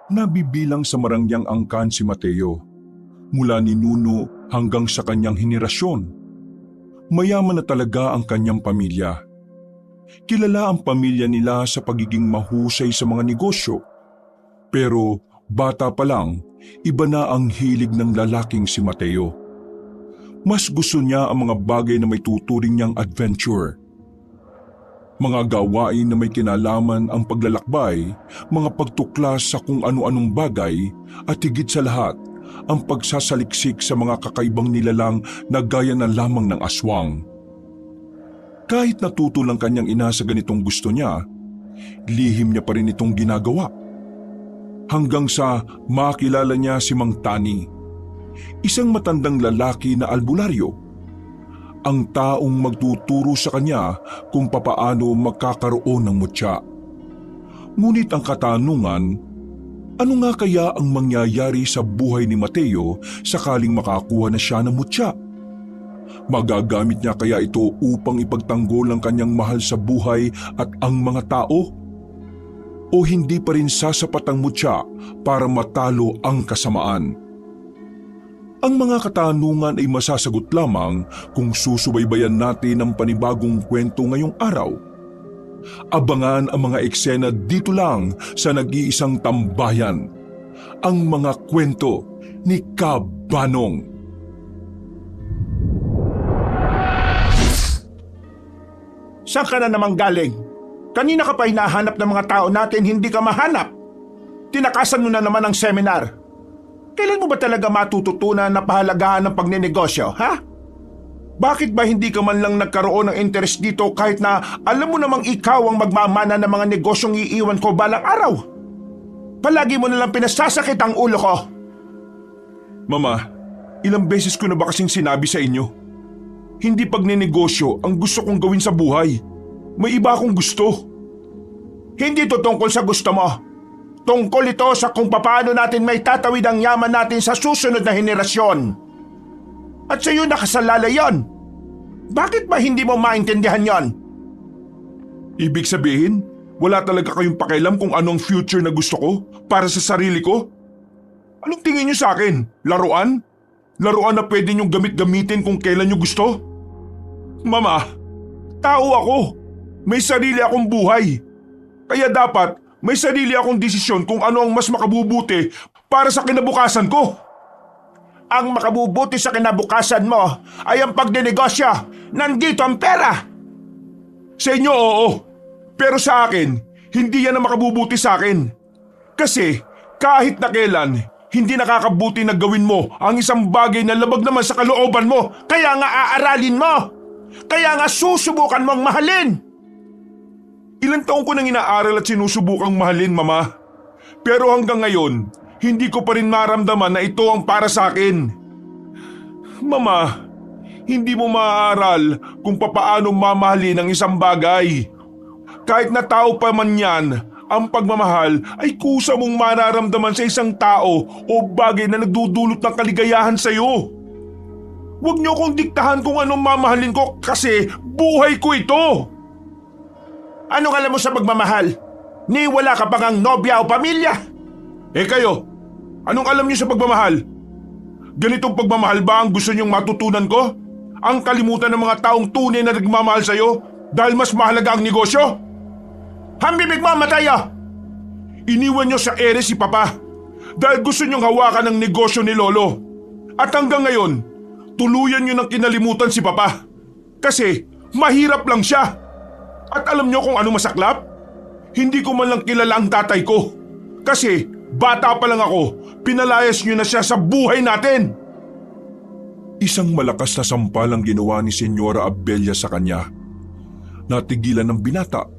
Nabibilang sa marangyang angkan si Mateo, mula ni Nuno hanggang sa kanyang henerasyon. Mayaman na talaga ang kanyang pamilya. Kilala ang pamilya nila sa pagiging mahusay sa mga negosyo. Pero bata pa lang, iba na ang hilig ng lalaking si Mateo. Mas gusto niya ang mga bagay na may tuturing niyang adventure. Mga gawain na may kinalaman ang paglalakbay, mga pagtuklas sa kung ano-anong bagay at higit sa lahat, ang pagsasaliksik sa mga kakaibang nilalang na gaya na lamang ng aswang. Kahit natuto lang kanyang ina sa ganitong gusto niya, lihim niya pa rin itong ginagawa. Hanggang sa makilala niya si Mang Tani, isang matandang lalaki na albularyo. Ang taong magtuturo sa kanya kung papaano magkakaroon ng mutya. Ngunit ang katanungan, ano nga kaya ang mangyayari sa buhay ni Mateo sakaling makakuha na siya ng mutya? Magagamit niya kaya ito upang ipagtanggol ang kanyang mahal sa buhay at ang mga tao? O hindi pa rin sasapat ang mutya para matalo ang kasamaan? Ang mga katanungan ay masasagot lamang kung susubaybayan natin ang panibagong kwento ngayong araw. Abangan ang mga eksena dito lang sa nag-iisang tambayan, ang mga kwento ni Kabanong. Saan ka na naman galing? Kanina ka pa hinahanap ng mga tao natin, hindi ka mahanap. Tinakasan mo na naman ang seminar. Kailan mo ba talaga matututunan na pahalagahan ng pagnenegosyo, ha? Bakit ba hindi ka man lang nagkaroon ng interest dito kahit na alam mo namang ikaw ang magmamana ng mga negosyong iiwan ko balang araw? Palagi mo nalang pinasasakit ang ulo ko. Mama, ilang beses ko na ba kasing sinabi sa inyo? Hindi pagnenegosyo ang gusto kong gawin sa buhay. May iba akong gusto. Hindi to tungkol sa gusto mo. Tungkol ito sa kung paano natin may tatawid ang yaman natin sa susunod na henerasyon. At sa iyo nakasalalay yon. Bakit ba hindi mo maintindihan yon? Ibig sabihin, wala talaga kayong pakialam kung anong future na gusto ko para sa sarili ko? Anong tingin niyo sa akin? Laruan? Laruan na pwede niyong gamit-gamitin kung kailan niyo gusto? Mama, tao ako. May sarili akong buhay. Kaya dapat may sarili akong desisyon kung ano ang mas makabubuti para sa kinabukasan ko. Ang makabubuti sa kinabukasan mo ay ang pagnenegosyo. Nandito ang pera. Sa inyo, oo. Pero sa akin, hindi yan ang makabubuti sa akin. Kasi kahit na kailan, hindi nakakabuti na gawin mo ang isang bagay na labag naman sa kalooban mo. Kaya nga aaralin mo. Kaya nga susubukan mong mahalin. Ilang taon ko nang inaaral at sinusubukang mahalin, Mama. Pero hanggang ngayon, hindi ko pa rin maramdaman na ito ang para sa akin. Mama, hindi mo maaaral kung papaano mamahalin ang isang bagay. Kahit na tao pa man yan, ang pagmamahal ay kusa mong mararamdaman sa isang tao o bagay na nagdudulot ng kaligayahan sa iyo. Huwag niyo akong diktahan kung anong mamahalin ko kasi buhay ko ito. Anong alam mo sa pagmamahal? Ni wala ka pa ngang nobya o pamilya. Eh kayo, anong alam niyo sa pagmamahal? Ganitong pagmamahal ba ang gusto niyong matutunan ko? Ang kalimutan ng mga taong tunay na nagmamahal sa iyo dahil mas mahalaga ang negosyo? Hambibig mo, Mateo! Iniwan niyo sa ere si Papa dahil gusto niyong hawakan ang negosyo ni Lolo. At hanggang ngayon, tuluyan niyo nang kinalimutan si Papa. Kasi mahirap lang siya. At alam niyo kung ano masaklap? Hindi ko man lang kilala ang tatay ko. Kasi bata pa lang ako, pinalayas niyo na siya sa buhay natin. Isang malakas na sampal ang ginawa ni Senyora Abella sa kanya. Natigilan ng binata.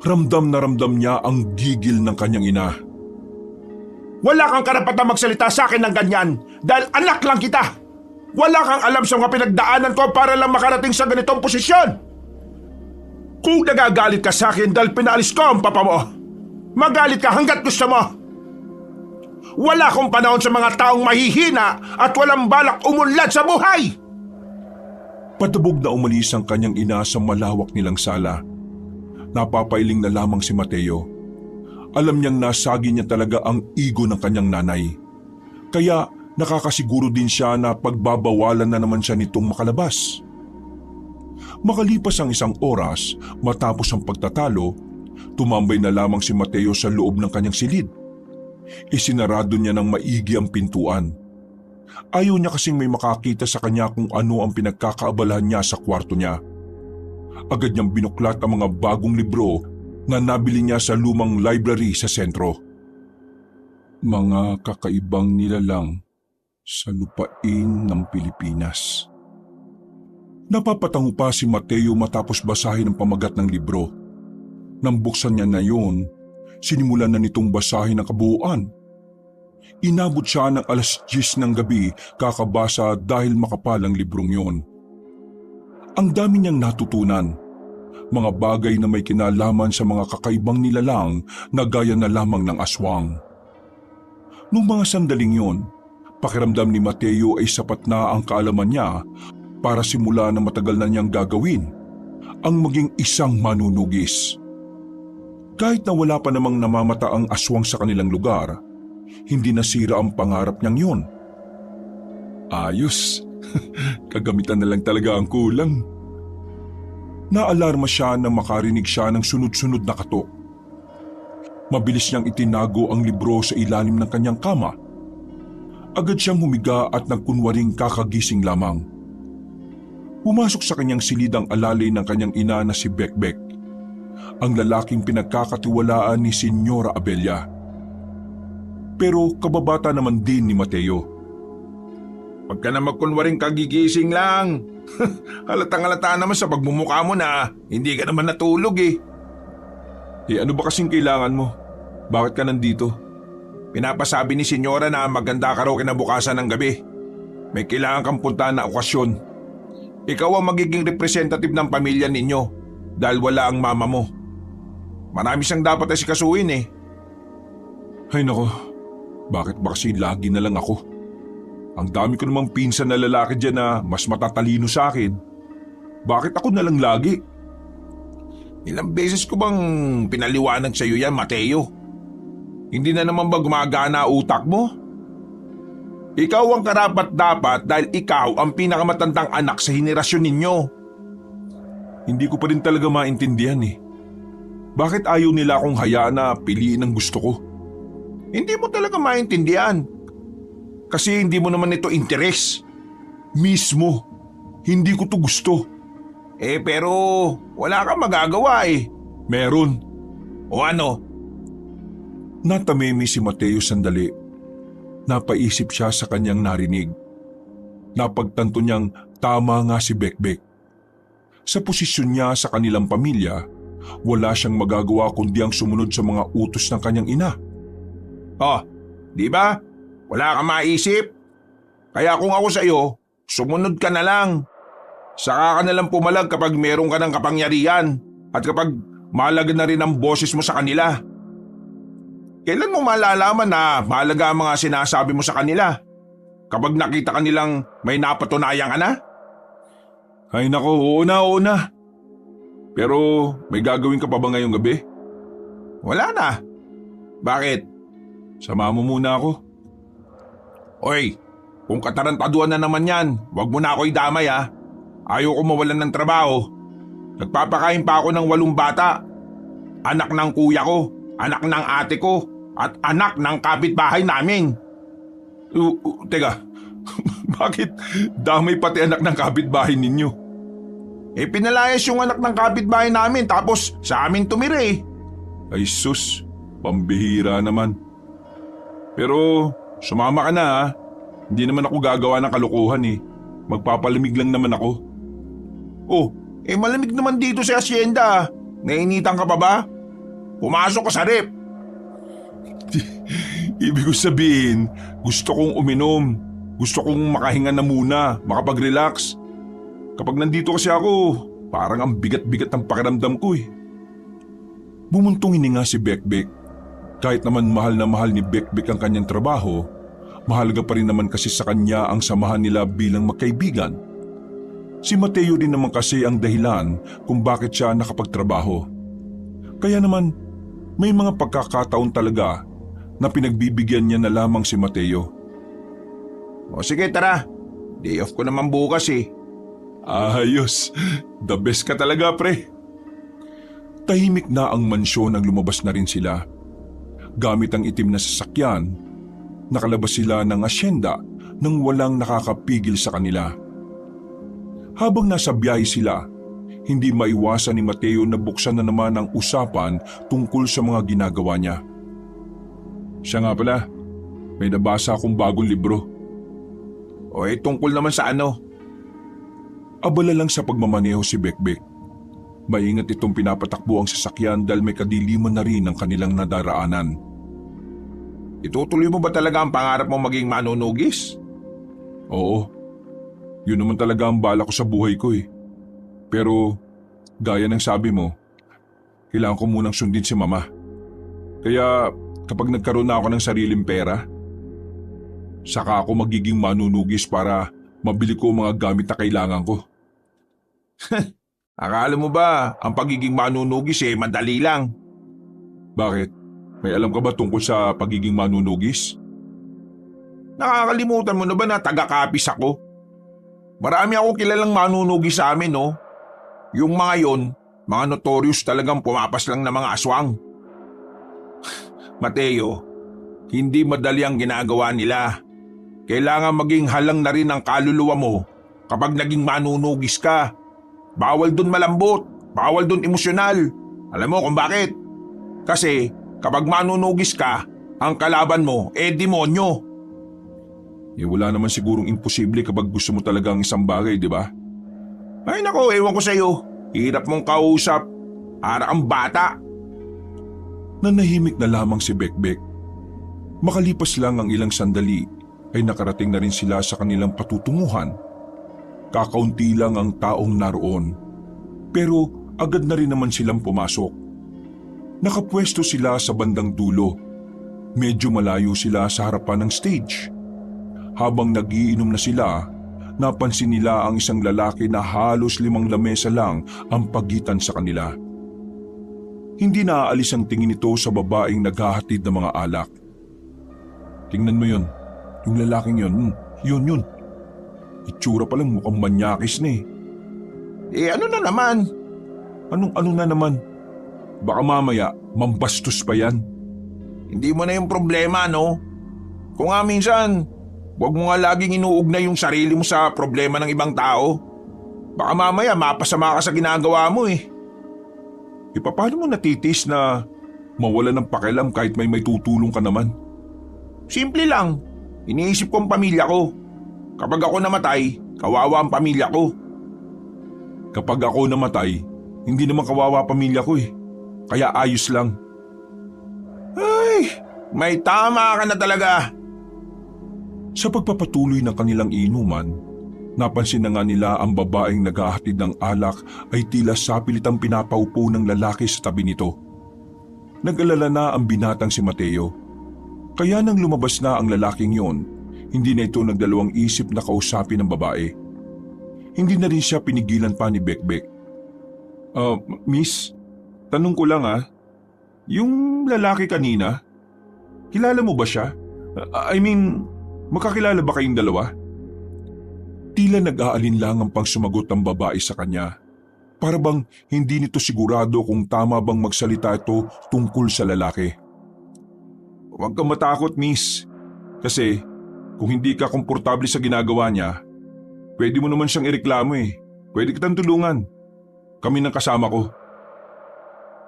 Ramdam na ramdam niya ang gigil ng kanyang ina. Wala kang karapatang magsalita sa akin ng ganyan dahil anak lang kita. Wala kang alam sa mga pinagdaanan ko para lang makarating sa ganitong posisyon. Kung nagagalit ka sa akin dahil pinaalis ko ang papa mo, magalit ka hanggat gusto mo. Wala akong panahon sa mga taong mahihina at walang balak umunlad sa buhay. Patubog na umalis ang kanyang ina sa malawak nilang sala. Napapailing na lamang si Mateo. Alam niyang nasagi niya talaga ang ego ng kanyang nanay. Kaya nakakasiguro din siya na pagbabawalan na naman siya nitong makalabas. Makalipas ang isang oras matapos ang pagtatalo, tumambay na lamang si Mateo sa loob ng kanyang silid. Isinarado niya ng maigi ang pintuan. Ayaw niya kasing may makakita sa kanya kung ano ang pinagkakaabalahan niya sa kwarto niya. Agad niyang binuklat ang mga bagong libro na nabili niya sa lumang library sa sentro. Mga kakaibang nilalang sa lupain ng Pilipinas. Napapatango pa si Mateo matapos basahin ang pamagat ng libro. Nang buksan niya na yun, sinimulan na nitong basahin ang kabuuan. Inabot siya ng 10:00 ng gabi kakabasa dahil makapal ang librong yon. Ang dami niyang natutunan. Mga bagay na may kinalaman sa mga kakaibang nilalang na gaya na lamang ng aswang. Nung mga sandaling yon, pakiramdam ni Mateo ay sapat na ang kaalaman niya para simula na matagal na niyang gagawin ang maging isang manunugis. Kahit na wala pa namang namamata ang aswang sa kanilang lugar, hindi nasira ang pangarap niyang yun. Ayos, kagamitan na lang talaga ang kulang. Naalarma siya nang makarinig siya ng sunod-sunod na katok. Mabilis niyang itinago ang libro sa ilalim ng kanyang kama. Agad siyang humiga at nagkunwaring kakagising lamang. Pumasok sa kanyang silid ang alalay ng kanyang ina na si Bekbek, ang lalaking pinagkakatiwalaan ni Senyora Abella. Pero kababata naman din ni Mateo. Pag ka na magkunwaring kagigising lang. Halatang-halata naman sa pagmumukha mo na hindi ka naman natulog eh. Ano ba kasing kailangan mo? Bakit ka nandito? Pinapasabi ni Senyora na maganda ka raw kinabukasan ng gabi. May kailangan kang puntahan na okasyon. Ikaw ang magiging representative ng pamilya ninyo dahil wala ang mama mo. Marami siyang dapat asikasuhin eh. Ay nako, bakit ba kasi lagi na lang ako? Ang dami ko namang pinsan na lalaki dyan na mas matatalino sa akin. Bakit ako na lang lagi? Ilang beses ko bang pinaliwanag sa iyo yan, Mateo? Hindi na naman ba gumagana utak mo? Ikaw ang karapat-dapat dahil ikaw ang pinakamatandang anak sa henerasyon ninyo. Hindi ko pa rin talaga maintindihan eh. Bakit ayaw nila akong hayaan na piliin ang gusto ko? Hindi mo talaga maintindihan. Kasi hindi mo naman ito interes. Mismo, hindi ko to gusto. Pero wala kang magagawa eh. Meron. O ano? Natamimi si Mateo sandali. Napaisip siya sa kanyang narinig. Napagtanto niyang tama nga si Bekbek. Sa posisyon niya sa kanilang pamilya, wala siyang magagawa kundi ang sumunod sa mga utos ng kanyang ina. Di ba? Wala kang maisip. Kaya kung ako sa iyo, sumunod ka na lang. Saka ka na lang pumalag kapag meron ka ng kapangyarihan at kapag mahalaga na rin ang boses mo sa kanila. Kailan mo malalaman na mahalaga ang mga sinasabi mo sa kanila? Kapag nakita ka nilang may napatunayan ka na? Ay nako, oo na. Pero may gagawin ka pa ba ngayong gabi? Wala na. Bakit? Sama mo muna ako. Oy, kung katarantaduan na naman yan, wag mo na ako idamay ha. Ayaw ko mawalan ng trabaho. Nagpapakain pa ako ng 8 bata. Anak ng kuya ko, anak ng ate ko, at anak ng kapitbahay namin. Teka, bakit damay pati anak ng kapitbahay ninyo? Pinalayas yung anak ng kapitbahay namin tapos sa amin tumira eh. Ay sus, pambihira naman. Pero sumama ka na ha. Hindi naman ako gagawa ng kalokohan eh. Magpapalamig lang naman ako. Malamig naman dito sa asyenda. Nainitan ka pa ba? Pumasok ka sa rep. Ibig ko sabihin, gusto kong uminom. Gusto kong makahinga na muna, makapag-relax. Kapag nandito kasi ako, parang ang bigat-bigat ng pakiramdam ko eh. Bumuntong hininga si Bekbek. Kahit naman mahal na mahal ni Bekbek ang kanyang trabaho, mahalaga pa rin naman kasi sa kanya ang samahan nila bilang magkaibigan. Si Mateo din naman kasi ang dahilan kung bakit siya nakapagtrabaho. Kaya naman, May mga pagkakataon talaga na pinagbibigyan niya na lamang si Mateo. O sige, tara. Day off ko naman bukas eh. Ayos, the best ka talaga pre. Tahimik na ang mansyon nang lumabas na rin sila. Gamit ang itim na sasakyan, nakalabas sila ng asyenda nang walang nakakapigil sa kanila. Habang nasa biyahe sila, hindi maiwasan ni Mateo na buksan na naman ang usapan tungkol sa mga ginagawa niya. Siya nga pala, may nabasa akong bagong libro. O tungkol naman sa ano? Abala lang sa pagmamaneho si Bekbek. Maingat itong pinapatakbo ang sasakyan dahil may kadiliman na rin ang kanilang nadaraanan. Itutuloy mo ba talaga ang pangarap mong maging manunugis? Oo, yun naman talaga ang bala ko sa buhay ko eh. Pero gaya ng sabi mo, kailangan ko munang sundin si Mama. Kaya kapag nagkaroon na ako ng sariling pera, saka ako magiging manunugis para mabili ko mga gamit na kailangan ko. Akala mo ba ang pagiging manunugis madali lang? Bakit? May alam ka ba tungkol sa pagiging manunugis? Nakakalimutan mo na ba na taga-kapis ako? Marami akong kilalang manunugis sa amin, no? Yung mga yon, mga notorious talagang pumapas lang na mga aswang. Mateo, hindi madali ang ginagawa nila. Kailangan maging halang na rin ang kaluluwa mo kapag naging manunugis ka. Bawal dun malambot, bawal dun emosyonal. Alam mo kung bakit? Kasi kapag manunugis ka, ang kalaban mo demonyo. Wala naman sigurong imposible kapag gusto mo talaga ang isang bagay, di ba? Ay nako, ewan ko sa'yo. Hirap mong kausap. Para kang bata. Nanahimik na lamang si Bekbek. Makalipas lang ang ilang sandali ay nakarating na rin sila sa kanilang patutunguhan. Kakaunti lang ang taong naroon, pero agad na rin naman silang pumasok. Nakapwesto sila sa bandang dulo. Medyo malayo sila sa harapan ng stage. Habang nagiinom na sila, napansin nila ang isang lalaki na halos 5 lamesa lang ang pagitan sa kanila. Hindi naaalis ang tingin nito sa babaeng naghahatid ng mga alak. Tingnan mo yun, yung lalaking yun, yun. Itsura pa lang mukhang manyakis na eh. Ano na naman? Anong ano na naman? Baka mamaya mambastos pa yan. Hindi mo na yung problema, no? Kung nga minsan, huwag mo nga laging inuugnay yung sarili mo sa problema ng ibang tao. Baka mamaya mapasama ka sa ginagawa mo eh. Paano mo natitis na mawala ng pakialam kahit may tutulong ka naman? Simple lang. Iniisip ko ang pamilya ko. Kapag ako namatay, kawawa ang pamilya ko. Kapag ako namatay, hindi naman kawawa pamilya ko eh. Kaya ayos lang. Ay, may tama ka na talaga. Sa pagpapatuloy ng kanilang inuman, napansin na nga nila ang babaeng naghahatid ng alak ay tila sapilitang pinapaupo ng lalaki sa tabi nito. Nag-alala na ang binatang si Mateo. Kaya nang lumabas na ang lalaking yon, hindi na ito nagdalawang isip na kausapin ng babae. Hindi na rin siya pinigilan pa ni Bekbek. Miss, tanong ko lang yung lalaki kanina, kilala mo ba siya? Magkakilala ba kayong dalawa? Tila nag-aalinlangang pang sumagot ang babae sa kanya. Para bang hindi nito sigurado kung tama bang magsalita ito tungkol sa lalaki. Huwag kang matakot, miss. Kasi kung hindi ka komportable sa ginagawa niya, pwede mo naman siyang ireklamo eh. Pwede kitang tulungan. Kami ng kasama ko.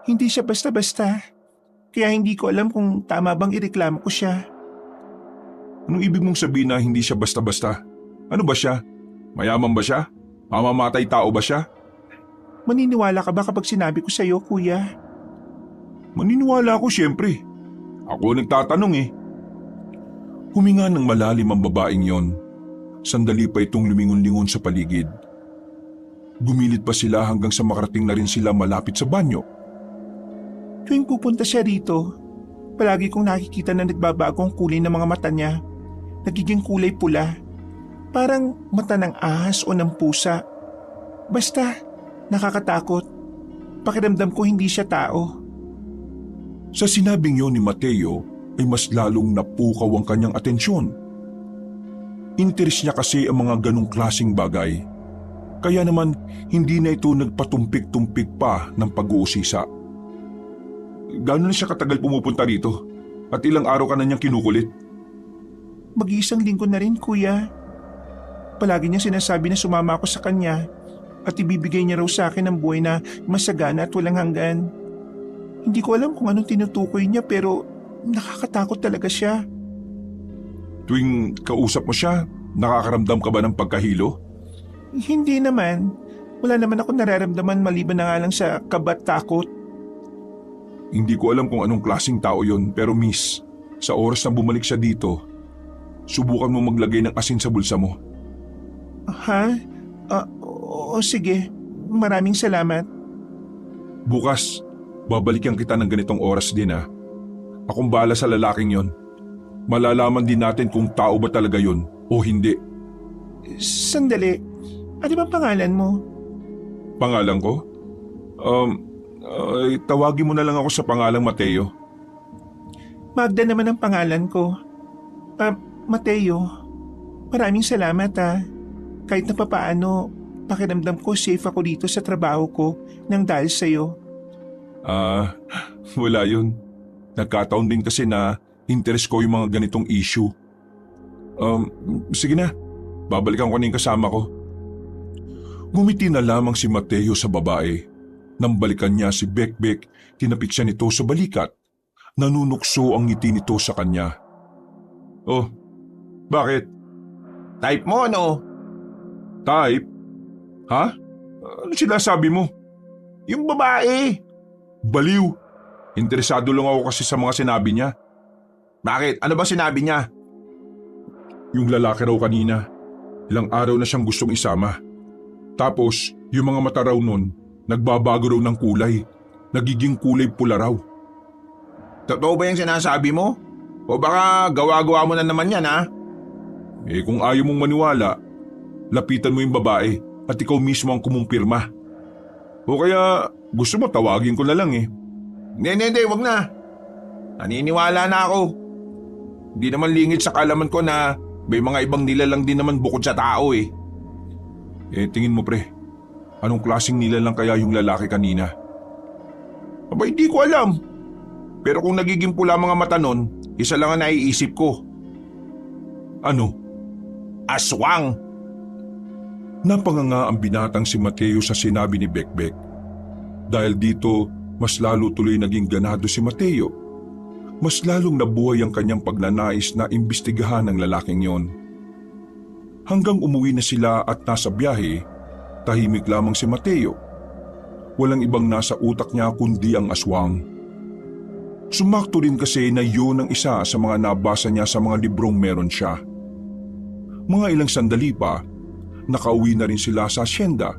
Hindi siya basta-basta. Kaya hindi ko alam kung tama bang ireklamo ko siya. Anong ibig mong sabihin na hindi siya basta-basta? Ano ba siya? Mayaman ba siya? Mamamatay tao ba siya? Maniniwala ka ba kapag sinabi ko sa iyo, kuya? Maniniwala ako siyempre. Ako nagtatanong eh. Huminga ng malalim ang babaeng yon. Sandali pa itong lumingon-lingon sa paligid. Gumilit pa sila hanggang sa makarating na rin sila malapit sa banyo. Tuwing pupunta siya rito, palagi kong nakikita na nagbabago ang kulay ng mga mata niya. Nagiging kulay pula. Parang mata ng ahas o ng pusa. Basta, nakakatakot. Pakiramdam ko hindi siya tao. Sa sinabing yon ni Mateo ay mas lalong napukaw ang kanyang atensyon. Interes niya kasi ang mga ganong klaseng bagay. Kaya naman hindi na ito nagpatumpik-tumpik pa ng pag-uusisa. Gano'n na siya katagal pumupunta rito? At ilang araw ka na niyang kinukulit? Mag-iisang linggo na rin, kuya. Palagi niya sinasabi na sumama ako sa kanya at ibibigay niya raw sa akin ang buhay na masagana at walang hanggan. Hindi ko alam kung anong tinutukoy niya pero nakakatakot talaga siya. Tuwing kausap mo siya, nakakaramdam ka ba ng pagkahilo? Hindi naman. Wala naman ako nararamdaman maliban na nga lang sa kaba at takot. Hindi ko alam kung anong klaseng tao yon, pero miss, sa oras na bumalik siya dito, subukan mo maglagay ng asin sa bulsa mo. Ha? Oo, sige. Maraming salamat. Bukas, babalikan kita ng ganitong oras din ha. Akong bahala sa lalaking yon. Malalaman din natin kung tao ba talaga yon o hindi. Sandali. Ano bang pangalan mo? Pangalan ko? Tawagin mo na lang ako sa pangalang Mateo. Magda naman ang pangalan ko. Mateo, maraming salamat Kahit na papaano, pakiramdam ko safe ako dito sa trabaho ko nang dahil sa'yo. Wala yun. Nagkataon din kasi na interest ko yung mga ganitong issue. Sige na, babalikan ko na yung kasama ko. Ngumiti na lamang si Mateo sa babae. Nang balikan niya si Bekbek, tinapik siya nito sa balikat. Nanunukso ang ngiti nito sa kanya. Oh, bakit? Type mo, ano? Type? Ha? Ano sila sabi mo? Yung babae. Baliw. Interesado lang ako kasi sa mga sinabi niya. Bakit? Ano ba sinabi niya? Yung lalaki raw kanina. Ilang araw na siyang gustong isama. Tapos, yung mga mata raw nun, nagbabago raw ng kulay. Nagiging kulay pula raw. Totoo ba yung sinasabi mo? O baka gawa-gawa mo na naman yan, ha? Kung ayaw mong maniwala, lapitan mo yung babae at ikaw mismo ang kumumpirma. O kaya gusto mo tawagin ko na lang Hindi, wag na. Naniniwala na ako. Hindi naman lingid sa kalaman ko na may mga ibang nilalang din naman bukod sa tao Tingin mo pre, anong klaseng nilalang kaya yung lalaki kanina? Aba, hindi ko alam. Pero kung nagiging pula mga mata nun, isa lang ang naiisip ko. Ano? Aswang! Napanganga ang binatang si Mateo sa sinabi ni Bekbek. Dahil dito, mas lalo tuloy naging ganado si Mateo. Mas lalong nabuhay ang kanyang pagnanais na imbestigahan ng lalaking yon. Hanggang umuwi na sila at nasa biyahe, tahimik lamang si Mateo. Walang ibang nasa utak niya kundi ang aswang. Sumakto rin kasi na yun ang isa sa mga nabasa niya sa mga librong meron siya. Mga ilang sandali pa, nakauwi na rin sila sa asyenda.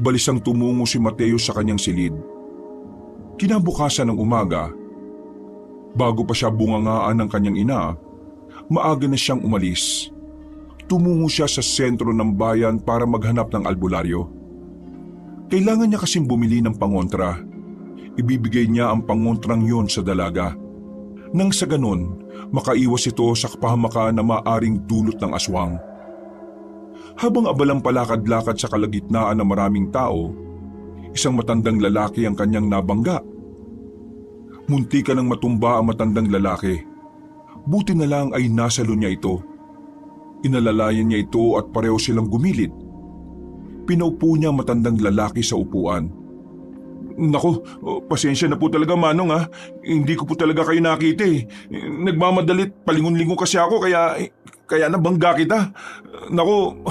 Balisang tumungo si Mateo sa kanyang silid. Kinabukasan ng umaga, bago pa siya bungangaan ng kanyang ina, maaga na siyang umalis. Tumungo siya sa sentro ng bayan para maghanap ng albularyo. Kailangan niya kasing bumili ng pangontra. Ibibigay niya ang pangontrang yon sa dalaga. Nang sa ganon, makaiwas ito sa kapahamakan na maaring dulot ng aswang. Habang abalang palakad-lakad sa kalagitnaan ng maraming tao, isang matandang lalaki ang kanyang nabangga. Muntikan ng matumba ang matandang lalaki. Buti na lang ay nasalo niya ito. Inalalayan niya ito at pareho silang gumilid. Pinaupo niya ang matandang lalaki sa upuan. Naku, pasensya na po talaga Manong ha. Hindi ko po talaga kayo nakita Nagmamadalit, palingon-lingon kasi ako kaya nabangga kita. Naku,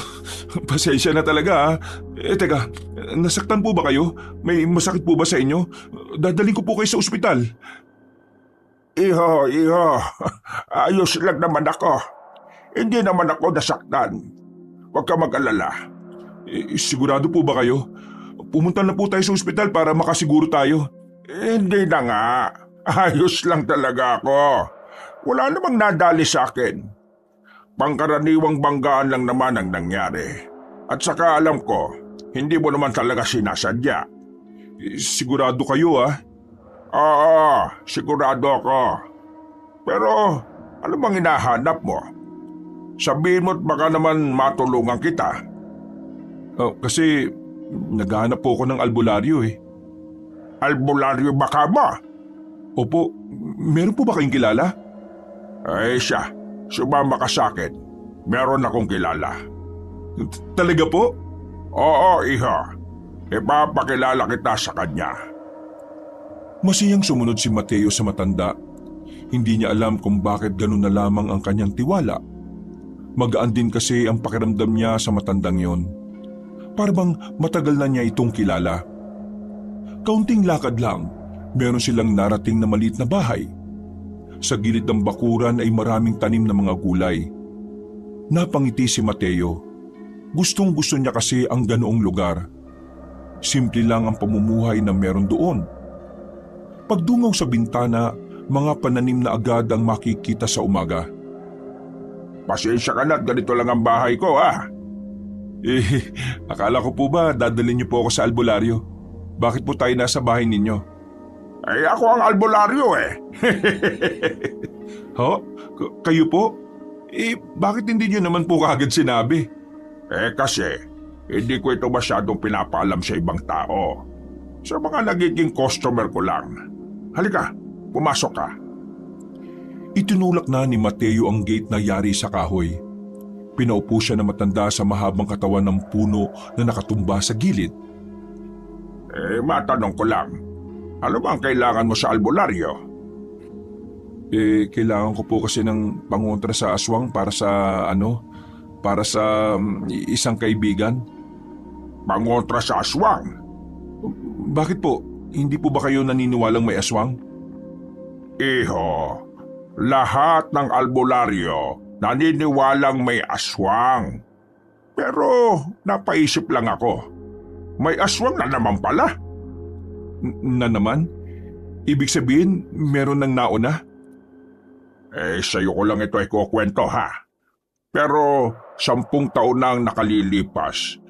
pasensya na talaga ha. Teka, nasaktan po ba kayo? May masakit po ba sa inyo? Dadaling ko po kayo sa ospital. Iho, ayos lang naman ako. Hindi naman ako nasaktan. Huwag ka mag-alala. Sigurado po ba kayo? Pumunta na po tayo sa ospital para makasiguro tayo. Hindi na nga. Ayos lang talaga ako. Wala namang nadali sa akin. Pangkaraniwang banggaan lang naman ang nangyari. At saka alam ko, hindi mo naman talaga sinasadya. Sigurado kayo Oo, sigurado ako. Pero ano bang hinahanap mo? Sabihin mo't baka naman matulungan kita. Kasi naghahanap po ako ng albularyo eh. Albularyo baka ba? Opo, meron po ba kayong kilala? Ay siya, sumama ka sa akin. Meron akong kilala. Talaga po? Oo, iho. Ipapakilala kita sa kanya. Masiyang sumunod si Mateo sa matanda. Hindi niya alam kung bakit ganun na lamang ang kanyang tiwala. Magaan din kasi ang pakiramdam niya sa matandang yon. Parang matagal na niya itong kilala. Kaunting lakad lang, meron silang narating na maliit na bahay. Sa gilid ng bakuran ay maraming tanim na mga gulay. Napangiti si Mateo. Gustong gusto niya kasi ang ganoong lugar. Simple lang ang pamumuhay na meron doon. Pagdungaw sa bintana, mga pananim na agad ang makikita sa umaga. Pasensya ka na at ganito lang ang bahay ko, ha? Akala ko po ba dadalhin niyo po ako sa albularyo? Bakit po tayo nasa bahay ninyo? Ay, ako ang albularyo eh. Ho? Kayo po? Bakit hindi niyo naman po kaagad sinabi? Kasi, hindi ko ito masyadong pinapaalam sa ibang tao. Sa mga nagiging customer ko lang. Halika, pumasok ka. Itinulak na ni Mateo ang gate na yari sa kahoy. Pinaupo siya na matanda sa mahabang katawan ng puno na nakatumba sa gilid. Matanong ko lang, ano ba ang kailangan mo sa albularyo? Kailangan ko po kasi ng pangontra sa aswang para sa isang kaibigan. Pangontra sa aswang? Bakit po? Hindi po ba kayo naniniwalang may aswang? Iho, lahat ng albularyo naniniwalang may aswang. Pero napaisip lang ako, may aswang na naman pala. Na naman? Ibig sabihin, meron ng nauna? Sa'yo ko lang ito ikukwento ha. Pero 10 taon na ang nakalilipas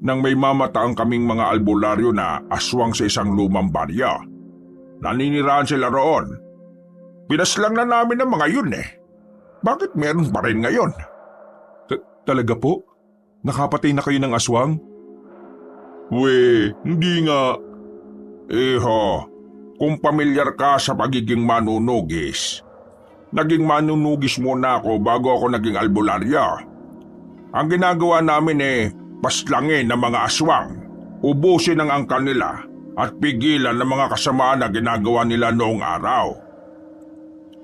nang may mamataang kaming mga albularyo na aswang sa isang lumang barya. Naninirahan sila roon. Pinaslang na namin ang mga yun eh. Bakit meron pa rin ngayon? Talaga po? Nakapatay na kayo ng aswang? Hindi nga. Iho, kung pamilyar ka sa pagiging manunugis, naging manunugis muna ako bago ako naging albularya. Ang ginagawa namin paslangin ng mga aswang, ubusin ang angkan nila at pigilan ng mga kasamaan na ginagawa nila noong araw.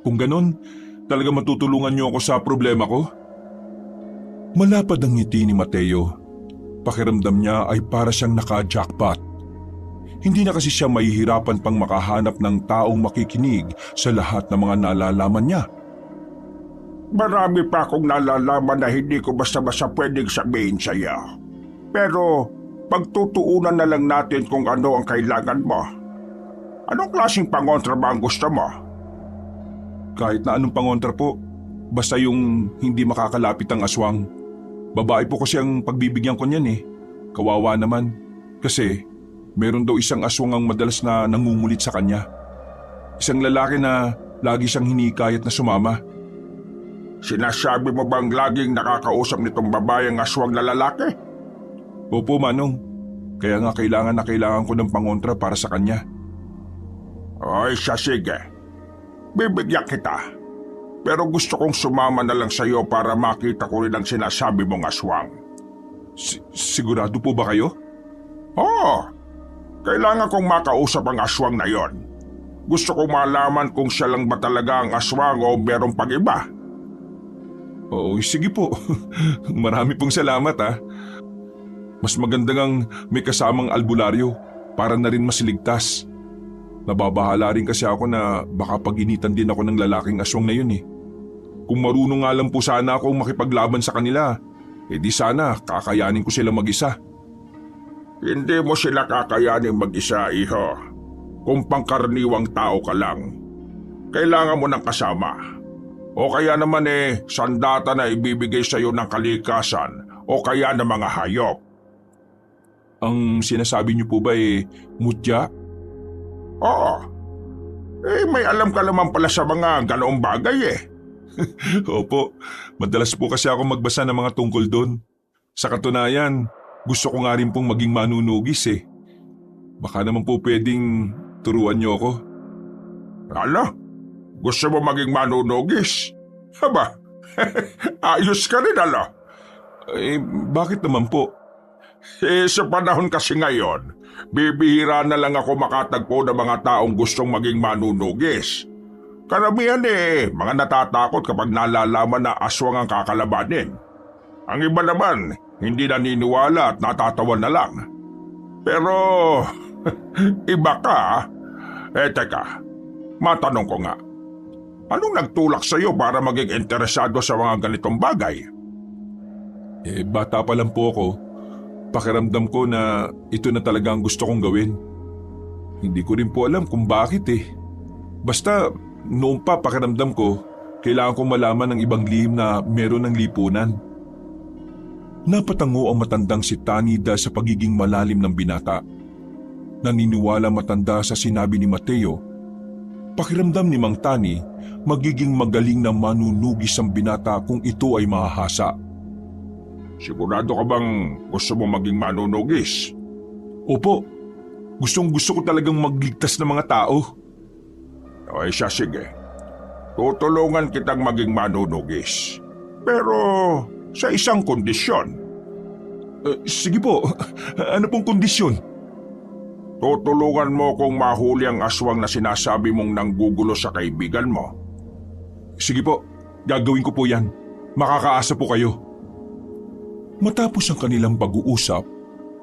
Kung ganon, talaga matutulungan niyo ako sa problema ko? Malapad ang ngiti ni Mateo. Pakiramdam niya ay para siyang naka-jackpot. Hindi na kasi siya mahihirapan pang makahanap ng taong makikinig sa lahat ng mga nalalaman niya. Marami pa akong nalalaman na hindi ko basta-basta pwedeng sabihin sa iyo. Pero pagtutuunan na lang natin kung ano ang kailangan mo. Anong klaseng pangontra ba ang gusto mo? Kahit na anong pangontra po, basta yung hindi makakalapit ang aswang. Babae po kasi ang pagbibigyan ko niyan eh. Kawawa naman. Kasi meron daw isang aswang ang madalas na nangungulit sa kanya. Isang lalaki na lagi siyang hinikayat na sumama. Sinasabi mo bang laging nakakausap nitong babayang aswang na lalaki? Opo, Manong. Kaya nga kailangan ko ng pangontra para sa kanya. Ay, sige. Bibigyan kita. Pero gusto kong sumama na lang sa iyo para makita ko rin ang sinasabi mong aswang. Sigurado po ba kayo? Oo. Kailangan kong makausap ang aswang na yon. Gusto kong malaman kung siya lang ba talaga ang aswang o merong pag-iba. Oo, sige po. Marami pong salamat ha. Mas maganda ngang may kasamang albularyo para na rin mas ligtas. Nababahala rin kasi ako na baka pag-initan din ako ng lalaking aswang na yun eh. Kung marunong nga lang po sana akong makipaglaban sa kanila, di sana kakayanin ko sila mag-isa. Hindi mo sila kakayanin mag-isa, iho. Kung pangkaraniwang tao ka lang, kailangan mo ng kasama. O kaya naman sandata na ibibigay sa iyo ng kalikasan o kaya ng mga hayop. Ang sinasabi niyo po ba mutya? Oo, May alam ka naman pala sa mga ganoong bagay eh. Opo, madalas po kasi ako magbasa ng mga tungkol doon. Sa katunayan, gusto ko nga rin pong maging manunugis eh. Baka naman po pwedeng turuan niyo ako. Ala, gusto mo maging manunugis? Aba, ayos ka rin ala. Bakit naman po? Sa panahon kasi ngayon, bibihira na lang ako makatagpo ng mga taong gustong maging manunugis. Karamihan mga natatakot kapag nalalaman na aswang ang kakalabanin. Ang iba naman, hindi naniniwala at natatawa na lang. Pero, iba ka. Teka, matanong ko nga. Anong nagtulak sa'yo para maging interesado sa mga ganitong bagay? Bata pa lang po ako. Pakiramdam ko na ito na talaga ang gusto kong gawin. Hindi ko rin po alam kung bakit eh. Basta noon pa pakiramdam ko, kailangan kong malaman ng ibang lihim na meron ng lipunan. Napatango ang matandang si Tanida sa pagiging malalim ng binata. Naniniwala matanda sa sinabi ni Mateo. Pakiramdam ni Mang Tani, magiging magaling na manunugis ang binata kung ito ay mahahasa. Sigurado ka bang gusto mo maging manunugis? Opo, gustong gusto ko talagang magligtas ng mga tao. O siya sige, tutulungan kitang maging manunugis. Pero sa isang kondisyon. Sige po, ano pong kondisyon? Tutulungan mo kung mahuli ang aswang na sinasabi mong nanggugulo sa kaibigan mo. Sige po, gagawin ko po yan. Makakaasa po kayo. Matapos ang kanilang pag-uusap,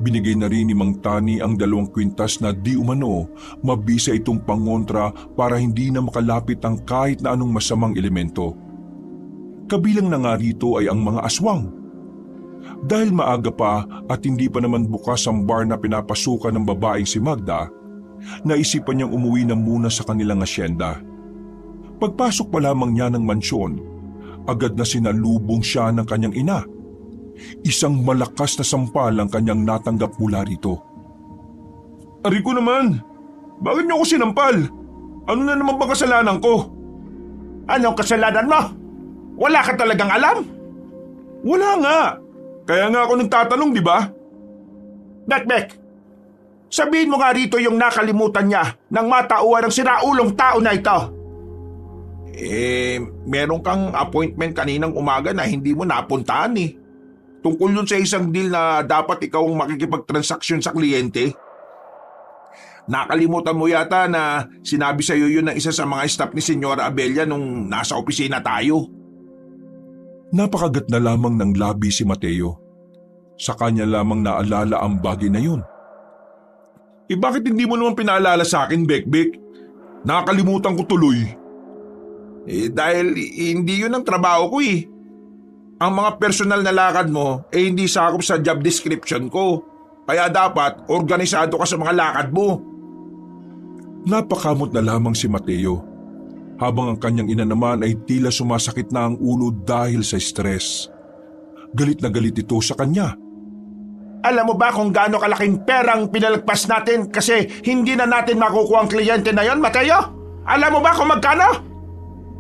binigay na rin ni Mang Tani ang 2 kwintas na di umano mabisa itong pangontra para hindi na makalapit ang kahit na anong masamang elemento. Kabilang na nga rito ay ang mga aswang. Dahil maaga pa at hindi pa naman bukas ang bar na pinapasukan ng babaeng si Magda, naisipan niyang umuwi na muna sa kanilang asyenda. Pagpasok pa lamang niya ng mansyon, agad na sinalubong siya ng kanyang ina. Isang malakas na sampal ang kanyang natanggap mula rito. Ari ko naman, bakit niyo ako sinampal? Ano na naman bang kasalanan ko? Anong kasalanan mo? Wala ka talagang alam? Wala nga. Kaya nga ako nagtatanong, di ba? Bekbek, sabihin mo nga rito yung nakalimutan niya nang matauhan ng siraulong tao na ito. Meron kang appointment kaninang umaga na hindi mo napuntahan eh. Tungkol yun sa isang deal na dapat ikaw ang makikipagtransaksyon sa kliyente. Nakalimutan mo yata na sinabi sa iyo yun ng isa sa mga staff ni Senyora Abella nung nasa opisina tayo. Napakagat na lamang ng labi si Mateo. Sa kanya lamang naalala ang bagay na yun. Bakit hindi mo naman pinaalala sa akin, Bekbek? Nakakalimutan ko tuloy. Dahil hindi yun ang trabaho ko eh. Ang mga personal na lakad mo hindi sakop sa job description ko. Kaya dapat organisado ka sa mga lakad mo. Napakamot na lamang si Mateo. Habang ang kanyang ina naman ay tila sumasakit na ang ulo dahil sa stress. Galit na galit ito sa kanya. Alam mo ba kung gaano kalaking perang pinalagpas natin kasi hindi na natin makukuha ang kliyente na yon, Mateo? Alam mo ba kung magkano?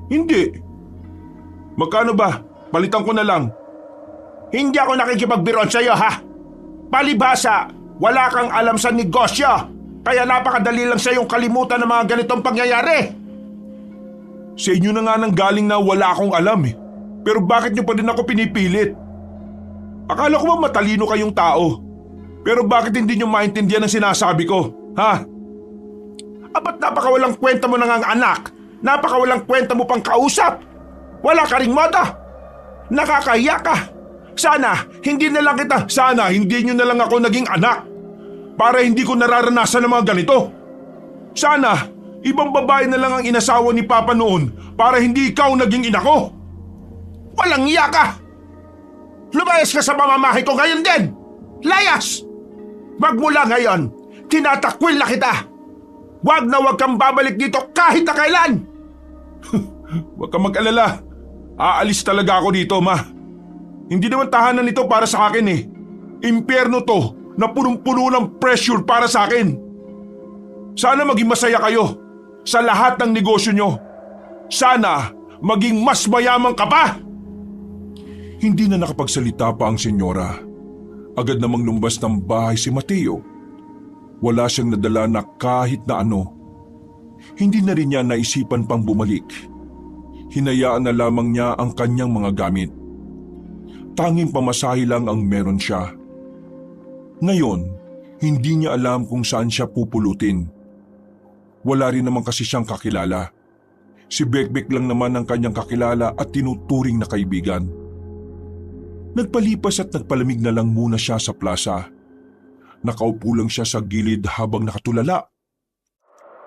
Hindi. Magkano ba? Palitan ko na lang. Hindi ako nakikipagbiron sa iyo, ha? Palibhasa, wala kang alam sa negosyo. Kaya napakadali lang sa iyong kalimutan ng mga ganitong pangyayari. Sa inyo na nga nang galing na wala akong alam eh. Pero bakit niyo pa din ako pinipilit? Akala ko ba matalino kayong tao? Pero bakit hindi niyo maintindihan ang sinasabi ko? Ha? Abat napakawalang kwenta mo na ngang anak? Napakawalang kwenta mo pang kausap? Wala ka ring moto? Nakakahiya ka. Sana hindi na lang niyo na lang ako naging anak. Para hindi ko nararanasan ng mga ganito. Sana ibang babae na lang ang inasawa ni Papa noon para hindi ikaw naging ina ko. Walang iya ka! Lumayas ka sa pamamahay ko ngayon din! Layas! Magmula ngayon, tinatakwil na kita! Wag na wag kang babalik dito kahit na kailan! Huwag kang mag-alala. Aalis talaga ako dito, Ma. Hindi naman tahanan ito para sa akin eh. Impyerno to na punong-puno ng pressure para sa akin. Sana maging masaya kayo. sa lahat ng negosyo nyo. Sana maging mas mayaman ka pa! Hindi na nakapagsalita pa ang senyora. Agad namang lumbas ng bahay si Mateo. Wala siyang nadala na kahit na ano. Hindi na rin niya naisipan pang bumalik. Hinayaan na lamang niya ang kanyang mga gamit. Tanging pamasahe lang ang meron siya. Ngayon, hindi niya alam kung saan siya pupulutin. Wala rin naman kasi siyang kakilala. Si Bekbek lang naman ang kanyang kakilala at tinuturing na kaibigan. Nagpalipas at nagpalamig na lang muna siya sa plaza. Nakaupo lang siya sa gilid habang nakatulala.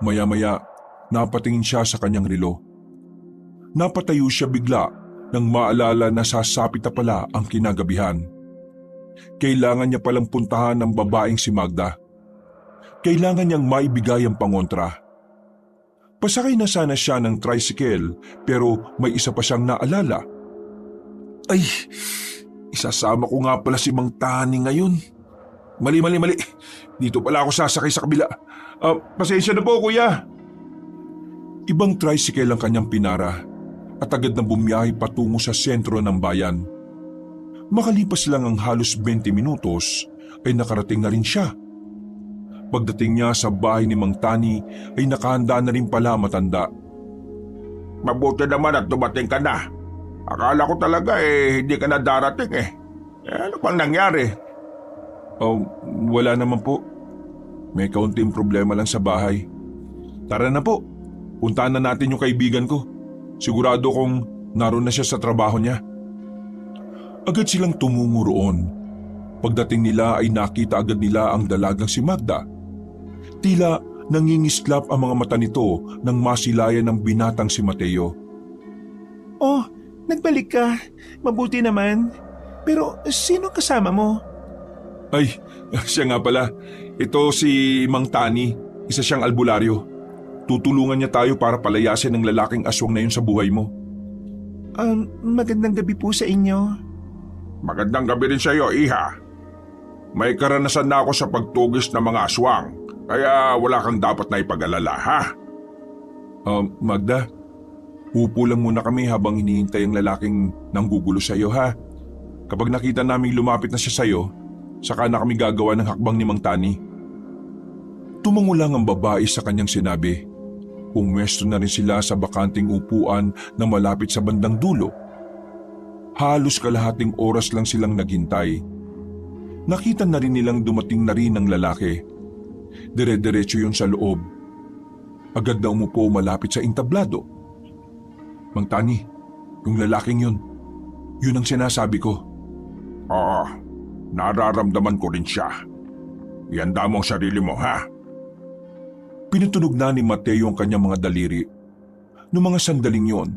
Maya-maya, napatingin siya sa kanyang relo. Napatayo siya bigla nang maalala na sasapit na pala ang kinagabihan. Kailangan niya palang puntahan ng babaeng si Magda. Kailangan niyang maibigay ang pangontra. Pasakay na sana siya ng tricycle pero may isa pa siyang naalala. Ay, isasama ko nga pala si Mang Tani ngayon. Mali. Dito pala ako sasakay sa kabila. Pasensya na po, kuya. Ibang tricycle ang kanyang pinara at agad na bumiyahe patungo sa sentro ng bayan. Makalipas lang ang halos 20 minutos ay nakarating na rin siya. Pagdating niya sa bahay ni Mang Tani ay nakahanda na rin pala matanda. Mabuti naman at dumating ka na. Akala ko talaga hindi ka na darating eh. Ano bang nangyari? Wala naman po. May kaunting problema lang sa bahay. Tara na po, puntahan na natin yung kaibigan ko. Sigurado kong naroon na siya sa trabaho niya. Agad silang tumungo roon. Pagdating nila ay nakita agad nila ang dalagang si Magda. Tila nangingislap ang mga mata nito nang masilayan ng binatang si Mateo. Oh, nagbalik ka. Mabuti naman. Pero sino kasama mo? Ay, siya nga pala. Ito si Mang Tani, isa siyang albularyo. Tutulungan niya tayo para palayasin ang lalaking aswang na yun sa buhay mo. Magandang gabi po sa inyo. Magandang gabi rin sa iyo, iha. May karanasan na ako sa pagtugis ng mga aswang, kaya wala kang dapat na ipag-alala, ha? Magda, upo lang muna kami habang hinihintay ang lalaking nanggugulo sa iyo, ha? Kapag nakita naming lumapit na siya sa iyo, saka na kami gagawa ng hakbang ni Mang Tani. Tumango lang ang babae sa kanyang sinabi. Pumwesto na rin sila sa bakanting upuan na malapit sa bandang dulo. Halos kalahating oras lang silang naghintay. Nakita na rin nilang dumating na rin ang lalaki. Dire-diretso yun sa loob. Agad na umupo malapit sa entablado. Mang Tani, yung lalaking yun ang sinasabi ko. Oo, nararamdaman ko rin siya. Ihanda mo ang sarili mo, ha? Pinutunog na ni Mateo ang kanyang mga daliri. Noong mga sandaling yon,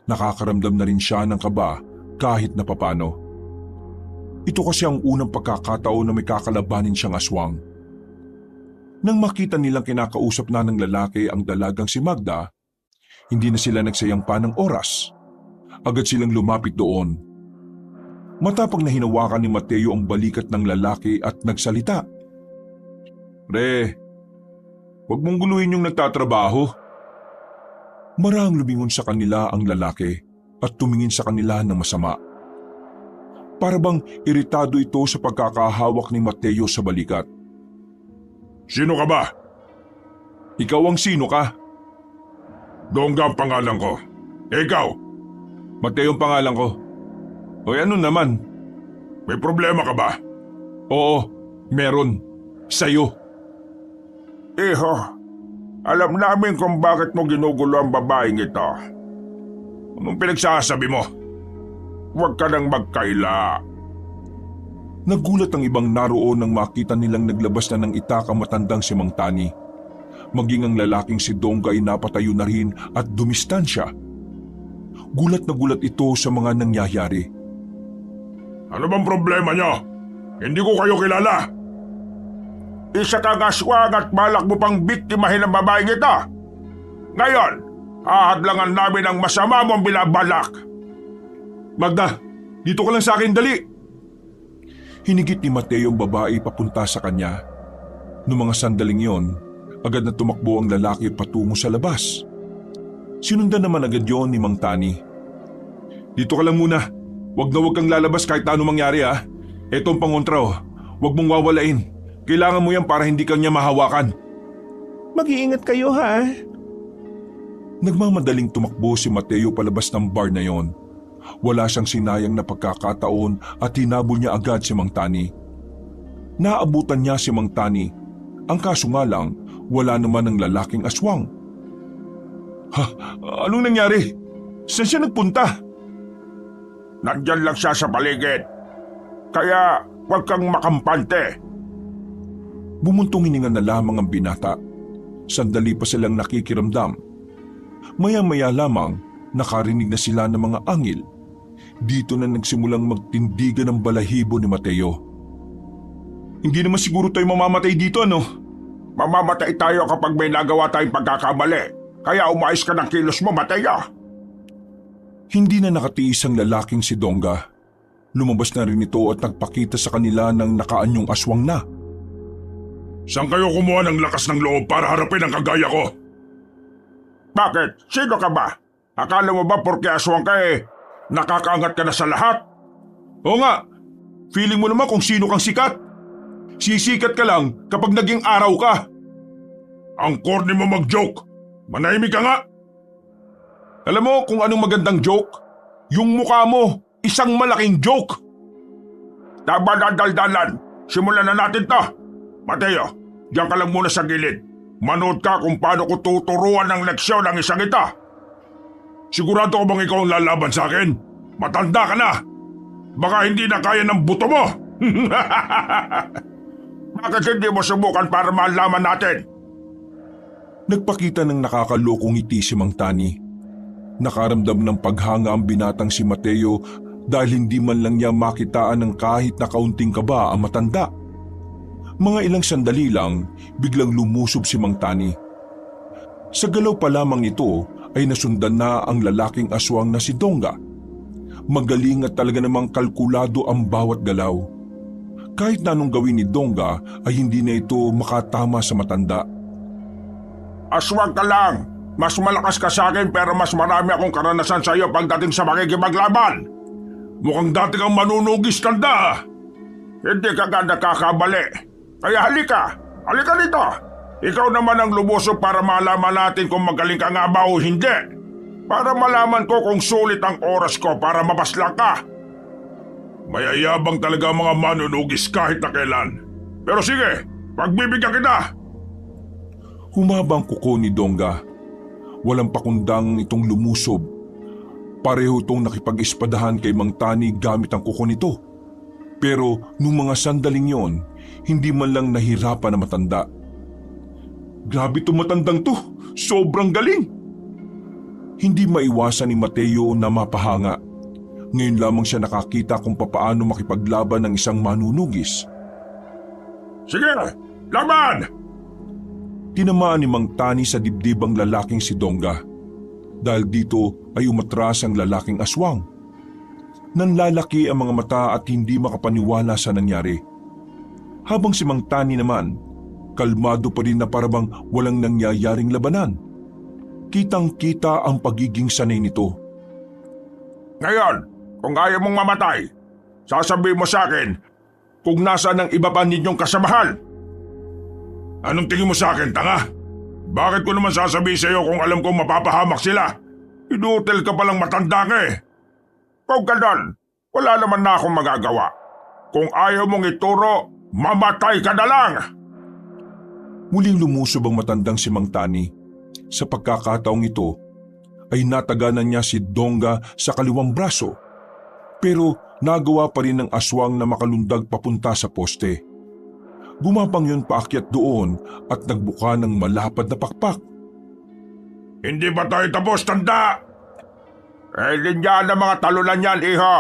nakakaramdam na rin siya ng kaba kahit na papano. Ito kasi ang unang pagkakataon na may kakalabanin siyang aswang. Nang makita nilang kinakausap na ng lalaki ang dalagang si Magda, hindi na sila nagsayang pa ng oras. Agad silang lumapit doon. Matapang na hinawakan ni Mateo ang balikat ng lalaki at nagsalita. Pre, huwag mong guluhin yung nagtatrabaho. Marahang lumingon sa kanila ang lalaki at tumingin sa kanila ng masama. Para bang iritado ito sa pagkakahawak ni Mateo sa balikat. Sino ka ba? Ikaw ang sino ka? Dongga ang pangalan ko. Ikaw? Mateo ang pangalan ko. O ano naman? May problema ka ba? Oo, meron. Sa'yo. Iho, alam namin kung bakit mo ginugulo ang babaeng ito. Anong pinagsasabi mo? Huwag ka nang magkaila. Nagulat ang ibang naroon nang makita nilang naglabas na ng itak ang matandang si Mang Tani. Maging ang lalaking si Dongga ay napatayo na rin at dumistansya. Gulat na gulat ito sa mga nangyayari. Ano bang problema niyo? Hindi ko kayo kilala. Isa kang aswang at balak mo pang biktimahin ang babaeng ito. Ngayon, hahadlangan namin ang masama mong binabalak. Magda, dito ka lang sa akin, dali! Hinigit ni Mateo ang babae papunta sa kanya. Noong mga sandaling yon, Agad na tumakbo ang lalaki patungo sa labas. Sinundan naman agad yon ni Mang Tani. Dito ka lang muna. Huwag kang lalabas kahit ano mangyari ha. Ito ang pangontra oh. Huwag mong wawalain. Kailangan mo yan para hindi kang niya mahawakan. Mag-iingat kayo ha. Nagmamadaling tumakbo si Mateo palabas ng bar na yon. Wala siyang sinayang na pagkakataon at hinabol niya agad si Mang Tani. Naabutan niya si Mang Tani. Ang kaso nga lang, wala naman ang lalaking aswang. Ha? Anong nangyari? Saan siya nagpunta? Nandyan lang siya sa paligid. Kaya huwag kang makampante. Bumuntong hininga na lamang ang binata. Sandali pa silang nakikiramdam. Maya-maya lamang nakarinig na sila ng mga angil. Dito na nagsimulang magtindigan ang balahibo ni Mateo. Hindi naman siguro tayo mamamatay dito ano? Mamamatay tayo kapag may nagawa tayong pagkakamali. Kaya umayos ka ng kilos mo, Mateo. Hindi na nakatiis ang lalaking si Donga. Lumabas na rin ito at nagpakita sa kanila ng nakaanyong aswang na. Saan kayo kumuha ng lakas ng loob para harapin ang kagaya ko? Bakit? Sino ka ba? Akala mo ba porke aswang ka nakakaangat ka na sa lahat? Oo nga, feeling mo naman kung sino kang sikat. Sisikat ka lang kapag naging araw ka. Ang corny mo mag-joke. Manahimik ka nga. Alam mo kung anong magandang joke? Yung mukha mo, isang malaking joke. Tama na daldalan. Simulan na natin to. Mateo, diyan ka lang muna sa gilid. Manood ka kung paano ko tuturuan ng leksyon ng isang ito. Sigurado ko bang ikaw ang lalaban sa akin? Matanda ka na. Baka hindi na kaya ng buto mo. Bakit hindi mo subukan para malaman natin? Nagpakita ng nakakalokong ngiti si Mang Tani. Nakaramdam ng paghanga ang binatang si Mateo dahil hindi man lang niya makitaan ng kahit na kaunting kaba ang matanda. Mga ilang sandali lang, biglang lumusob si Mang Tani. Sa galaw pa lamang ito ay nasundan na ang lalaking aswang na si Donga. Magaling at talaga namang kalkulado ang bawat galaw. Kahit na anong gawin ni Donga ay hindi na ito makatama sa matanda. Aswang ka lang. Mas malakas ka sa akin pero mas marami akong karanasan sa iyo pagdating sa makikipaglaban. Mukhang dati kang manunugis, tanda. Hindi ka ganda kakabali. Kaya halika dito. Ikaw naman ang lumusob para malaman natin kung magaling ka nga ba o hindi. Para malaman ko kung sulit ang oras ko para mapaslang ka. Mayayabang talaga ang mga manunugis kahit na kailan. Pero sige, pagbibigyan kita. Humabang kuko ni Donga. Walang pakundang itong lumusob. Pareho itong nakipag-ispadahan kay Mang Tani gamit ang kuko nito. Pero nung mga sandaling yon, hindi man lang nahirapan na matanda. Grabe itong matandang to, sobrang galing! Hindi maiwasan ni Mateo na mapahanga. Ngayon lamang siya nakakita kung papaano makipaglaban ng isang manunugis. Sige, laban! Tinamaan ni Mang Tani sa dibdib ang lalaking si Donga. Dahil dito ay umatras ang lalaking aswang. Nanlalaki ang mga mata at hindi makapaniwala sa nangyari. Habang si Mang Tani naman, kalmado pa rin na parabang walang nangyayaring labanan. Kitang-kita ang pagiging sanay nito. Ngayon, kung ayaw mong mamatay, sasabihin mo sa akin kung nasaan ang iba pa ninyong kasamahan. Anong tingin mo sa akin, tanga? Bakit ko naman sasabihin sa iyo kung alam kong mapapahamak sila? Inutil ka palang matanda ka eh. Kung ganon, wala naman na akong magagawa. Kung ayaw mong ituro, mamatay ka na lang! Muling lumusob ang matandang si Mang Tani. Sa pagkakataong ito, ay nataganan niya si Donga sa kaliwang braso. Pero nagawa pa rin ng aswang na makalundag papunta sa poste. Gumapang yun paakyat doon at nagbuka ng malapad na pakpak. Hindi ba tayo tapos, tanda? Linyan ang mga talunan yan, iho.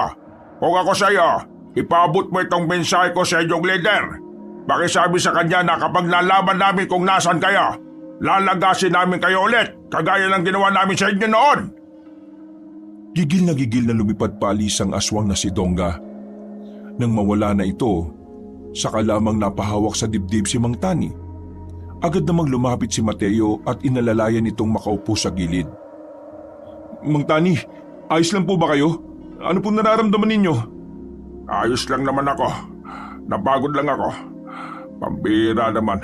Kung ako sa iyo, ipaabot mo itong mensahe ko sa inyong leader. Pakisabi sa kanya na kapag nalaman namin kung nasan kayo, lalagasin namin kayo ulit, kagaya ng ginawa namin sa inyo noon. Gigil na lumipad paalis ang aswang na si Donga. Nang mawala na ito, saka lamang napahawak sa dibdib si Mang Tani. Agad namang lumapit si Mateo at inalalayan itong makaupo sa gilid. Mang Tani, ayos lang po ba kayo? Ano po nararamdaman ninyo? Ayos lang naman ako. Napagod lang ako. Pambira naman.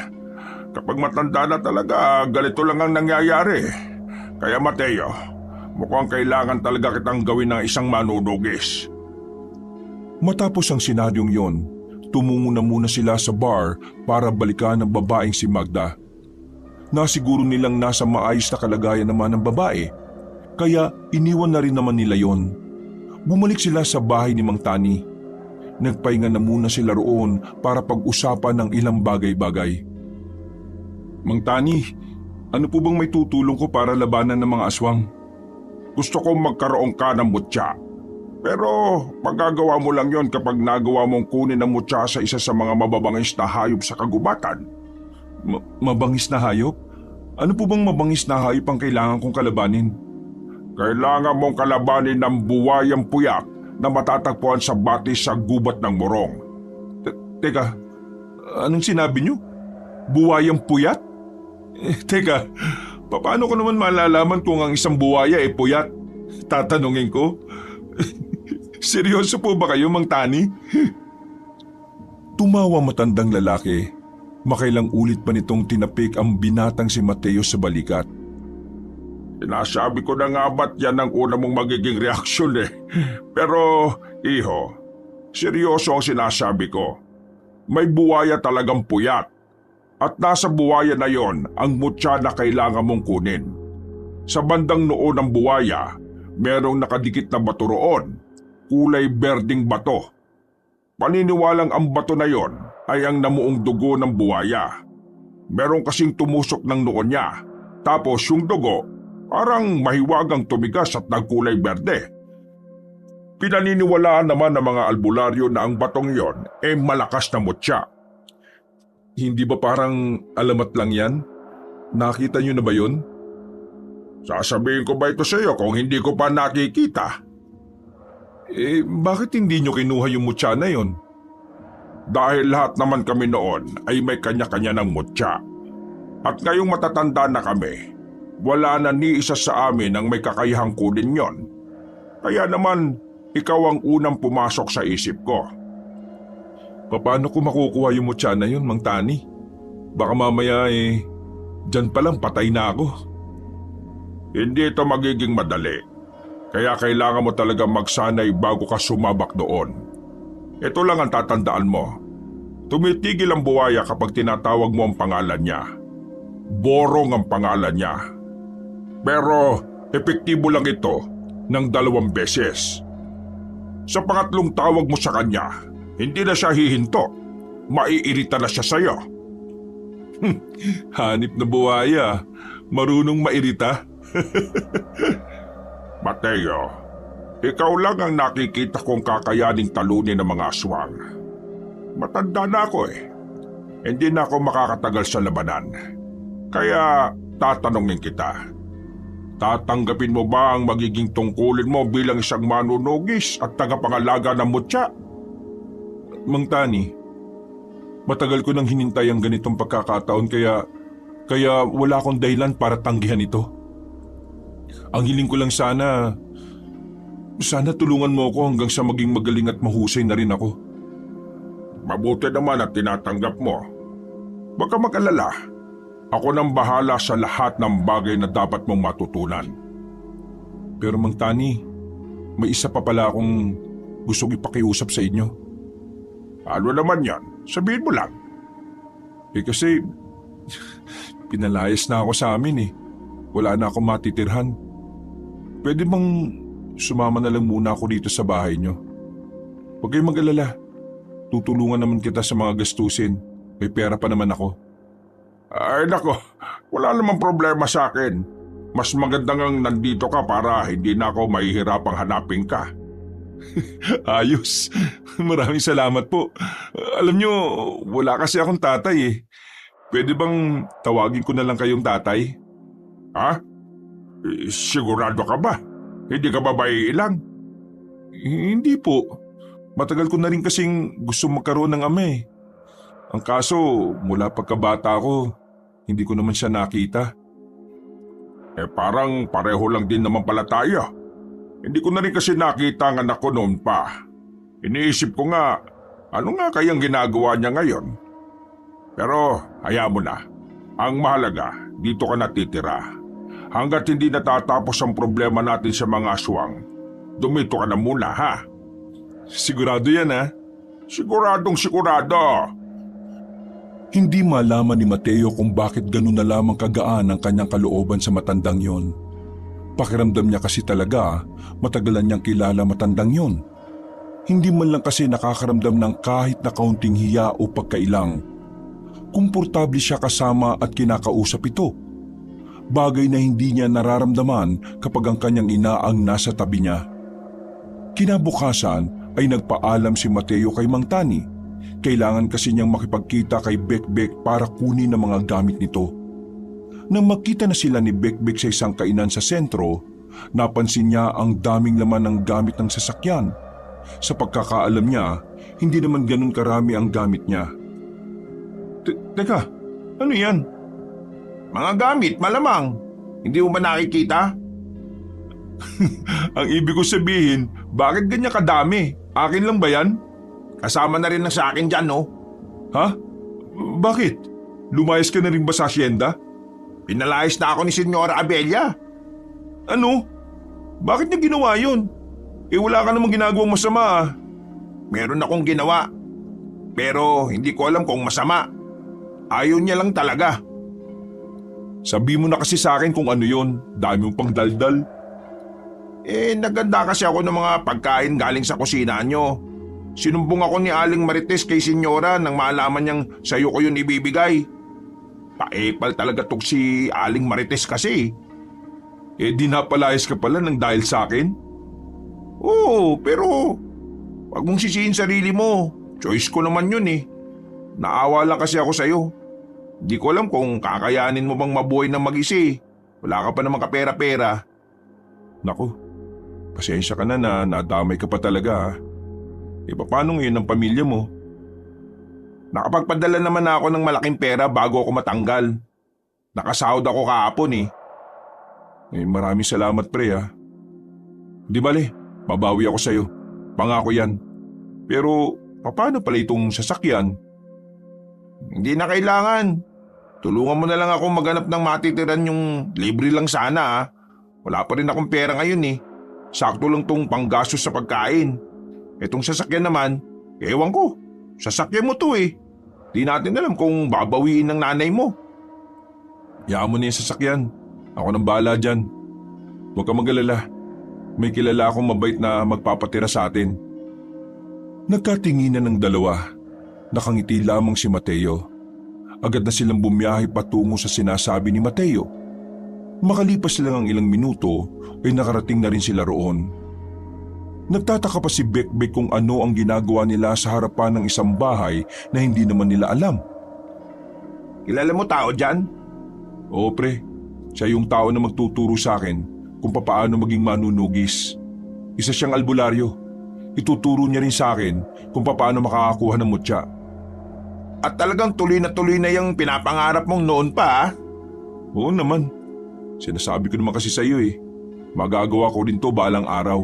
Kapag matanda na talaga, ganito lang ang nangyayari. Kaya Mateo, mukhang kailangan talaga kitang gawin ng isang manunugis. Matapos ang senaryong yon, tumungo na muna sila sa bar para balikan ang babaeng si Magda. Nasiguro nilang nasa maayos na kalagayan naman ang babae, kaya iniwan na rin naman nila yon. Bumalik sila sa bahay ni Mang Tani. Nagpahinga na muna sila roon para pag-usapan ng ilang bagay-bagay. Mang Tani, ano po bang may tutulong ko para labanan ng mga aswang? Gusto kong magkaroon ka ng mutya. Pero magagawa mo lang yon kapag nagawa mong kunin ang mutya sa isa sa mga mababangis na hayop sa kagubatan. Mabangis na hayop? Ano po bang mabangis na hayop ang kailangan kong kalabanin? Kailangan mong kalabanin ng buwayang puyat na matatagpuan sa batis sa gubat ng Morong. Teka, anong sinabi niyo? Buwayang puyat? Teka, paano ko naman malalaman kung ang isang buwaya ay puyat? Tatanungin ko. Seryoso po ba kayo, Mang Tani? Tumawa matandang lalaki. Makailang ulit pa nitong tinapik ang binatang si Mateo sa balikat. Sinasabi ko na nga ba't yan ang una mong magiging reaksyon eh. Pero, iho, seryoso ang sinasabi ko. May buwaya talagang puyat. At nasa buwaya na yon ang mutya na kailangan mong kunin. Sa bandang noo ng buwaya, merong nakadikit na bato roon, kulay berding bato. Paniniwalang ang bato na yon ay ang namuong dugo ng buwaya. Merong kasing tumusok ng noo niya, tapos yung dugo parang mahiwagang tumigas at nagkulay berde. Pinaniniwalaan naman ng mga albularyo na ang batong yon ay malakas na mutya. Hindi ba parang alamat lang yan? Nakita niyo na ba yun? Sasabihin ko ba ito sa iyo kung hindi ko pa nakikita? Bakit hindi niyo kinuha yung mutya na yon? Dahil lahat naman kami noon ay may kanya-kanya ng mutya. At ngayong matatanda na kami, wala na ni isa sa amin ang may kakayahang kunin yon. Kaya naman, ikaw ang unang pumasok sa isip ko. Paano ko makukuha yung mutya na yun, Mang Tani? Baka mamaya dyan palang patay na ako. Hindi ito magiging madali. Kaya kailangan mo talaga magsanay bago ka sumabak doon. Ito lang ang tatandaan mo. Tumitigil ang buwaya kapag tinatawag mo ang pangalan niya. Borong ang pangalan niya. Pero epektibo lang ito ng 2 beses. Sa pangatlong tawag mo sa kanya, hindi na siya hihinto. Maiirita na siya sa'yo. Hanip na buwaya. Marunong mairita. Mateo, ikaw lang ang nakikita kong kakayaning talunin ng mga aswang. Matanda na ako eh. Hindi na ako makakatagal sa labanan. Kaya tatanungin kita. Tatanggapin mo ba ang magiging tungkulin mo bilang isang manunugis at tagapangalaga ng mutya? Mang Tani, matagal ko nang hinintay ang ganitong pagkakataon kaya wala akong dahilan para tanggihan ito. Ang hiling ko lang sana tulungan mo ako hanggang sa maging magaling at mahusay na rin ako. Mabuti naman at tinatanggap mo. Baka mag-alala. Ako nang bahala sa lahat ng bagay na dapat mong matutunan. Pero Mang Tani, may isa pa pala akong gustong ipakiusap sa inyo. Ano naman yan? Sabihin mo lang. Kasi pinalayas na ako sa amin . Wala na akong matitirhan. Pwede bang sumama na lang muna ako dito sa bahay niyo? Huwag kayong mag-alala. Tutulungan naman kita sa mga gastusin. May pera pa naman ako. Ay nako, wala namang problema sa akin. Mas maganda ngang nandito ka para hindi na ako mahihirapang hanapin ka. Ayos. Maraming salamat po. Alam nyo, wala kasi akong tatay . Pwede bang tawagin ko na lang kayong tatay? Ha? Sigurado ka ba? Hindi ka ba ilang? Hindi po. Matagal ko na rin kasing gusto magkaroon ng ama . Ang kaso, mula pagkabata ko, Hindi ko naman siya nakita. Parang pareho lang din naman pala tayo. Hindi ko na rin kasi nakita ang anak ko noon pa. Iniisip ko nga, ano nga kayang ginagawa niya ngayon? Pero hayaan mo na. Ang mahalaga, dito ka natitira. Hanggat hindi natatapos ang problema natin sa mga aswang, dumito ka na muna, ha? Sigurado yan, ha? Siguradong sigurado. Hindi malaman ni Mateo kung bakit ganun na lamang kagaan ang kanyang kalooban sa matandang yon. Pakiramdam niya kasi talaga matagalan niyang kilala matandang yon. Hindi man lang kasi nakakaramdam ng kahit na kaunting hiya o pagkailang. Komportable siya kasama at kinakausap ito. Bagay na hindi niya nararamdaman kapag ang kanyang ina ang nasa tabi niya. Kinabukasan ay nagpaalam si Mateo kay Mang Tani. Kailangan kasi niyang makipagkita kay Bekbek para kunin ang mga gamit nito. Nang makita na sila ni Bekbek sa isang kainan sa sentro, napansin niya ang daming laman ng gamit ng sasakyan. Sa pagkakaalam niya, hindi naman ganun karami ang gamit niya. Teka, ano yan? Mga gamit, malamang. Hindi mo ba nakikita? Ang ibig ko sabihin, bakit ganyan kadami? Akin lang ba yan? Kasama na rin na sa akin dyan, no? Ha? Bakit? Lumayas ka na rin ba sa asyenda? Pinalayas na ako ni Senyora Abelia. Ano? Bakit niya ginawa yun? Wala ka namang ginagawang masama, ah. Meron akong ginawa. Pero hindi ko alam kung masama. Ayaw niya lang talaga. Sabi mo na kasi sa akin kung ano yun. Dami mong pang daldal. Naganda kasi ako ng mga pagkain galing sa kusina nyo. Sinumbong ako ni Aling Marites kay Senyora nang malaman niyang sa'yo ko yun ibibigay. Paepal talaga tong si Aling Marites kasi. Di napalayas ka pala ng dahil sa akin? Oo, pero wag mong sisihin sarili mo. Choice ko naman yun eh. Naawa lang kasi ako sa'yo. Di ko alam kung kakayanin mo bang mabuhay ng mag-isa eh. Wala ka pa namang kapera-pera. Naku, pasensya ka na nadamay ka pa talaga, ha. Paano ngayon ang pamilya mo? Nakapagpadala naman ako ng malaking pera bago ako matanggal. Nakasahod ako kahapon eh. Maraming salamat pre, ha. Di bale, babawi ako sa'yo. Pangako yan. Pero paano pala itong sasakyan? Hindi na kailangan. Tulungan mo na lang ako maghanap ng matitiran yung libre lang sana ha. Wala pa rin akong pera ngayon eh. Sakto lang tong panggastos sa pagkain. Itong sasakyan naman, ewan ko. Sasakyan mo to eh. Di natin alam kung babawiin ng nanay mo. Hayaan mo na yung sasakyan. Ako nang bahala dyan. Huwag ka mag-alala. May kilala akong mabait na magpapatira sa atin. Nagkatinginan ng dalawa. Nakangiti lamang si Mateo. Agad na silang bumiyahe patungo sa sinasabi ni Mateo. Makalipas lang ang ilang minuto ay nakarating na rin sila roon. Nagtataka pa si Bekbek kung ano ang ginagawa nila sa harapan ng isang bahay na hindi naman nila alam. Kilala mo tao dyan? Oo pre, siya yung tao na magtuturo sa akin kung paano maging manunugis. Isa siyang albularyo. Ituturo niya rin sa akin kung paano makakakuha ng mutya. At talagang tuloy na yung pinapangarap mong noon pa ah? Oo naman. Sinasabi ko naman kasi sa iyo eh. Magagawa ko rin to balang araw.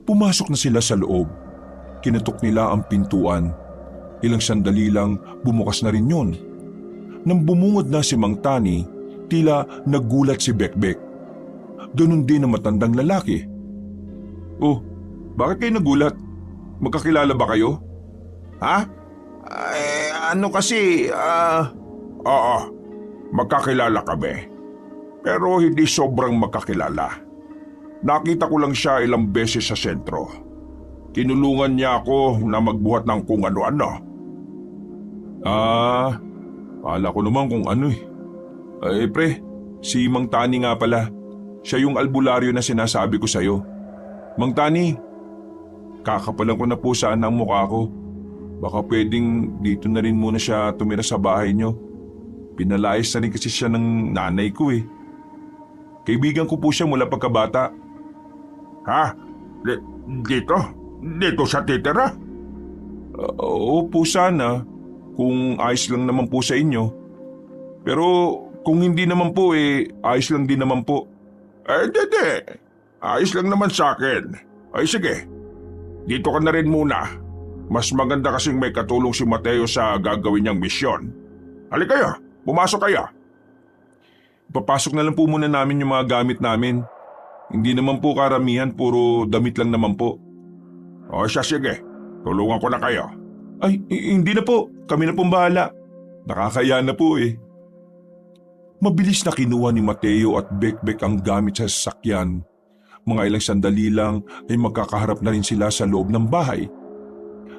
Pumasok na sila sa loob. Kinatok nila ang pintuan. Ilang sandali lang bumukas na rin yun. Nang bumungod na si Mang Tani, tila nagulat si Bekbek. Ganun din ang matandang lalaki. Oh, bakit kayo nagulat? Magkakilala ba kayo? Ha? Ano kasi, Oo, magkakilala kami. Pero hindi sobrang magkakilala. Nakita ko lang siya ilang beses sa sentro. Tinulungan niya ako na magbuhat ng kung ano-ano. Akala ko naman kung ano eh. Pre, si Mang Tani nga pala. Siya yung albularyo na sinasabi ko sa'yo. Mang Tani, kakapalan ko na po sana ang mukha ko. Baka pwedeng dito na rin muna siya tumira sa bahay niyo. Pinalayas na rin kasi siya ng nanay ko eh. Kaibigan ko po siya mula pagkabata. Ha? Dito? Dito siya titira? Oo po sana, kung ayos lang naman po sa inyo. Pero kung hindi naman po ayos lang din naman po. Dede. Ayos lang naman sa akin. Ay sige, dito ka na rin muna. Mas maganda kasing may katulong si Mateo sa gagawin niyang misyon. Halika kayo, pumasok kayo. Papasok na lang po muna namin yung mga gamit namin. Hindi naman po karamihan, puro damit lang naman po. O siya sige, tulungan ko na kayo. Ay, hindi na po. Kami na pong bahala. Nakakaya na po Mabilis na kinuha ni Mateo at Bekbek ang gamit sa sasakyan. Mga ilang sandali lang ay magkakaharap na rin sila sa loob ng bahay.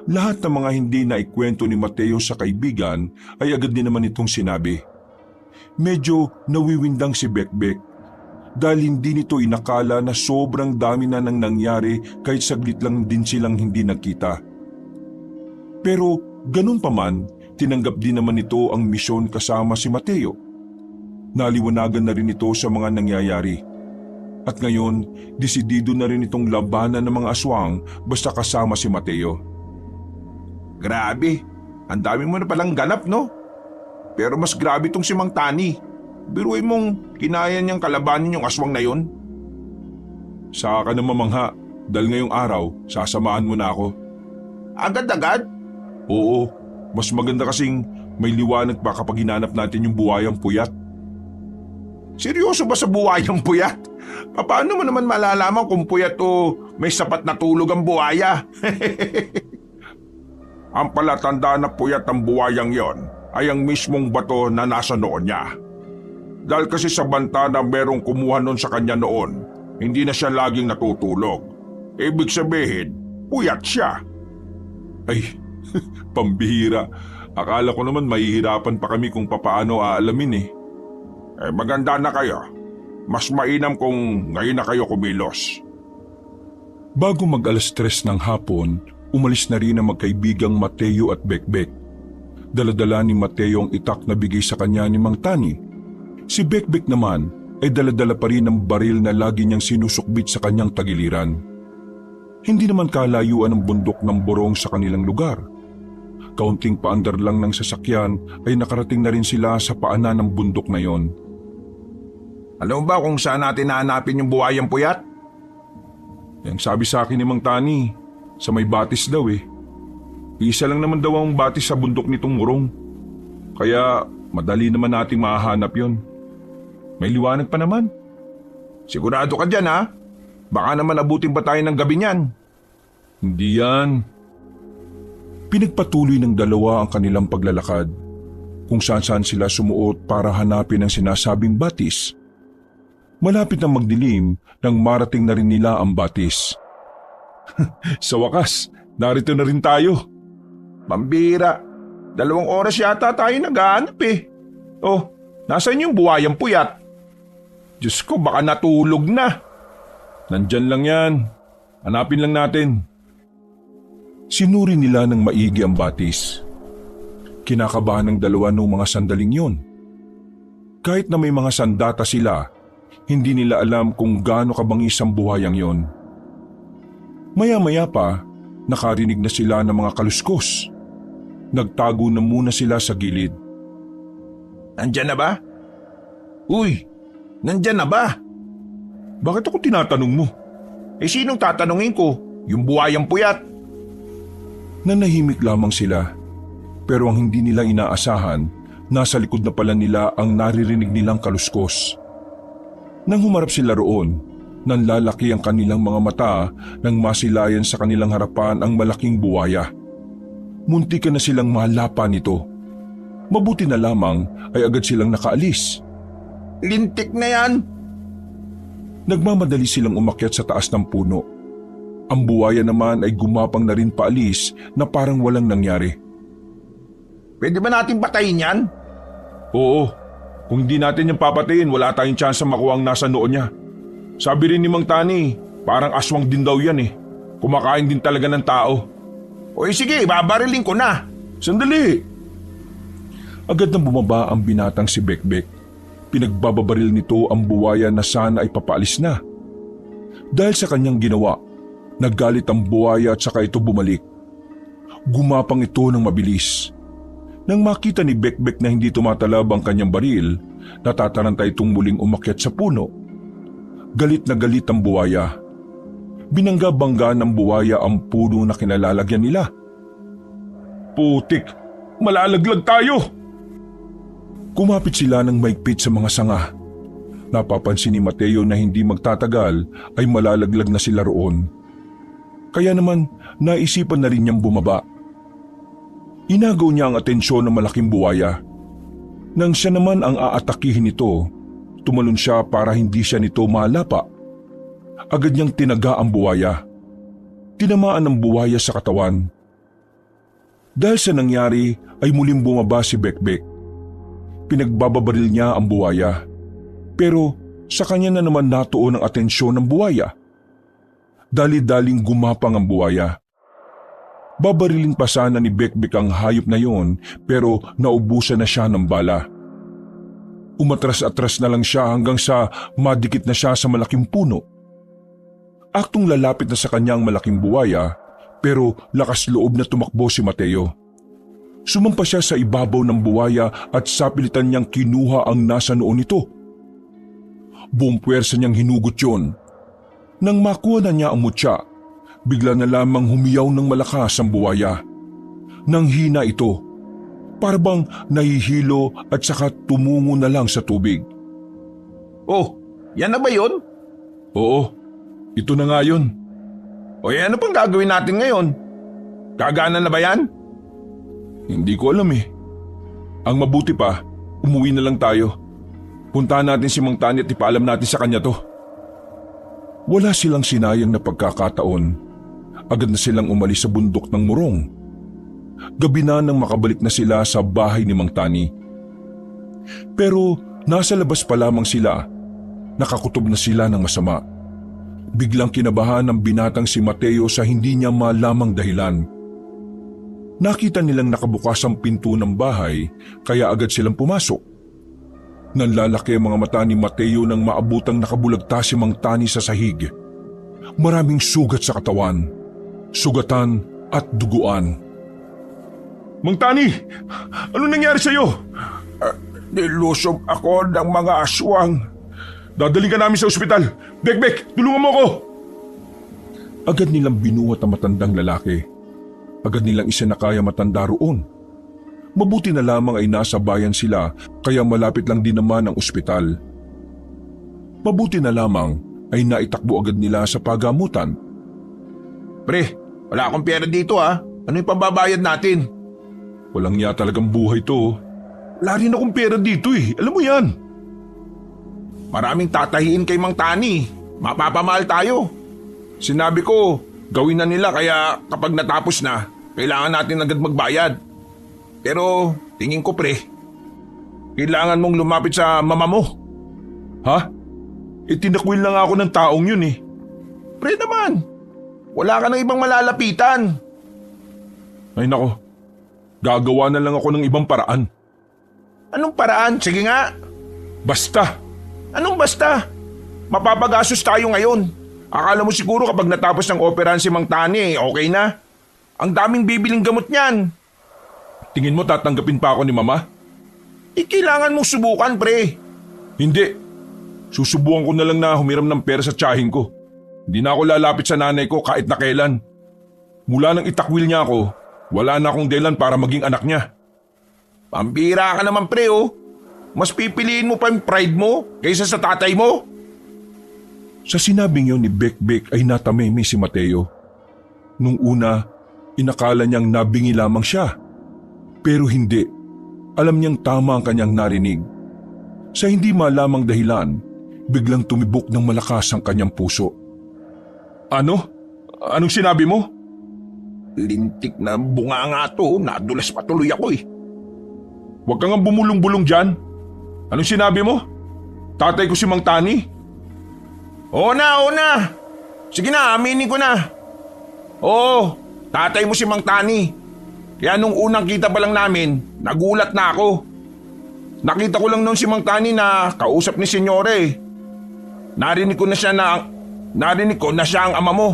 Lahat ng mga hindi na ikwento ni Mateo sa kaibigan ay agad din naman itong sinabi. Medyo nawiwindang si Bekbek dahil hindi nito inakala na sobrang dami na nang nangyari kahit saglit lang din silang hindi nagkita. Pero ganun pa man, tinanggap din naman ito ang misyon kasama si Mateo. Naliwanagan na rin ito sa mga nangyayari. At ngayon, desidido na rin itong labanan ng mga aswang basta kasama si Mateo. Grabe, ang dami mo na palang ganap, no? Pero mas grabe itong si Mang Tani. Biruin mong kinaya niyang kalabanin yung aswang na yun. Saka ka na mamangha, dahil ngayong araw, sasamahan mo na ako. Agad-agad? Oo, mas maganda kasing may liwanag pa kapag hinanap natin yung buhayang puyat. Seryoso ba sa buhayang puyat? Paano mo naman malalaman kung puyat o may sapat na tulog ang buhaya? Ang palatanda na puyat ang buhayang yon ay ang mismong bato na nasa noon niya. Dahil kasi sa banta na merong kumuha nun sa kanya noon, hindi na siya laging natutulog. Ibig sabihin, puyat siya. Ay, pambihira. Akala ko naman mahihirapan pa kami kung papaano aalamin Maganda na kayo. Mas mainam kung ngayon na kayo kumilos. Bago mag-alas 3 ng hapon, umalis na rin ang magkaibigang Mateo at Bekbek. Daladala ni Mateo ang itak na bigay sa kanya ni Mang Tani. Si Bekbek naman ay daladala pa rin ang baril na lagi niyang sinusukbit sa kanyang tagiliran. Hindi naman kalayuan ang bundok ng Borong sa kanilang lugar. Kaunting paandar lang ng sasakyan ay nakarating na rin sila sa paanan ng bundok na yon. Alam mo ba kung saan natin nahanapin yung buhayang puyat? Yang sabi sa akin ni Mang Tani, sa may batis daw Isa lang naman daw ang batis sa bundok nitong Morong. Kaya madali naman nating mahahanap yon. May liwanag pa naman. Sigurado ka dyan ha? Baka naman abutin pa tayo ng gabi niyan. Hindi yan. Pinagpatuloy ng dalawa ang kanilang paglalakad. Kung saan-saan sila sumuot para hanapin ang sinasabing batis. Malapit na magdilim nang marating na rin nila ang batis. Sa wakas, narito na rin tayo. Pambira, 2 oras yata tayo naghahanap Oh, nasaan yung buhayang puyat? Diyos ko, baka natulog na. Nandyan lang yan. Hanapin lang natin. Sinuri nila ng maigi ang batis. Kinakabahan ng dalawa noong mga sandaling yon. Kahit na may mga sandata sila, hindi nila alam kung gaano kabangis ang buhayang yon. Maya-maya pa, nakarinig na sila ng mga kaluskos. Nagtago na muna sila sa gilid. Nandyan na ba? Uy, nandyan na ba? Bakit ako tinatanong mo? Sinong tatanungin ko? Yung buhayang puyat. Nanahimik lamang sila. Pero ang hindi nila inaasahan, nasa likod na pala nila ang naririnig nilang kaluskos. Nang humarap sila roon, nanlalaki ang kanilang mga mata nang masilayan sa kanilang harapan ang malaking buwaya. Muntikan na silang malapa nito. Mabuti na lamang ay agad silang nakaalis. Lintik na yan! Nagmamadali silang umakyat sa taas ng puno. Ang buwaya naman ay gumapang na rin paalis na parang walang nangyari. Pwede ba natin patayin yan? Oo, kung hindi natin yung papatayin, wala tayong tsansa makuha ang nasa noo niya. Sabi rin ni Mang Tani, parang aswang din daw yan Kumakain din talaga ng tao. O sige, babariling ko na. Sandali! Agad na bumaba ang binatang si Bekbek. Pinagbababaril nito ang buwaya na sana ay papaalis na. Dahil sa kanyang ginawa, naggalit ang buwaya at saka ito bumalik. Gumapang ito ng mabilis. Nang makita ni Bekbek na hindi tumatalab ang kanyang baril, natataranta itong muling umakyat sa puno. Galit na galit ang buwaya. Binangga-bangga ng buwaya ang puno na kinalalagyan nila. Putik, malalaglag tayo! Kumapit sila ng maigpit sa mga sanga. Napapansin ni Mateo na hindi magtatagal ay malalaglag na sila roon. Kaya naman naisipan na rin niyang bumaba. Inagaw niya ang atensyon ng malaking buwaya. Nang siya naman ang aatakihin nito, tumalon siya para hindi siya nito malapa. Agad niyang tinaga ang buwaya. Tinamaan ng buwaya sa katawan. Dahil sa nangyari ay muling bumaba si Bekbek. Pinagbababaril niya ang buwaya. Pero sa kanya na naman natuon ang atensyon ng buwaya. Dali-daling gumapang ang buwaya. Babarilin pa sana ni Bekbek ang hayop na yon pero naubusan na siya ng bala. Umatras-atras na lang siya hanggang sa madikit na siya sa malaking puno. Aktong lalapit na sa kanyang malaking buwaya pero lakas loob na tumakbo si Mateo. Sumampa siya sa ibabaw ng buwaya at sapilitan niyang kinuha ang nasa noon nito. Buong puwersa niyang hinugot yon. Nang makuha na niya ang mutya, bigla na lamang humiyaw ng malakas ang buwaya. Nang hina ito, parabang nahihilo at saka tumungo na lang sa tubig. Oh, yan na ba yun? Oo, ito na nga yun. O ano pang gagawin natin ngayon? Gagana na ba yan? Hindi ko alam eh. Ang mabuti pa, umuwi na lang tayo. Puntahan natin si Mang Tani at ipaalam natin sa kanya to. Wala silang sinayang na pagkakataon. Agad na silang umalis sa bundok ng Morong. Gabi na nang makabalik na sila sa bahay ni Mang Tani. Pero nasa labas pa lamang sila, nakakutob na sila ng masama. Biglang kinabahan ng binatang si Mateo sa hindi niya malamang dahilan. Nakita nilang nakabukas ang pinto ng bahay kaya agad silang pumasok. Nanlalaki ang mga mata ni Mateo nang maabutang nakabulagta si Mang Tani sa sahig. Maraming sugat sa katawan, sugatan at duguan. Mang Tani, ano nangyari sa'yo? Nilusob ako ng mga aswang. Dadaling ka namin sa ospital. Bekbek, tulungan mo ako! Agad nilang binuhat ang matandang lalaki. Agad nilang isinakaya matanda roon. Mabuti na lamang ay nasa bayan sila kaya malapit lang din naman ang ospital. Mabuti na lamang ay naitakbo agad nila sa pagamutan. Pre, wala akong pera dito ha. Ano yung pambabayad natin? Walang niya talagang buhay to. Wala rin akong pera dito eh. Alam mo yan. Maraming tatahiin kay Mang Tani. Mapapamahal tayo. Sinabi ko, gawin na nila kaya kapag natapos na, kailangan natin agad magbayad. Pero tingin ko pre, kailangan mong lumapit sa mama mo. Ha? Itinakwil lang ako ng taong yun eh. Pre naman, wala ka ng ibang malalapitan. Ay nako, gagawa na lang ako ng ibang paraan. Anong paraan? Sige nga. Basta. Anong basta? Mapapagastos tayo ngayon. Akala mo siguro kapag natapos ng operahan si Mang Tani, okay na? Ang daming bibiling gamot niyan. Tingin mo tatanggapin pa ako ni Mama? Kailangan mong subukan, pre. Hindi. Susubukan ko na lang na humiram ng pera sa tsahin ko. Hindi na ako lalapit sa nanay ko kahit na kailan. Mula nang itakwil niya ako, wala na akong dahilan para maging anak niya. Pambira ka naman, pre, oh. Mas pipiliin mo pa yung pride mo kaysa sa tatay mo. Sa sinabing yun ni Bekbek ay natamimi si Mateo. Nung una, inakala niyang nabingi lamang siya. Pero hindi. Alam niyang tama ang kanyang narinig. Sa hindi malamang dahilan, biglang tumibok ng malakas ang kanyang puso. Ano? Anong sinabi mo? Lintik na bunga nga to, nadulas patuloy ako eh. Huwag kang bumulong-bulong dyan. Anong sinabi mo? Tatay ko si Mang Tani. Oo na. Sige na, aminin ko na. Oo, tatay mo si Mang Tani. Kaya nung unang kita pa lang namin, nagulat na ako. Nakita ko lang noon si Mang Tani na kausap ni Senyore. Narinig ko na siya ang ama mo.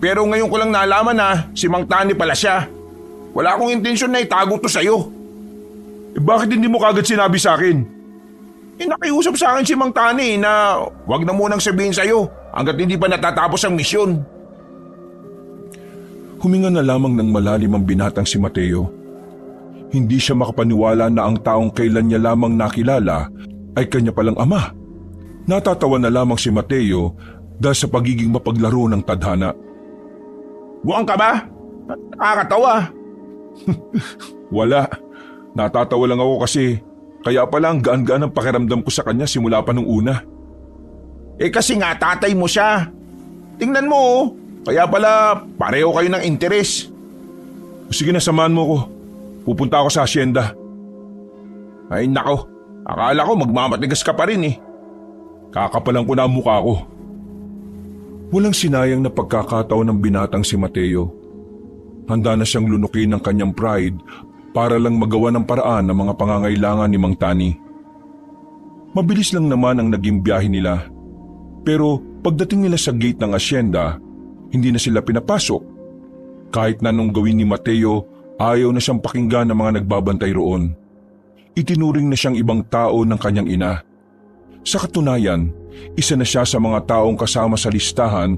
Pero ngayon ko lang nalaman na si Mang Tani pala siya. Wala akong intensyon na itago to sa'yo. Bakit hindi mo kagad sinabi sa akin? Nakiusap sa akin si Mang Tani na wag na munang sabihin sa'yo hanggat hindi pa natatapos ang misyon. Huminga na lamang ng malalim ang binatang si Mateo. Hindi siya makapaniwala na ang taong kailan niya lamang nakilala ay kanya palang ama. Natatawa na lamang si Mateo dahil sa pagiging mapaglaro ng tadhana. Buwang ka ba? Nakakatawa. Wala. Natatawa lang ako kasi kaya pala ang gaan-gaan ang pakiramdam ko sa kanya simula pa nung una. Kasi nga tatay mo siya. Tingnan mo oh. Kaya pala pareho kayo ng interes. Sige na, samahan mo ko. Pupunta ako sa asyenda. Ay nako, akala ko magmamatigas ka pa rin eh. Kakapalan ko na ang mukha ko. Walang sinayang na pagkakataon ng binatang si Mateo. Handa na siyang lunukin ng kanyang pride para lang magawa ng paraan ng mga pangangailangan ni Mang Tani. Mabilis lang naman ang naging biyahe nila. Pero pagdating nila sa gate ng asyenda, hindi na sila pinapasok. Kahit na nung gawin ni Mateo, ayaw na siyang pakinggan ng mga nagbabantay roon. Itinuring na siyang ibang tao ng kanyang ina. Sa katunayan, isa na siya sa mga taong kasama sa listahan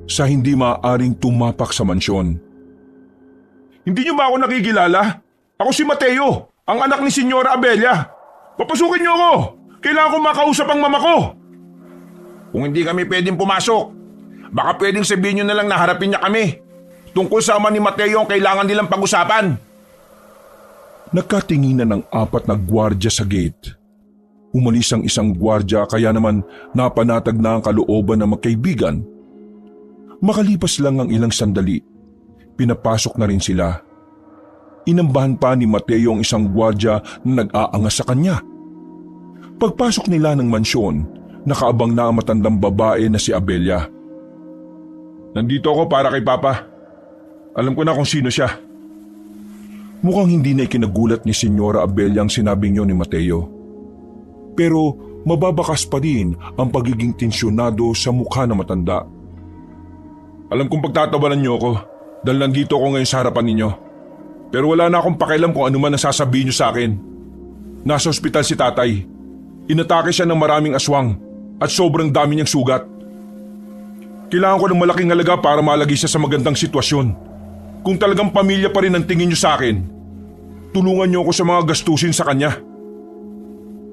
sa hindi maaaring tumapak sa mansyon. Hindi niyo ba ako nakikilala? Ako si Mateo, ang anak ni Senyora Abelia. Papasukin niyo ako! Kailangan ko makausap ang mama ko! Kung hindi kami pwedeng pumasok, baka pwedeng sabihin niyo na lang na harapin niya kami. Tungkol sa ama ni Mateo ang kailangan nilang pag-usapan. Nagkatinginan ng 4 na gwardya sa gate. Umalis ang isang gwardya kaya naman napanatag na ang kalooban ng magkaibigan. Makalipas lang ang ilang sandali, pinapasok na rin sila. Inambahan pa ni Mateo ang isang gwardya na nag-aangas sa kanya. Pagpasok nila ng mansyon, nakaabang na ang matandang babae na si Abelia. Nandito ako para kay Papa. Alam ko na kung sino siya. Mukhang hindi na ikinagulat ni Senyora Abelia ang sinabing niyo ni Mateo. Pero mababakas pa din ang pagiging tensyonado sa mukha ng matanda. Alam kong pagtatawanan niyo ako dahil nandito ako ngayon sa harapan ninyo. Pero wala na akong pakialam kung ano man ang sasabihin niyo sa akin. Nasa ospital si tatay. Inatake siya ng maraming aswang at sobrang dami niyang sugat. Kailangan ko ng malaking halaga para malagay siya sa magandang sitwasyon. Kung talagang pamilya pa rin ang tingin niyo sa akin, tulungan niyo ako sa mga gastusin sa kanya.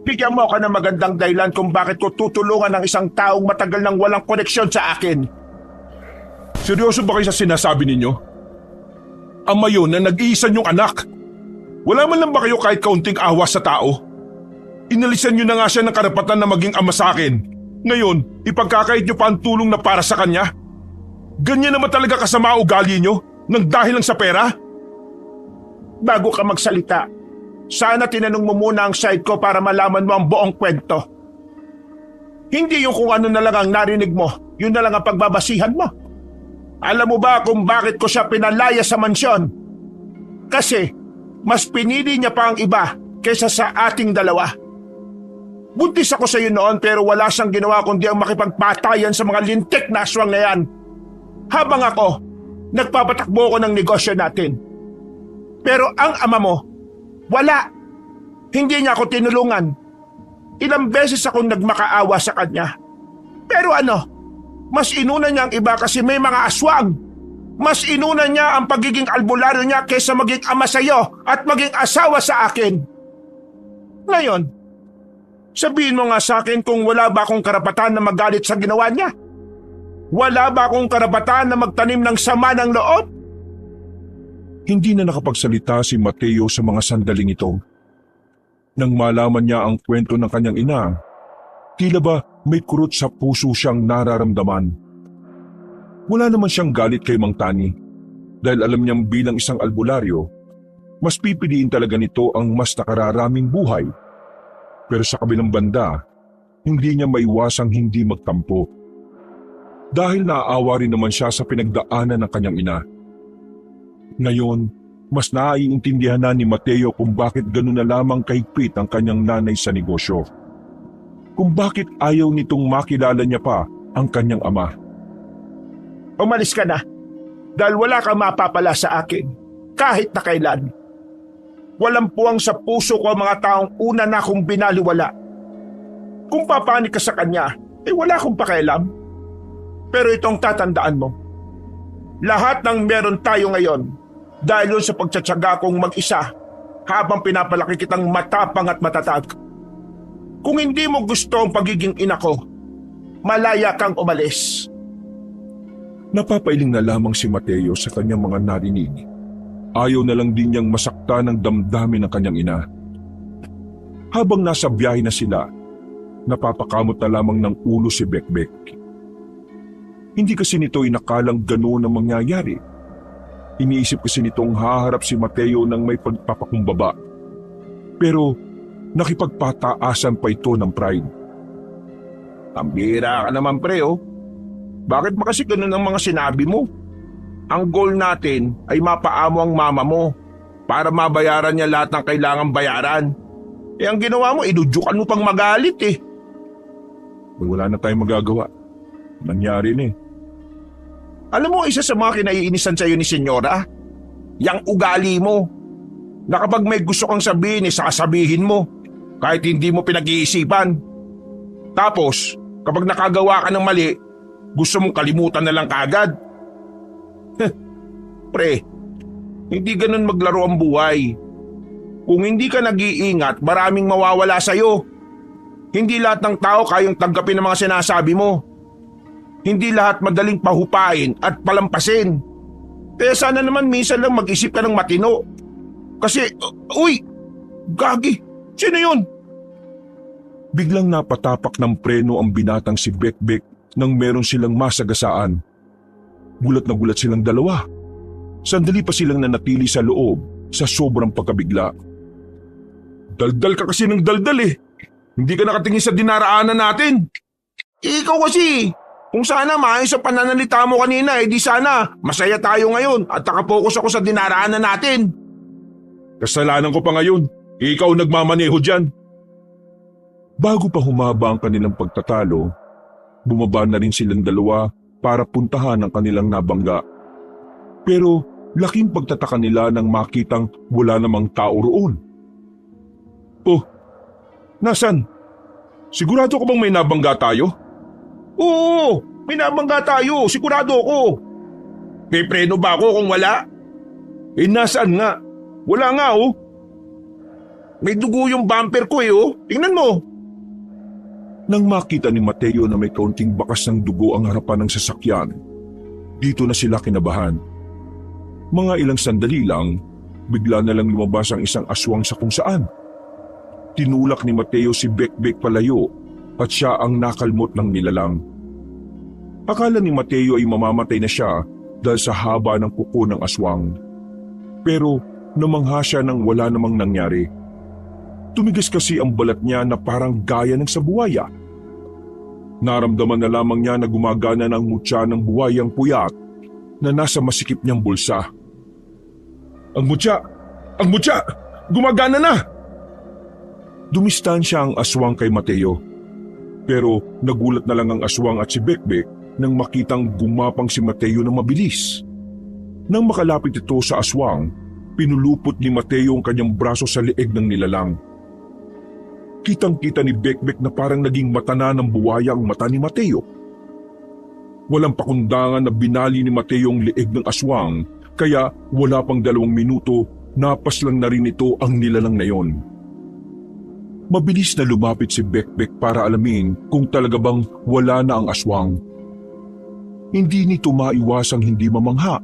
Bigyan mo ako ng magandang dahilan kung bakit ko tutulungan ng isang taong matagal nang walang koneksyon sa akin. Seryoso ba kayo sa sinasabi ninyo? Ama yun na nag-iisa niyong anak. Wala man lang ba kayo kahit kaunting awa sa tao? Inalisan niyo na nga siya ng karapatan na maging ama sa akin. Ngayon, ipagkakait niyo pa ang tulong na para sa kanya? Ganyan naman talaga kasama ugali niyo nang dahil lang sa pera? Bago ka magsalita, sana tinanong mo muna ang side ko para malaman mo ang buong kwento. Hindi yung kung ano na lang ang narinig mo, yun na lang ang pagbabasihan mo. Alam mo ba kung bakit ko siya pinalaya sa mansyon? Kasi mas pinili niya pa ang iba kaysa sa ating dalawa. Buntis ako sa iyo noon pero wala siyang ginawa kundi ang makipagpatayan sa mga lintik na aswang na yan. Habang ako, nagpapatakbo ko ng negosyo natin. Pero ang ama mo, wala. Hindi niya ako tinulungan. Ilang beses akong nagmakaawa sa kanya. Pero mas inuna niya ang iba kasi may mga aswang. Mas inuna niya ang pagiging albularyo niya kaysa maging ama sa iyo at maging asawa sa akin. Ngayon, sabihin mo nga sa akin kung wala ba akong karapatan na magalit sa ginawa niya? Wala ba akong karapatan na magtanim ng sama ng loob? Hindi na nakapagsalita si Mateo sa mga sandaling ito. Nang malaman niya ang kwento ng kanyang ina, tila ba may kurot sa puso siyang nararamdaman. Wala naman siyang galit kay Mang Tani dahil alam niyang bilang isang albularyo, mas pipiliin talaga nito ang mas nakararaming buhay. Pero sa kabilang banda, hindi niya maiwasang hindi magtampo. Dahil naaawa rin naman siya sa pinagdaanan ng kanyang ina. Ngayon, mas naiintindihan na ni Mateo kung bakit gano'n na lamang kahigpit ang kanyang nanay sa negosyo. Kung bakit ayaw nitong makilala niya pa ang kanyang ama. Umalis ka na dahil wala kang mapapala sa akin kahit na kailan. Walang puwang sa puso ko ang mga taong una na akong binaliwala. Kung papanik ka sa kanya, wala akong pakialam. Pero itong tatandaan mo, lahat ng meron tayo ngayon dahil yun sa pagtsatsaga kong mag-isa habang pinapalaki kitang matapang at matatag. Kung hindi mo gusto ang pagiging ina ko, malaya kang umalis. Napapailing na lamang si Mateo sa kanyang mga narinig. Ayaw na lang din niyang masakta ng damdamin ng kanyang ina. Habang nasa biyahe na sila, napapakamot na lamang ng ulo si Bekbek. Hindi kasi nito inakalang ganoon ang mangyayari. Iniisip kasi nitong haharap si Mateo ng may pagpapakumbaba. Pero nakipagpataasan pa ito ng pride. Ang bihira ka naman pre oh. Bakit ba kasi ganun ang mga sinabi mo? Ang goal natin ay mapaamo ang mama mo para mabayaran niya lahat ng kailangang bayaran. Ang ginawa mo, inudyukan mo pang magalit eh. Wala na tayong magagawa. Nangyari na eh. Alam mo, isa sa mga kinaiinisan sa'yo ni Senyora, yang ugali mo, na kapag may gusto kang sabihin, sasabihin mo, kahit hindi mo pinag-iisipan. Tapos, kapag nakagawa ka ng mali, gusto mong kalimutan na lang kaagad. Pre, hindi ganun maglaro ang buhay. Kung hindi ka nag-iingat, maraming mawawala sa'yo. Hindi lahat ng tao kayang tanggapin ang mga sinasabi mo. Hindi lahat madaling pahupain at palampasin. Kaya sana naman minsan lang mag-isip ka ng matino. Kasi, uy, gagi, sino yun? Biglang napatapak ng preno ang binatang si Bekbek nang meron silang masagasaan. Gulat na gulat silang dalawa. Sandali pa silang nanatili sa loob sa sobrang pagkabigla. Daldal ka kasi ng daldal eh. Hindi ka nakatingin sa dinaraanan natin. Ikaw kasi, kung sana maayos sa pananalita mo kanina, di sana masaya tayo ngayon at nakapokus ako sa dinaraanan natin. Kasalanan ko pa ngayon. Ikaw nagmamaneho dyan. Bago pa humaba ang kanilang pagtatalo, bumaba na rin silang dalawa para puntahan ang kanilang nabangga. Pero laking pagtataka nila nang makitang wala namang tao roon. Oh, nasan? Sigurado ka bang may nabangga tayo? Oo, may nabangga tayo, sigurado ako. May preno ba ako kung wala? Nasaan nga? Wala nga oh. May dugo yung bumper ko oh, tingnan mo. Nang makita ni Mateo na may kaunting bakas ng dugo ang harapan ng sasakyan, dito na sila kinabahan. Mga ilang sandali lang, bigla na lang lumabas ang isang aswang sa kung saan. Tinulak ni Mateo si Bekbek palayo at siya ang nakalmot ng nilalang. Akala ni Mateo ay mamamatay na siya dahil sa haba ng kuko ng aswang. Pero namangha siya nang wala namang nangyari. Tumigas kasi ang balat niya na parang gaya ng sa buwaya. Naramdaman na lamang niya na gumagana ng mutya ng buwayang puyat na nasa masikip niyang bulsa. Ang mutya! Ang mutya! Gumagana na! Dumistansya ang aswang kay Mateo. Pero nagulat na lang ang aswang at si Bekbek nang makitang gumapang si Mateo na mabilis. Nang makalapit ito sa aswang, pinulupot ni Mateo ang kanyang braso sa leeg ng nilalang. Kitang-kita ni Bekbek na parang naging mata na ng buwaya ang mata ni Mateo. Walang pakundangan na binali ni Mateo ang leeg ng aswang, kaya wala pang 2 minuto, napas lang na rin ito ang nilalang na yon. Mabilis na lumapit si Bekbek para alamin kung talaga bang wala na ang aswang. Hindi nito maiwasang hindi mamangha.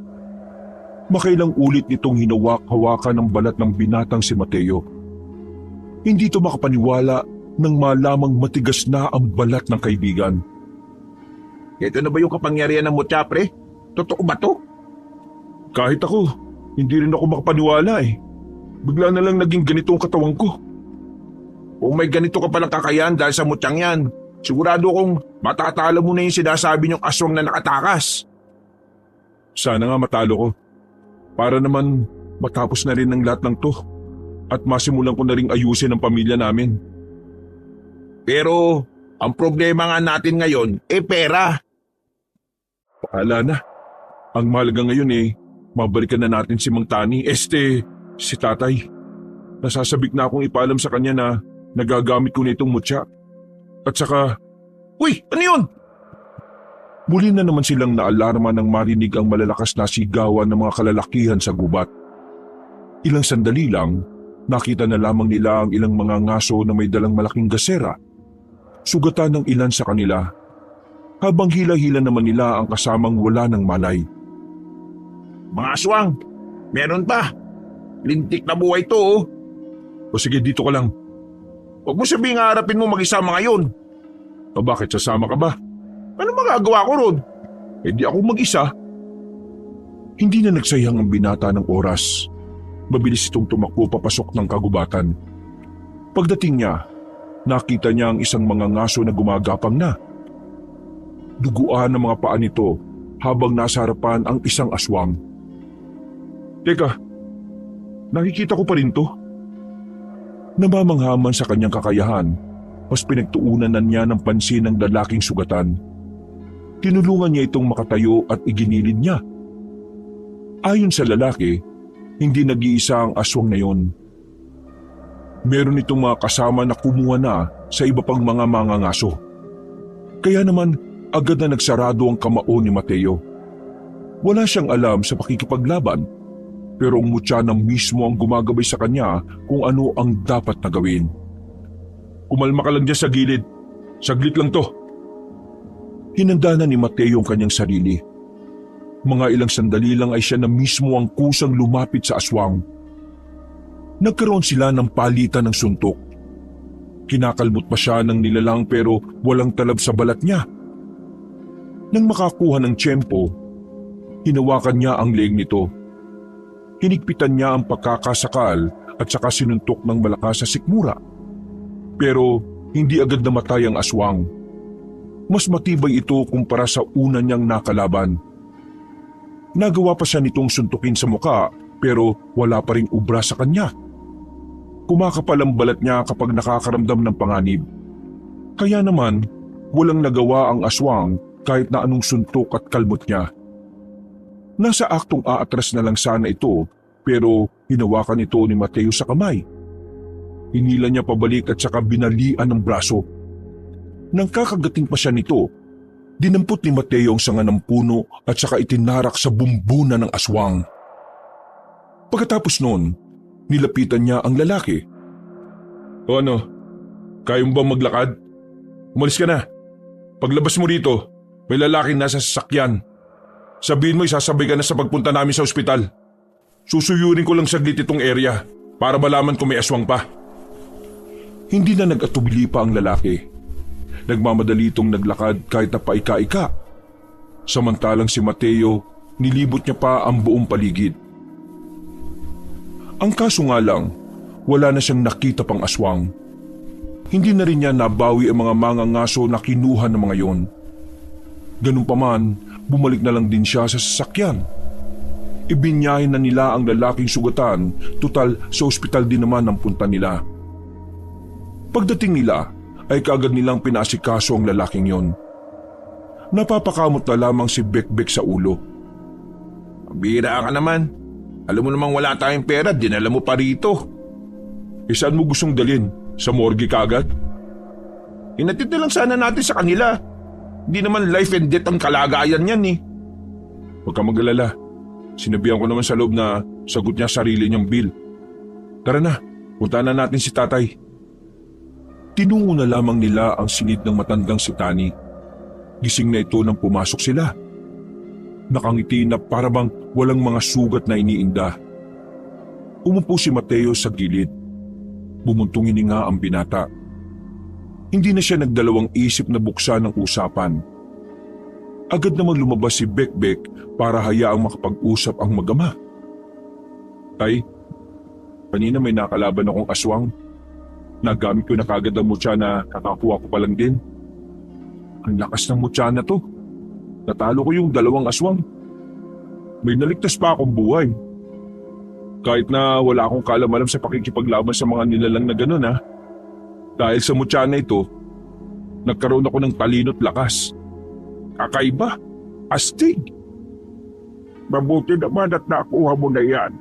Makailang ulit nitong hinawak-hawakan ang balat ng binatang si Mateo. Hindi ito makapaniwala nang malamang matigas na ang balat ng kaibigan. Ito na ba yung kapangyarihan ng mutya, pre? Totoo ba to? Kahit ako, hindi rin ako makapaniwala eh. Bigla na lang naging ganito ang katawan ko. Kung may ganito ka palang kakayahan dahil sa mutyang yan, sigurado kong matatalo mo na yung sinasabi niyong aswang na nakatakas. Sana nga matalo ko. Para naman matapos na rin ang lahat ng to at masimulan ko na ring ayusin ang pamilya namin. Pero ang problema nga natin ngayon pera. Paala na. Ang mahalaga ngayon mabalikan na natin si Mang Tani, si tatay. Nasasabik na akong ipaalam sa kanya na nagagamit ko na itong mutya. At saka, Uy, ano yun? muli na naman silang naalarma nang marinig ang malalakas na sigawan ng mga kalalakihan sa gubat. Ilang sandali lang, nakita na lamang nila ang ilang mga ngaso na may dalang malaking gasera. Sugatan ng ilan sa kanila. Habang hila-hila naman nila ang kasamang wala ng malay. Mga aswang, meron pa. Lintik na buhay to oh. O sige, dito ka lang. Huwag mo sabihin harapin mo mag-isama ngayon. O bakit, sasama ka ba? Ano magagawa ko ron? Eh di ako mag-isa. Hindi na nagsayang ang binata ng oras. Mabilis itong tumakbo papasok ng kagubatan. Pagdating niya, nakita niya ang isang mga ngaso na gumagapang na. Duguan ng mga paa nito habang nasa harapan ang isang aswang. Teka, nakikita ko pa rin to. Namamanghaman sa kanyang kakayahan, mas pinagtuunan na niya ng pansin ng lalaking sugatan. Tinulungan niya itong makatayo at iginilid niya. Ayon sa lalaki, hindi nag-iisa ang aswang na yon. Meron itong mga kasama na kumuha na sa iba pang mga mangangaso. Kaya naman agad na nagsarado ang kamao ni Mateo. Wala siyang alam sa pakikipaglaban, pero ang mutya na mismo ang gumagabay sa kanya kung ano ang dapat na gawin. Kumalma ka lang dyan sa gilid. Saglit lang to. Hinanda na ni Mateo ang kanyang sarili. Mga ilang sandali lang ay siya na mismo ang kusang lumapit sa aswang. Nagkaroon sila ng palitan ng suntok. Kinakalmot pa siya ng nilalang pero walang talab sa balat niya. Nang makakuha ng tiyempo, hinawakan niya ang leeg nito. Hinigpitan niya ang pagkakasakal at saka sinuntok ng malakas sa sikmura. Pero hindi agad namatay ang aswang. Mas matibay ito kumpara sa una niyang nakalaban. Nagawa pa siya nitong suntukin sa muka pero wala pa ring ubra sa kanya. Kumakapal ang balat niya kapag nakakaramdam ng panganib. Kaya naman, walang nagawa ang aswang kahit na anong suntok at kalmot niya. Nasa aktong aatras na lang sana ito pero hinawakan ito ni Mateo sa kamay. Hinila niya pabalik at saka binalian ng braso. Nang kakagating pa siya nito, dinampot ni Mateo ang sanga ng puno at saka itinarak sa bumbunan ng aswang. Pagkatapos noon, nilapitan niya ang lalaki. O ano, kaya mo ba maglakad? Umalis ka na. Paglabas mo rito, may lalaking nasa sasakyan. Sabihin mo isasabay ka na sa pagpunta namin sa ospital. Susuyurin ko lang saglit itong area para malaman kung may aswang pa. Hindi na nag-atubili pa ang lalaki. Nagmamadali itong naglakad kahit na paika-ika. Samantalang si Mateo, nilibot niya pa ang buong paligid. Ang kaso nga lang, wala na siyang nakita pang aswang. Hindi na rin niya nabawi ang mga mangangaso na kinuha ng mga yon. Ganun pa man, bumalik na lang din siya sa sasakyan. Ibinyahin na nila ang lalaking sugatan, tutal sa ospital din naman ang punta nila. Pagdating nila, ay kaagad nilang pinasikaso ang lalaking yon. Napapakamot na lamang si Bekbek sa ulo. Bira ka naman. Alam mo namang wala tayong pera, dinala mo pa rito. Saan mo gustong dalhin? Sa morgue kaagad? Inatid na lang sana natin sa kanila. Hindi naman life and death ang kalagayan yan eh. Huwag ka mag-alala. Sinabihan ko naman sa loob na sagot niya sarili niyang bill. Tara na, puntahan na natin si tatay. Tinungo na lamang nila ang silid ng matandang si Tani. Gising na ito nang pumasok sila. Nakangiti na para bang walang mga sugat na iniinda. Umupo si Mateo sa gilid. Bumuntong hininga ang binata. Hindi na siya nagdalawang isip na buksan ang usapan. Agad namang lumabas si Bekbek para hayaang makapag-usap ang mag-ama. Tay, kanina may nakalaban akong aswang. Nagamit ko na kagad ang mutya na kakakuha ko pa lang din. Ang lakas ng mutya na to. Natalo ko yung 2 aswang. May naligtas pa akong buhay. Kahit na wala akong kaalam-alam sa pakikipaglaban sa mga nilalang na gano'n ha. Dahil sa mutya na ito, nagkaroon ako ng talino't lakas. Kakaiba, astig. Mabuti naman at nakuha mo na yan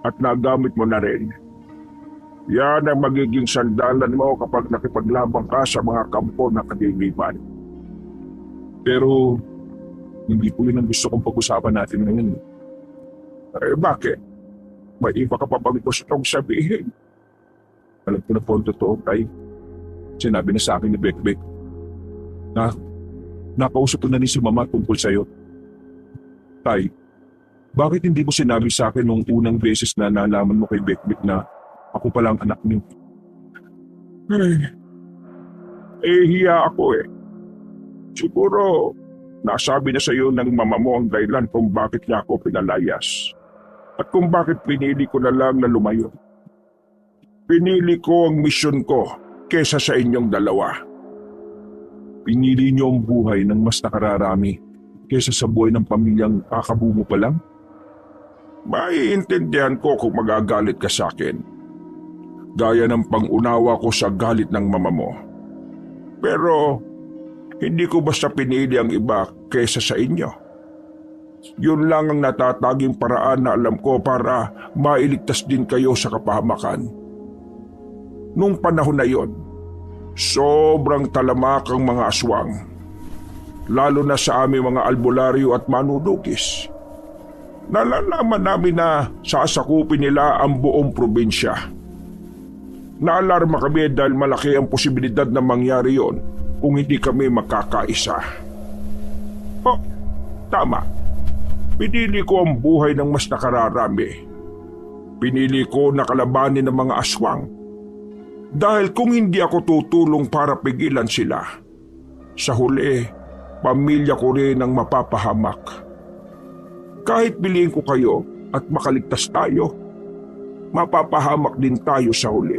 at nagamit mo na rin. Yan ang magiging sandalan mo kapag nakipaglabang ka sa mga kampo ng kadiliman. Pero hindi po yun ang gusto kong pag-usapan natin ngayon. Bakit? May iba ka pa bang gustong sabihin? Alam ko na po ang totoo, Tay. Sinabi na sa akin ni Bekbek na nakausap ko na rin si Mama tungkol sa'yo. Tay, bakit hindi mo sinabi sa akin nung unang beses na nalaman mo kay Bekbek na ako palang anak niyo? Hiya ako eh. Siguro, nasabi na sa iyo ng mama mo ang dahilan kung bakit niya ako pinalayas. At kung bakit pinili ko na lang na lumayo. Pinili ko ang misyon ko kesa sa inyong dalawa. Pinili niyo ang buhay ng mas nakararami kesa sa buhay ng pamilyang kakabumo pa lang? Maiintindihan ko kung magagalit ka sa akin. Gaya ng pang-unawa ko sa galit ng mama mo. Pero, hindi ko basta pinili ang iba kesa sa inyo. Yun lang ang natataging paraan na alam ko para mailigtas din kayo sa kapahamakan. Nung panahon na yon, sobrang talamak ang mga aswang. Lalo na sa aming mga albularyo at manunugis. Nalalaman namin na sasakupin nila ang buong probinsya. Naalarma kami dahil malaki ang posibilidad na mangyari yon kung hindi kami magkakaisa. Oh, tama. Pinili ko ang buhay ng mas nakararami. Pinili ko na kalabanin ng mga aswang. Dahil kung hindi ako tutulong para pigilan sila, sa huli, pamilya ko rin ang mapapahamak. Kahit piliin ko kayo at makaligtas tayo, mapapahamak din tayo sa huli.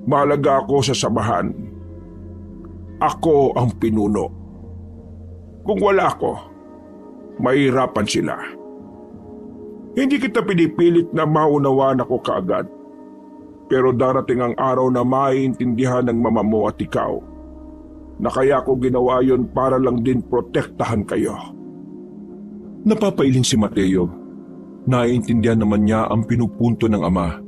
Mahalaga ako sa samahan. Ako ang pinuno. Kung wala ako, mahirapan sila. Hindi kita pinipilit na maunawaan ako kaagad. Pero darating ang araw na maiintindihan ng mama mo at ikaw na kaya ko ginawa yon para lang din protektahan kayo. Napapailing si Mateo. Naiintindihan naman niya ang pinupunto ng ama.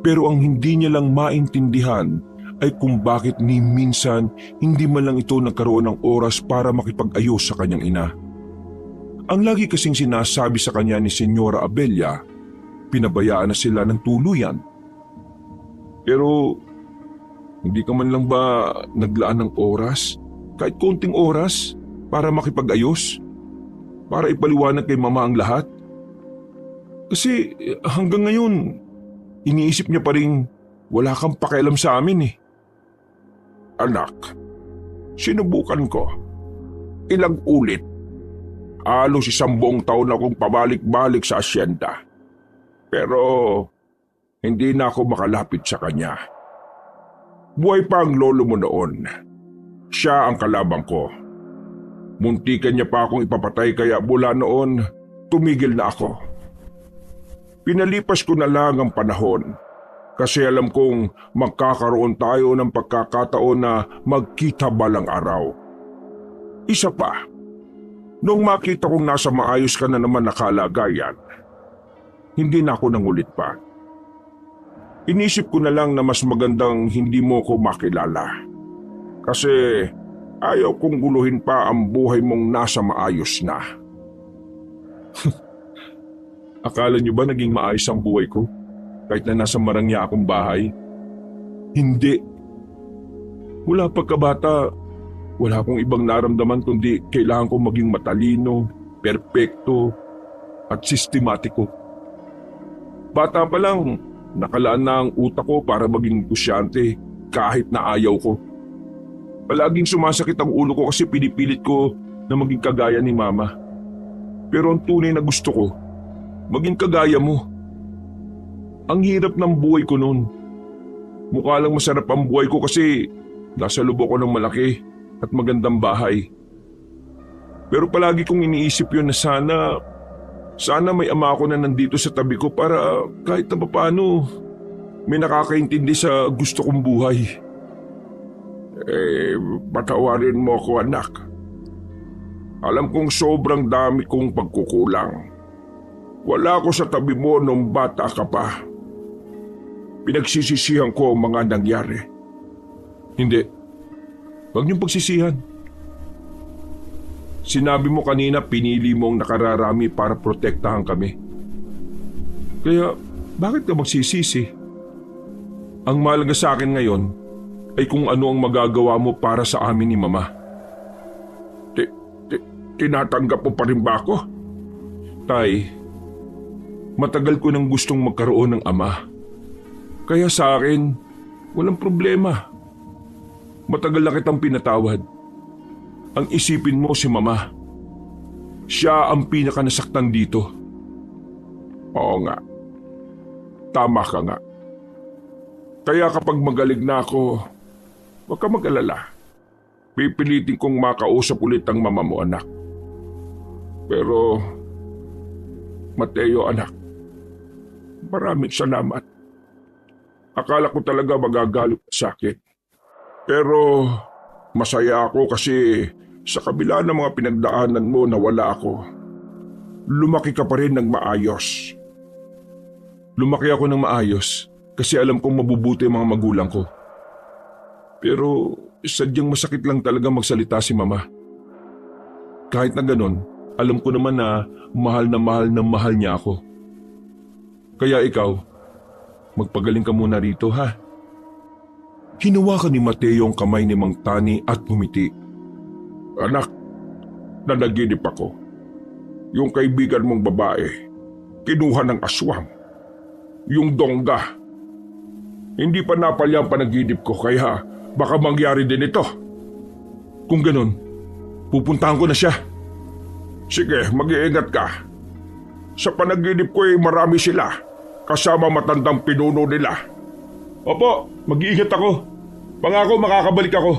Pero ang hindi niya lang maintindihan ay kung bakit ni minsan hindi man lang ito nagkaroon ng oras para makipag-ayos sa kanyang ina. Ang lagi kasing sinasabi sa kanya ni Senyora Abella, pinabayaan na sila ng tuluyan. Pero hindi ka man lang ba naglaan ng oras, kahit konting oras, para makipag-ayos? Para ipaliwanag kay mama ang lahat? Kasi hanggang ngayon, iniisip niya pa rin wala kang pakialam sa amin eh. Anak, sinubukan ko. Ilang ulit. Halos 1 buong taon akong pabalik-balik sa asyenda. Pero hindi na ako makalapit sa kanya. Buhay pa ang lolo mo noon. Siya ang kalabang ko. Muntikan niya pa akong ipapatay kaya mula noon, tumigil na ako. Pinalipas ko na lang ang panahon kasi alam kong magkakaroon tayo ng pagkakataon na magkita balang araw. Isa pa, nung makita kong nasa maayos ka na naman na kalagayan, hindi na ako nangulit pa. Inisip ko na lang na mas magandang hindi mo ko makilala. Kasi ayaw kong guluhin pa ang buhay mong nasa maayos na. Akala niyo ba naging maayos ang buhay ko? Kahit na nasa marangya akong bahay? Hindi. Mula pagkabata, wala akong ibang naramdaman kundi kailangan kong maging matalino, perpekto, at sistematiko. Bata pa lang, nakalaan na ang utak ko para maging negosyante kahit na ayaw ko. Palaging sumasakit ang ulo ko kasi pinipilit ko na maging kagaya ni Mama. Pero ang tunay na gusto ko, maging kagaya mo. Ang hirap ng buhay ko noon. Mukha lang masarap ang buhay ko kasi nasa lubok ko ng malaki at magandang bahay. Pero palagi kong iniisip yun na sana may ama ko na nandito sa tabi ko para kahit na paano may nakakaintindi sa gusto kong buhay. Patawarin mo ako anak. Alam kong sobrang dami kong pagkukulang. Wala ako sa tabi mo nung bata ka pa. Pinagsisisihan ko ang mga nangyari. Hindi. Huwag niyong pagsisihan. Sinabi mo kanina pinili mong nakararami para protektahan kami. Kaya bakit ka magsisisi? Ang mahalaga sa akin ngayon ay kung ano ang magagawa mo para sa amin ni Mama. Tinatanggap mo pa rin ba ako? Tay, matagal ko nang gustong magkaroon ng ama. Kaya sa akin, walang problema. Matagal na kitang pinatawad. Ang isipin mo si Mama. Siya ang pinakanasaktan dito. Oo nga. Tama ka nga. Kaya kapag magaling na ako, huwag ka mag-alala. Pipilitin kong makausap ulit ang mama mo, anak. Pero, Mateo, anak, maraming salamat. Akala ko talaga magagalit sa akin. Pero, masaya ako kasi sa kabila ng mga pinagdaanan mo na wala ako, lumaki ka pa rin ng maayos. Lumaki ako ng maayos kasi alam kong mabubuti ang mga magulang ko. Pero sadyang masakit lang talaga magsalita si Mama. Kahit na ganon, alam ko naman na mahal niya ako. Kaya ikaw, magpagaling ka muna rito ha. Hinawakan ni Mateo ang kamay ni Mang Tani at bumiti. Anak, nanaginip ako. Yung kaibigan mong babae, kinuha ng aswang. Yung dongga. Hindi pa napalya ang panaginip ko kaya baka mangyari din ito. Kung ganon, pupuntahan ko na siya. Sige, mag-iingat ka. Sa panaginip ko ay marami sila, kasama matandang pinuno nila. Opo, mag-iingat ako. Pangako makakabalik ako.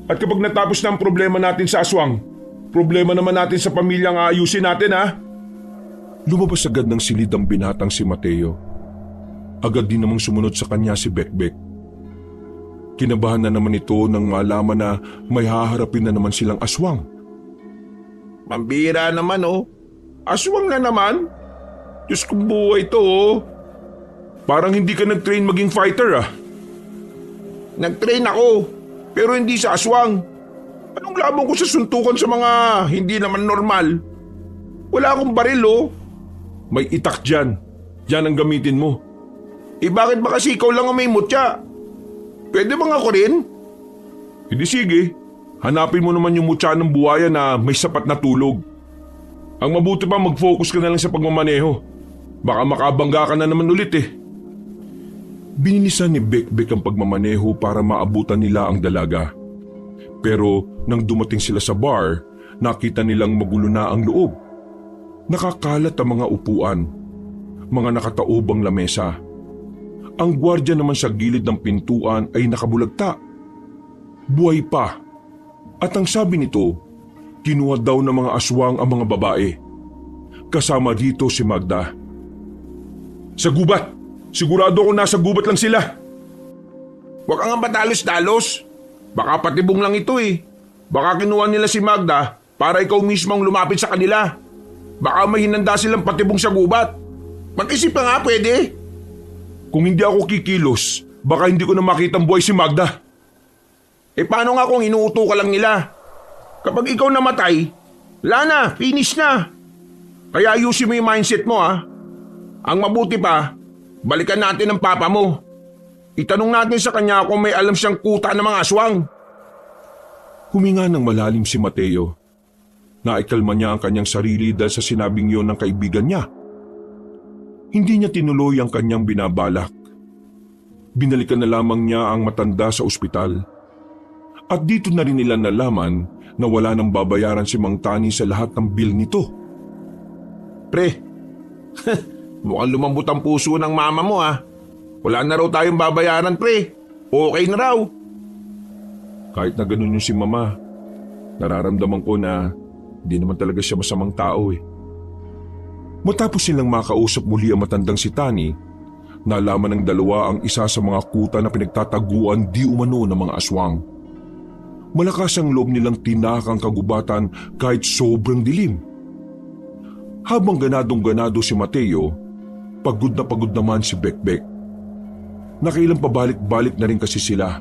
At kapag natapos na ang problema natin sa aswang, problema naman natin sa pamilyang aayusin natin ha. Lumabas agad ng silid ang binatang si Mateo. Agad din namang sumunod sa kanya si Bekbek. Kinabahan na naman ito nang malaman na may haharapin na naman silang aswang. Pambira naman oh. Aswang na naman. Diyos kong buhay ito oh. Parang hindi ka nag-train maging fighter ah. Nag-train ako, pero hindi sa aswang. Anong labang ko sa suntukan sa mga hindi naman normal? Wala akong baril oh. May itak dyan. Yan ang gamitin mo. Bakit ba kasi ikaw lang ang may mutya? Pwede bang ako rin? Hindi sige. Hanapin mo naman yung mutya ng buhaya na may sapat na tulog. Ang mabuti pa mag-focus ka na lang sa pagmamaneho. Baka makabangga ka na naman ulit eh. Bininisan ni Bekbek ang pagmamaneho para maabutan nila ang dalaga. Pero nang dumating sila sa bar, nakita nilang magulo na ang loob. Nakakalat ang mga upuan, mga nakataobang lamesa. Ang gwardiya naman sa gilid ng pintuan ay nakabulagta. Buhay pa. At ang sabi nito, kinuha daw ng mga aswang ang mga babae. Kasama dito si Magda. Sa gubat! Sigurado ako nasa gubat lang sila. Huwag kang padalos-dalos. Baka patibong lang ito eh. Baka kinuha nila si Magda para ikaw mismo ang lumapit sa kanila. Baka may hinanda silang patibong sa gubat. Mag-isip ka nga pwede. Kung hindi ako kikilos, baka hindi ko na makitang buhay si Magda. Paano nga kung inuuto ka lang nila? Kapag ikaw namatay, wala na, finish na. Kaya ayusin mo yung mindset mo ha. Ang mabuti pa, balikan natin ang papa mo. Itanong natin sa kanya kung may alam siyang kuta ng mga aswang. Huminga ng malalim si Mateo. Naikalma niya ang kanyang sarili dahil sa sinabing yon ng kaibigan niya. Hindi niya tinuloy ang kanyang binabalak. Binalikan na lamang niya ang matanda sa ospital. At dito na rin nila nalaman na wala nang babayaran si Mang Tani sa lahat ng bill nito. Pre, mukhang lumambot ang puso ng mama mo ha. Wala na raw tayong babayaran pre. Okay na raw. Kahit na ganun yung si Mama, nararamdaman ko na di naman talaga siya masamang tao eh. Matapos silang makausap muli ang matandang si Tani, nalaman ng dalawa ang isa sa mga kuta na pinagtataguan di umano ng mga aswang. Malakas ang loob nilang tinakang kagubatan kahit sobrang dilim. Habang ganadong-ganado si Mateo, pagod na pagod naman si Bekbek. Nakailang pabalik-balik na rin kasi sila.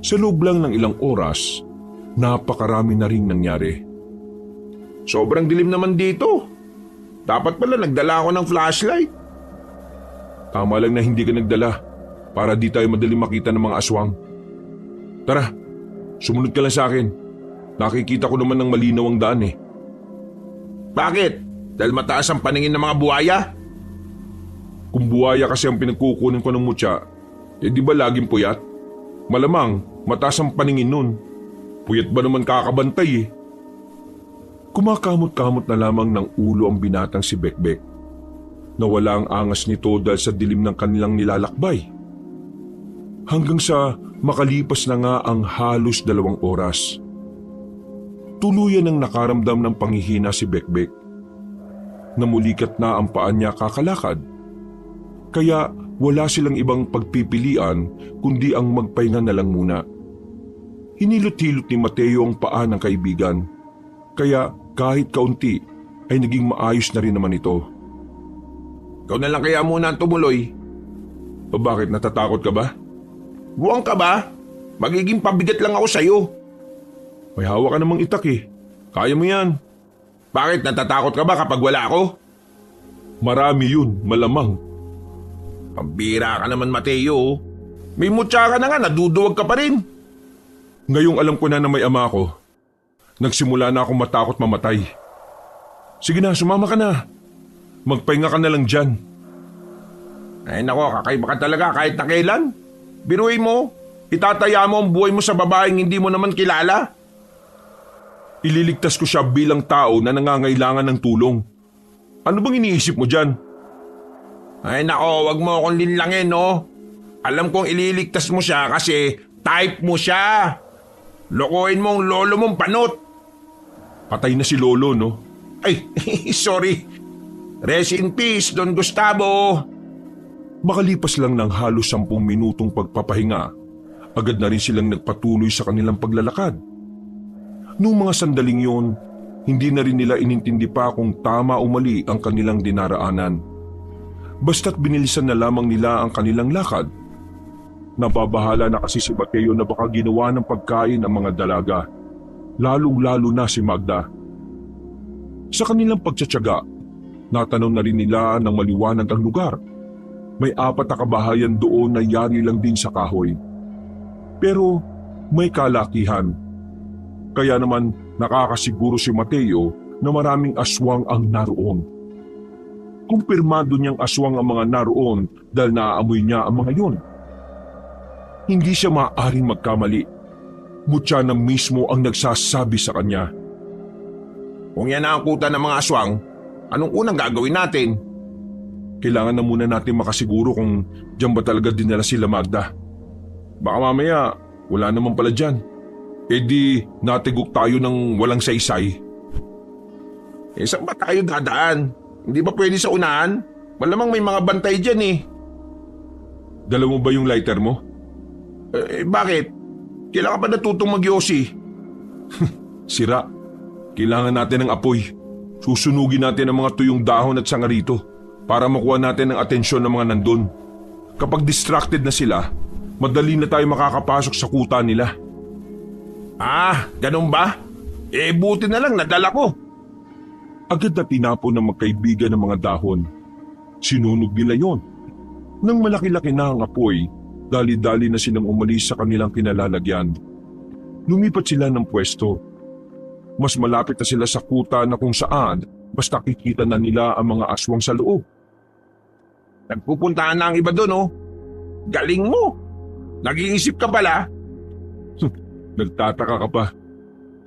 Sa loob lang ng ilang oras, napakarami na rin nangyari. Sobrang dilim naman dito. Dapat pala nagdala ako ng flashlight. Tama lang na hindi ka nagdala para di tayo madaling makita ng mga aswang. Tara, sumunod ka lang sa akin. Nakikita ko naman ng malinaw ang daan eh. Bakit? Dahil mataas ang paningin ng mga buhaya? Kung buhaya kasi ang pinagkukunin ko ng mutya, eh di ba laging puyat? Malamang mataas ang paningin nun. Puyat ba naman kakabantay eh? Kumakamot-kamot na lamang ng ulo ang binatang si Bekbek. Nawala ang angas nito dahil sa dilim ng kanilang nilalakbay. Hanggang sa makalipas na nga ang halos 2 oras. Tuluyan ang nakaramdam ng panghihina si Bekbek. Namulikat na ang paa niya kakalakad. Kaya wala silang ibang pagpipilian kundi ang magpahinga na lang muna. Hinilot-hilot ni Mateo ang paa ng kaibigan. Kaya kahit kaunti ay naging maayos na rin naman ito. Ikaw na lang kaya muna ang tumuloy. O bakit, natatakot ka ba? Buwang ka ba? Magiging pabigat lang ako sa'yo. May hawak ka namang itak eh. Kaya mo yan. Bakit, natatakot ka ba kapag wala ako? Marami yun, malamang. Pambira ka naman, Mateo. May mutya ka na nga, naduduwag ka pa rin. Ngayong alam ko na may ama ko, nagsimula na akong matakot mamatay. Sige na, sumama ka na. Magpahinga ka na lang dyan. Ay nako, kakaiba ka talaga kahit na kailan. Biruin mo, itataya mo ang buhay mo sa babaeng hindi mo naman kilala. Ililigtas ko siya bilang tao na nangangailangan ng tulong. Ano bang iniisip mo dyan? Ay nako, wag mo akong linlangin, no? Alam kong ililigtas mo siya kasi type mo siya. Lokohin mo ang lolo mong panot. Patay na si lolo, no? Ay, sorry. Rest in peace, Don Gustavo. Makalipas lang ng halos 10 minutong pagpapahinga, agad na rin silang nagpatuloy sa kanilang paglalakad. Noong mga sandaling yon, hindi na rin nila inintindi pa kung tama o mali ang kanilang dinaraanan. Basta't binilisan na lamang nila ang kanilang lakad. Nababahala na kasi si Mateo na baka ginawa ng pagkain ang mga dalaga, lalong-lalo na si Magda. Sa kanilang pagtsatsaga, natanaw na rin nila ng maliwanag ang lugar. May 4 na kabahayan doon na yari lang din sa kahoy. Pero may kalakihan. Kaya naman nakakasiguro si Mateo na maraming aswang ang naroon. Kumpirmado niyang aswang ang mga naroon dahil naaamoy niya ang mga yon. Hindi siya maaaring magkamali. Mutya na mismo ang nagsasabi sa kanya. Kung yan ang kuta ng mga aswang, anong unang gagawin natin? Kailangan na muna natin makasiguro kung diyan ba talaga dinala sila Magda. Baka mamaya wala naman pala dyan. E di natigok tayo ng walang saysay. Eh saan ba tayo dadaan? Hindi ba pwede sa unahan? Malamang may mga bantay dyan eh. Dala mo ba yung lighter mo? Bakit? Kailan ka ba natutong mag-yosi? Sira. Kailangan natin ng apoy. Susunugin natin ang mga tuyong dahon at sangarito para makuha natin ang atensyon ng mga nandun. Kapag distracted na sila, madali na tayo makakapasok sa kuta nila. Ah, ganun ba? Buti na lang nadala ko. Agad na tinapon ng magkaibigan ng mga dahon. Sinunog nila yon. Nang malaki-laki na ang apoy, dali-dali na silang umalis sa kanilang kinalalagyan. Lumipat sila ng pwesto. Mas malapit na sila sa kuta na kung saan basta kikita na nila ang mga aswang sa loob. Nagpupuntahan na ang iba doon, oh. Galing mo. Nag-iisip ka pala. Nagtataka ka pa.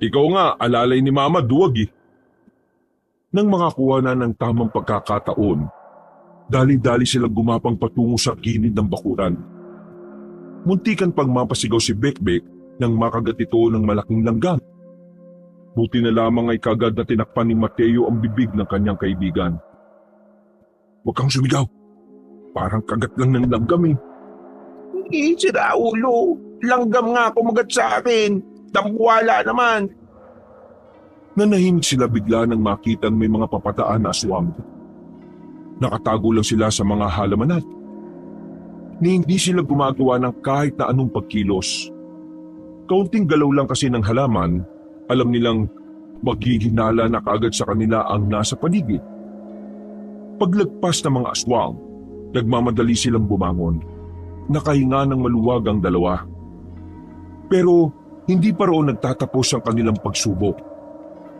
Ikaw nga, alalay ni Mama, duwag eh. Nang makakuha na ng tamang pagkakataon, dali-dali silang gumapang patungo sa gilid ng bakuran. Muntikan pang mapasigaw si Bekbek nang makagat ito ng malaking langgam. Buti na lamang ay kagad na tinakpan ni Mateo ang bibig ng kanyang kaibigan. Huwag kang sumigaw. Parang kagat lang ng langgam eh. Hindi, sira ulo. Langgam nga kumagat sa akin. Tambuwala naman. Nanahimik sila bigla nang makitang may mga papataan na aswang. Nakatago lang sila sa mga halamanat. ni hindi sila gumagawa ng kahit na anong pagkilos. Kaunting galaw lang kasi ng halaman, alam nilang maghihinala na kaagad sa kanila ang nasa paligid. Paglagpas ng mga aswang, nagmamadali silang bumangon. Nakahinga ng maluwag ang dalawa. Pero hindi pa roon nagtatapos ang kanilang pagsubok.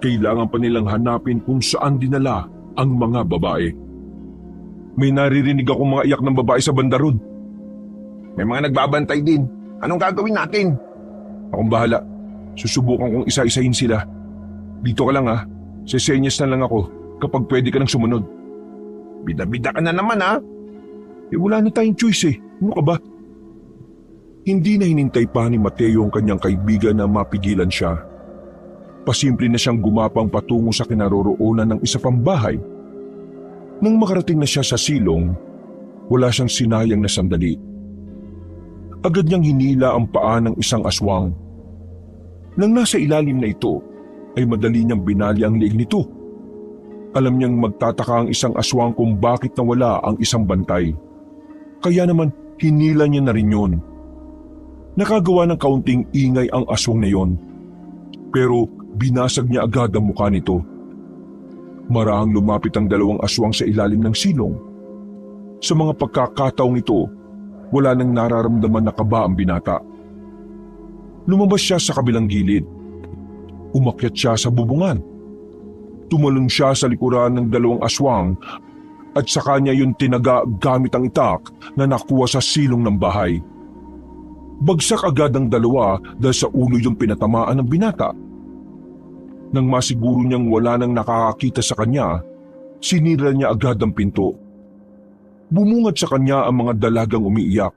Kailangan pa nilang hanapin kung saan dinala ang mga babae. May naririnig akong mga iyak ng babae sa banda ron. May mga nagbabantay din. Anong gagawin natin? Akong bahala. Susubukan kong isa-isahin sila. Dito ka lang ha. Sesenyas na lang ako kapag pwede ka nang sumunod. Bida-bida ka na naman ha. Wala na tayong choice eh. Ano ka ba? Hindi na hinintay pa ni Mateo ang kanyang kaibigan na mapigilan siya. Pasimple na siyang gumapang patungo sa kinaroroonan ng isa pang bahay. Nang makarating na siya sa silong, wala siyang sinayang na sandali. Agad niyang hinila ang paa ng isang aswang. Nang nasa ilalim na ito, ay madali niyang binali ang liig nito. Alam niyang magtataka ang isang aswang kung bakit nawala ang isang bantay. Kaya naman hinila niya na rin yun. Nakagawa ng kaunting ingay ang aswang na yon. Pero binasag niya agad ang mukha nito. Marahang lumapit ang dalawang aswang sa ilalim ng silong. Sa mga pagkakataong ito, wala nang nararamdaman na kaba ang binata. Lumabas siya sa kabilang gilid. Umakyat siya sa bubungan. Tumalon siya sa likuran ng dalawang aswang at sa kanya yung tinaga gamit ang itak na nakuha sa silong ng bahay. Bagsak agad ang dalawa dahil sa ulo yung pinatamaan ng binata. Nang masiguro niyang wala nang nakakakita sa kanya, sinira niya agad ang pinto. Bumungad sa kanya ang mga dalagang umiiyak.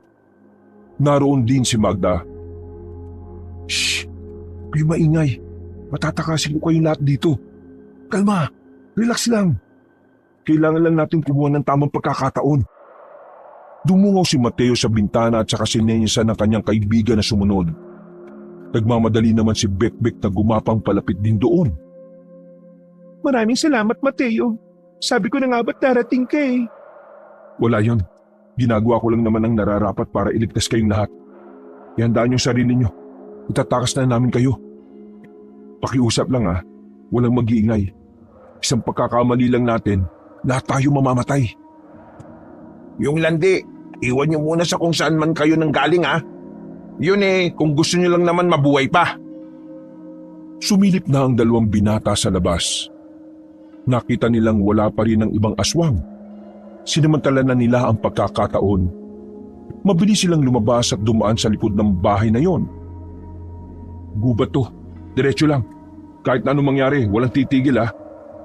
Naroon din si Magda. Shh! Kayo maingay. Matatakasin ko kayong lahat dito. Kalma! Relax lang. Kailangan lang natin kumuha ng tamang pagkakataon. Dumungaw si Mateo sa bintana at saka sinenyasan ng kanyang kaibigan na sumunod. Nagmamadali naman si Bekbek na gumapang palapit din doon. Maraming salamat, Mateo. Sabi ko na nga ba't darating ka eh. Wala yon. Ginagawa ko lang naman ang nararapat para iligtas kayong lahat. Ihandaan yung sarili nyo. Itatakas na namin kayo. Pakiusap lang ha. Walang mag-iingay. Isang pagkakamali lang natin, lahat tayo mamamatay. Yung landi, iwan niyo muna sa kung saan man kayo nang galing ha. Yun kung gusto niyo lang naman mabuhay pa. Sumilip na ang dalawang binata sa labas. Nakita nilang wala pa rin ang ibang aswang. Sinamantala na nila ang pagkakataon. Mabilis silang lumabas at dumaan sa likod ng bahay na yon. Gubat to, diretso lang. Kahit na anong mangyari, walang titigil ha.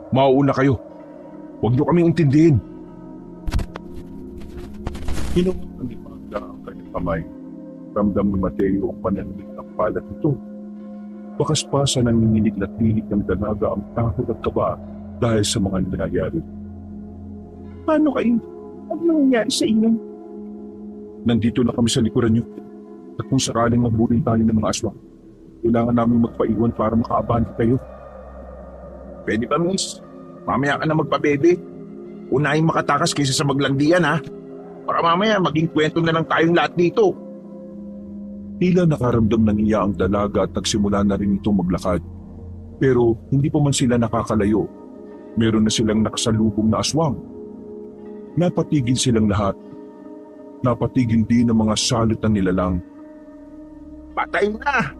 Mauuna kayo. Huwag niyo kaming intindihin. Hinuman ni Magda ang kanyang kamay. Ramdam ni Mateo ang pananlig ng palat nito. Bakas pa sa nanginginig na tinig ng dalaga ang takot at kaba dahil sa mga nangyayari. Paano kayo? Ano nangyayari sa inyo? Nandito na kami sa likuran niyo. At kung sakaling mabulin tayo ng mga aswang, kailangan namin magpaiwan para makaabante kayo. Pwede ba, miss? Mamaya ka na magpabebe. Unahin makatakas kaysa sa maglandian ha. Para mamaya maging kwento na lang tayong lahat dito. Tila nakaramdam ng iya ang dalaga at nagsimula na rin itong maglakad. Pero hindi pa man sila nakakalayo. Meron na silang nakasalubong na aswang. Napatigil silang lahat. Napatigil din ang mga salot na nilalang. Patay na!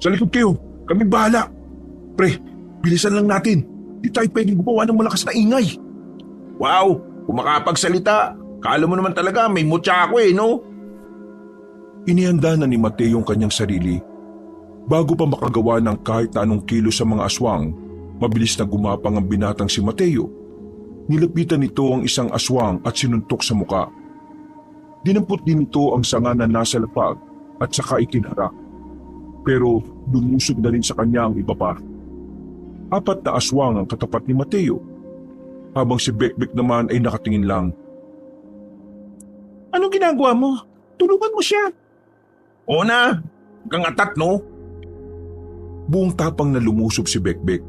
Sa likod kayo! Kami bahala! Pre, bilisan lang natin! Di tayo pwedeng gumawa ng malakas na ingay! Wow! Kung makapagsalita, kala mo naman talaga may mutya ako no? Inihanda na ni Mateo ang kanyang sarili. Bago pa makagawa ng kahit na anong kilo sa mga aswang, mabilis na gumapang ang binatang si Mateo. Nilapitan nito ang isang aswang at sinuntok sa muka. Dinampot din ito ang sanga na nasa lapag at saka itinharak. Pero lumusog na rin sa kanya ang iba pa. 4 na aswang ang katapat ni Mateo, habang si Bekbek naman ay nakatingin lang. Anong ginagawa mo? Tulungan mo siya. O na, kang atat no? Buong tapang na lumusob si Bekbek.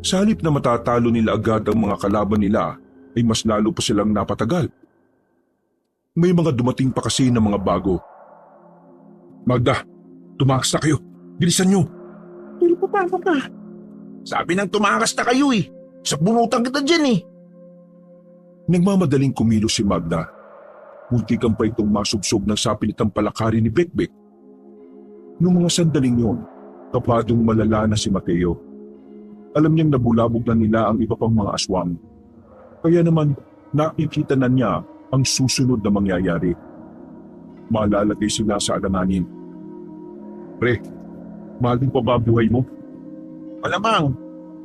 Sa halip na matatalo nila agad ang mga kalaban nila, ay mas lalo pa silang napatagal. May mga dumating pa kasi ng mga bago. Magda, tumakas na kayo. Bilisan nyo. Pero paano ka? Sabi nang tumakas na kayo eh. Sa bunutan kita dyan eh. Nagmamadaling kumilos si Magda. Muntikan pa itong masubsob ng sapilitang palakari ni Bekbek. Noong mga sandaling yon, kapadong malala na si Mateo. Alam niyang nabulabog na nila ang iba pang mga aswang. Kaya naman nakikita na niya ang susunod na mangyayari. Malalagay sila sa alanganin. Pre, mahal din pa ba buhay mo? Malamang.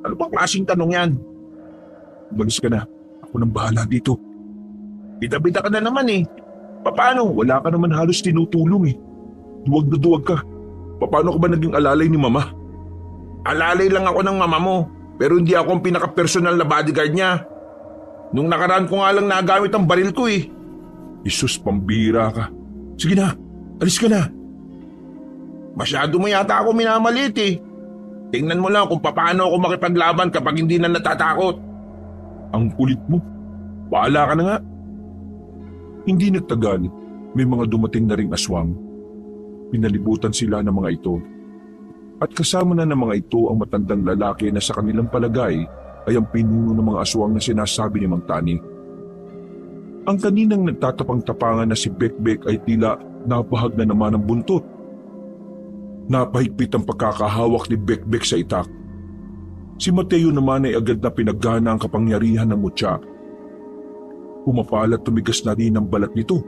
Ano bang klaseng tanong yan? Umalis ka na. Ako nang bahala dito. Bida-bida ka na naman eh. Paano? Wala ka naman halos tinutulong eh. Duwag na duwag ka. Paano ka ba naging alalay ni Mama? Alalay lang ako ng mama mo. Pero hindi ako ang pinaka-personal na bodyguard niya. Nung nakaraan ko nga lang nagamit ang baril ko eh. Isus, pambira ka. Sige na, alis ka na. Masyado mo yata ako minamalit eh. Tingnan mo lang kung paano ako makipaglaban kapag hindi na natatakot. Ang kulit mo. Baala ka na nga. Hindi nagtagal, may mga dumating na ring aswang. Pinalibutan sila ng mga ito. At kasama na ng mga ito ang matandang lalaki na sa kanilang palagay ay ang pinuno ng mga aswang na sinasabi ni Mang Tani. Ang kaninang nagtatapang-tapangan na si Bekbek ay tila napahag na naman ang buntot. Napahigpit ang pagkakahawak ni Bekbek sa itak. Si Mateo naman ay agad na pinaggana ang kapangyarihan ng mutya. Pumapala at tumigas na rin ang balat nito.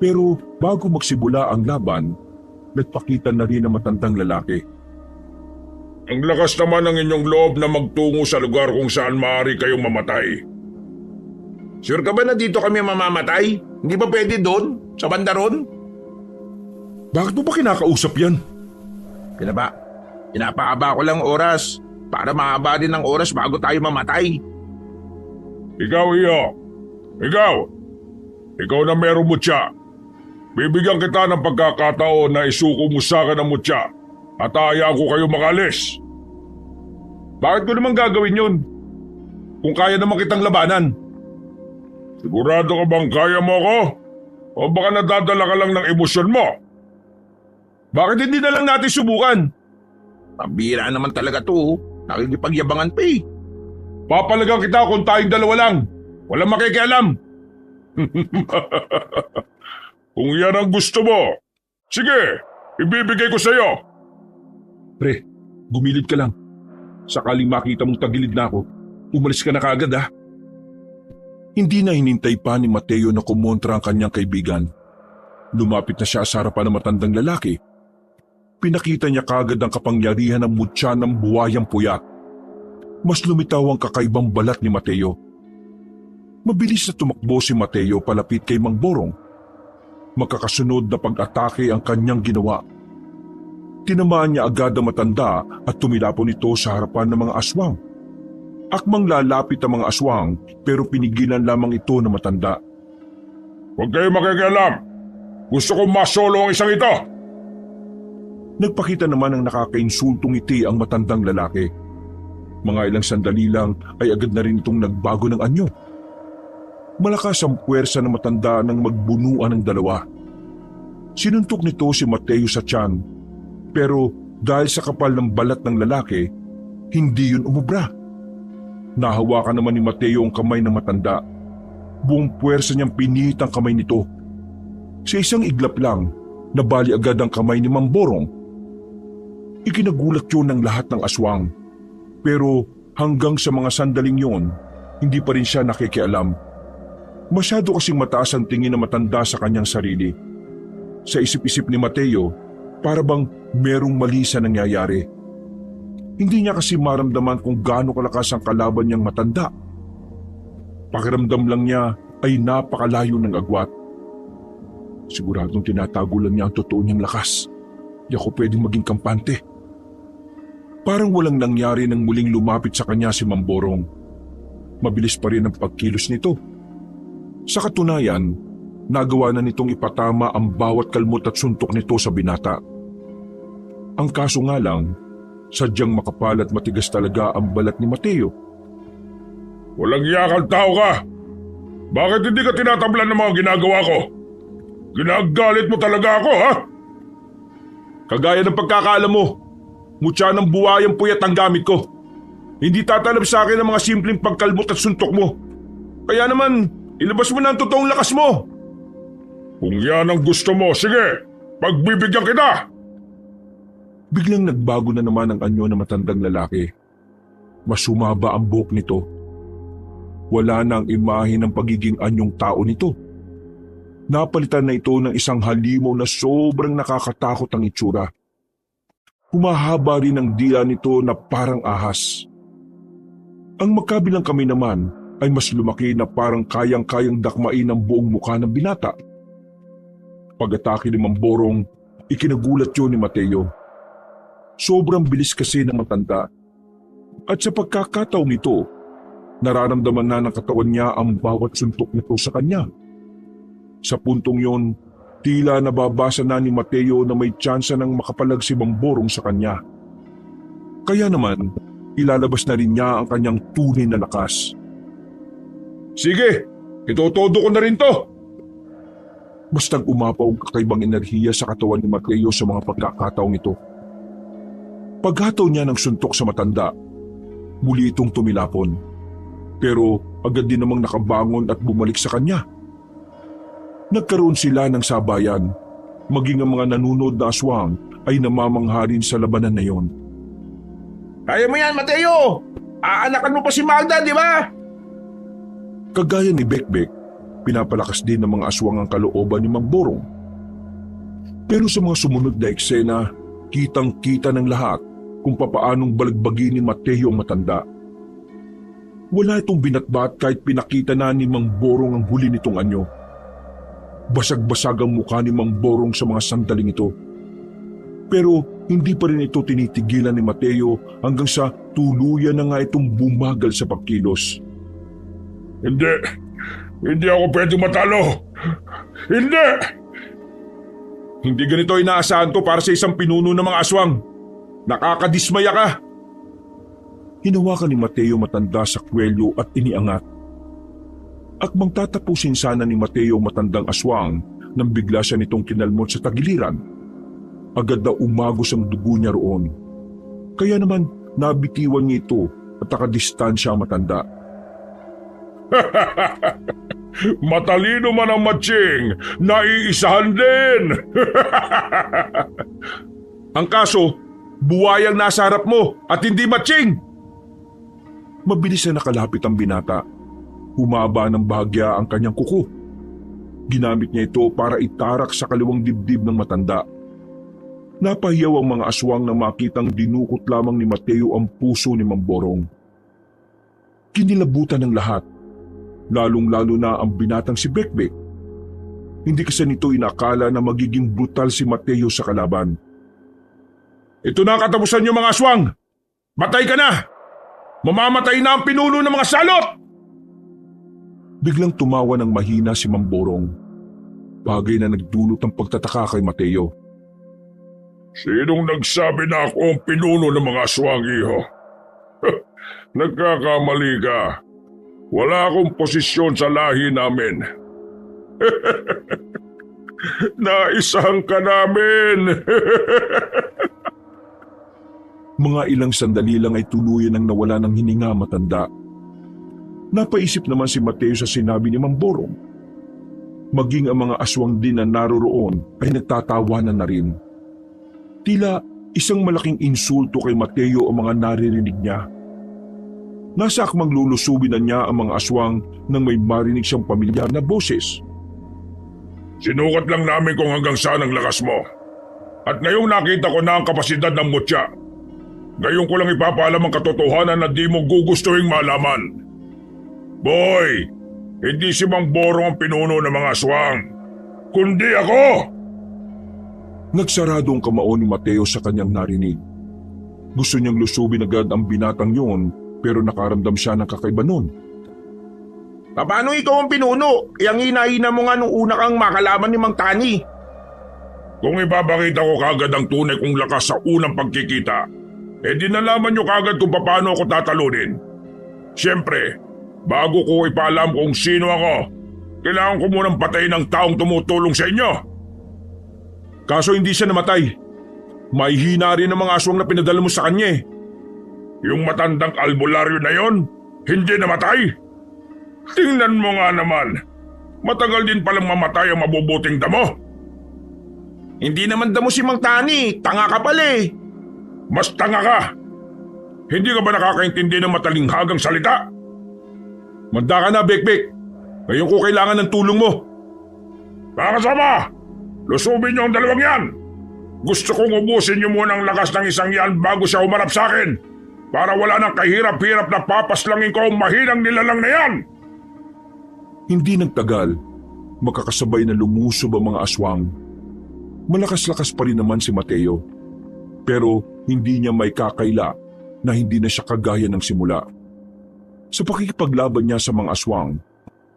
Pero bago magsimula ang laban, nagpakita na rin ang matandang lalaki. Ang lakas naman ng inyong loob na magtungo sa lugar kung saan maaari kayong mamatay. Sure ka ba na dito kami mamamatay? Hindi ba pwede doon? Sa banda ron? Bakit mo ba kinakausap yan? Pinapahaba ko lang oras para mahaba din ang oras bago tayo mamatay. Ikaw, iyo. Ikaw na merong mutya. Bibigyan kita ng pagkakataon na isuko mo sa akin ang mutya at hayaan ko kayo makalis. Bakit ko naman gagawin yun? Kung kaya naman kitang labanan. Sigurado ka bang kaya mo ako? O baka nadadala ka lang ng emosyon mo? Bakit hindi na lang natin subukan? Pambira naman talaga to. Nakikipagyabangan pa eh. Papalagang kita kung tayong dalawa lang. Walang makikialam. Kung yan ang gusto mo, sige, ibibigay ko sa'yo. Pre, gumilid ka lang. Sakaling makita mong tagilid na ako, umalis ka na kaagad ha. Hindi na hinintay pa ni Mateo na kumontra ang kanyang kaibigan. Lumapit na siya sa harapan ng matandang lalaki. Pinakita niya kaagad ang kapangyarihan ng mutya ng buwayang puyat. Mas lumitaw ang kakaibang balat ni Mateo. Mabilis na tumakbo si Mateo palapit kay Mang Borong. Magkakasunod na pag-atake ang kanyang ginawa. Tinamaan niya agad ang matanda at tumilapon ito sa harapan ng mga aswang. Akmang lalapit ang mga aswang pero pinigilan lamang ito ng matanda. Huwag kayo makikialam. Gusto kong masolo ang isang ito. Nagpakita naman ng nakakainsultong ngiti ang matandang lalaki. Mga ilang sandali lang ay agad na rin itong nagbago ng anyo. Malakas ang puwersa ng matanda nang magbunuan ng dalawa. Sinuntok nito si Mateo sa tiyan, pero dahil sa kapal ng balat ng lalaki, hindi yun umubra. Nahawakan naman ni Mateo ang kamay ng matanda. Buong puwersa niyang pinihit ang kamay nito. Sa isang iglap lang, nabali agad ang kamay ni Mang Borong. Ikinagulat yun ng lahat ng aswang. Pero hanggang sa mga sandaling yun, hindi pa rin siya nakikialam. Masyado kasing mataas ang tingin ng matanda sa kanyang sarili. Sa isip-isip ni Mateo, para bang merong mali sa nangyayari. Hindi niya kasi maramdaman kung gaano kalakas ang kalaban niyang matanda. Pakiramdam lang niya ay napakalayo ng agwat. Siguradong tinatago lang niya ang totoo niyang lakas. Di ako pwedeng maging kampante. Parang walang nangyari nang muling lumapit sa kanya si Mang Borong. Mabilis pa rin ang pagkilos nito. Sa katunayan, nagawa na nitong ipatama ang bawat kalmot at suntok nito sa binata. Ang kaso nga lang, sadyang makapal at matigas talaga ang balat ni Mateo. Walang iyakang tao ka! Bakit hindi ka tinatablan ng mga ginagawa ko? Ginagalit mo talaga ako, ha? Kagaya ng pagkakaalam mo, mutya ng buwayang puyat ang gamit ko. Hindi tatalab sa akin ang mga simpleng pagkalbot at suntok mo. Kaya naman, ilabas mo na ang totoong lakas mo. Kung yan ang gusto mo, sige, pagbibigyan kita. Biglang nagbago na naman ang anyo ng matandang lalaki. Mas sumaba ang buhok nito. Wala na ang imahe ng pagiging anyong tao nito. Napalitan na ito ng isang halimaw na sobrang nakakatakot ang itsura. Humahaba rin ang dila nito na parang ahas. Ang magkabilang kamay naman ay mas lumaki na parang kayang-kayang dakmain ang buong mukha ng binata. Pag-atake ni Mamborong, ikinagulat yun ni Mateo. Sobrang bilis kasi ng matanda. At sa pagkakataong ito, nararamdaman na ng katawan niya ang bawat suntok nito sa kanya. Sa puntong yon, tila nababasa na ni Mateo na may tsansa ng makapalag si Mamborong sa kanya. Kaya naman, ilalabas na rin niya ang kanyang tunay na lakas. Sige, itotodo ko na rin to. Bastang umapaw ang kakaibang enerhiya sa katawan ni Mateo sa mga pagkakataong ito. Paghataw niya ng suntok sa matanda, muli itong tumilapon. Pero agad din namang nakabangon at bumalik sa kanya. Nagkaroon sila ng sabayan, maging ang mga nanunod na aswang ay namamangha rin sa labanan na yon. Kaya mo yan, Mateo! Aanakan mo pa si Magda, di ba? Kagaya ni Bekbek, pinapalakas din ng mga aswang ang kalooban ni Mamborong. Pero sa mga sumunod na eksena, kitang-kita ng lahat kung papaanong balagbagin ni Mateo ang matanda. Wala itong binatbat kahit pinakita na ni Mamborong ang huli nitong anyo. Basag-basag ang mukha ni Mamborong sa mga sandaling ito. Pero hindi pa rin ito tinitigilan ni Mateo hanggang sa tuluyan na nga itong bumagal sa pagkilos. Hindi ako pwedeng matalo. Hindi! Hindi ganito inaasahan to para sa isang pinuno ng mga aswang. Nakakadismaya ka! Hinawakan ni Mateo matanda sa kwelyo at iniangat. Akmang tatapusin sana ni Mateo matandang aswang nang bigla siya nitong kinalmot sa tagiliran. Agad na umagos ang dugo niya roon. Kaya naman nabitiwan niya ito at nakadistansya ang matanda. Matalino man ang matching, naiisahan din! Ang kaso, buwayang nasa harap mo at hindi matching! Mabilis na nakalapit ang binata. Humaba ng bahagya ang kanyang kuko. Ginamit niya ito para itarak sa kaliwang dibdib ng matanda. Napahiyaw ang mga aswang na makitang dinukot lamang ni Mateo ang puso ni Mamborong. Kinilabutan ng lahat, lalong-lalo na ang binatang si Bekbek. Hindi kasi nito inakala na magiging brutal si Mateo sa kalaban. Ito na ang katapusan niyo mga aswang! Matay ka na! Mamamatay na ang pinuno ng mga salot! Biglang tumawa ng mahina si Mamborong. Bagay na nagdulot ng pagtataka kay Mateo. Sinong nagsabi na ako ang pinuno ng mga aswang, iho? Nagkakamali ka. Wala akong posisyon sa lahi namin. Naisahan ka namin! Mga ilang sandali lang ay tuluyan ang nawala ng hininga matanda. Napaisip naman si Mateo sa sinabi ni Mamborong. Maging ang mga aswang din na naroroon ay nagtatawanan na rin. Tila isang malaking insulto kay Mateo ang mga naririnig niya. Nasa akmang lulusubin na niya ang mga aswang nang may marinig siyang pamilyar na boses. Sinukat lang namin kung hanggang saan ang lakas mo. At ngayong nakita ko na ang kapasidad ng mutya. Ngayon ko lang ipapaalam ang katotohanan na di mo gugustuhin malaman. Boy, hindi si Mamborong ang pinuno ng mga aswang, kundi ako! Nagsarado ang kamao ni Mateo sa kanyang narinig. Gusto niyang lusubin agad ang binatang yun pero nakaramdam siya ng kakaiba nun. Paano ikaw ang pinuno? Yang hinahina mo nga nung una kang makalaman ni Mang Tani. Kung ipapakita ko kagad ang tunay kong lakas sa unang pagkikita, di nalaman niyo kagad kung paano ako tatalunin. Siyempre, bago ko ipaalam kung sino ako, Kailangan ko munang patayin ang taong tumutulong sa inyo. Kaso hindi siya namatay. May hina rin ang mga aswang na pinadala mo sa kanya eh. Yung matandang albularyo na yon, hindi namatay. Tingnan mo nga naman, matagal din palang mamatay ang mabubuting damo. Hindi naman damo si Mang Tani, tanga ka pala eh. Mas tanga ka. Hindi ka ba nakakaintindi ng matalinghagang salita? Manda ka na, Bekbek. Ngayon ko kailangan ng tulong mo. Mga kasama, lusubin niyo ang dalawang yan. Gusto kong ubusin niyo muna ang lakas ng isang yan bago siya humarap sa akin. Para wala nang kahirap-hirap na papaslangin ko ang mahinang nilalang na yan. Hindi nagtagal, makakasabay na lumusob ang mga aswang. Malakas-lakas pa rin naman si Mateo. Pero hindi niya may kakaila na hindi na siya kagaya ng simula. Sa pakikipaglaban niya sa mga aswang,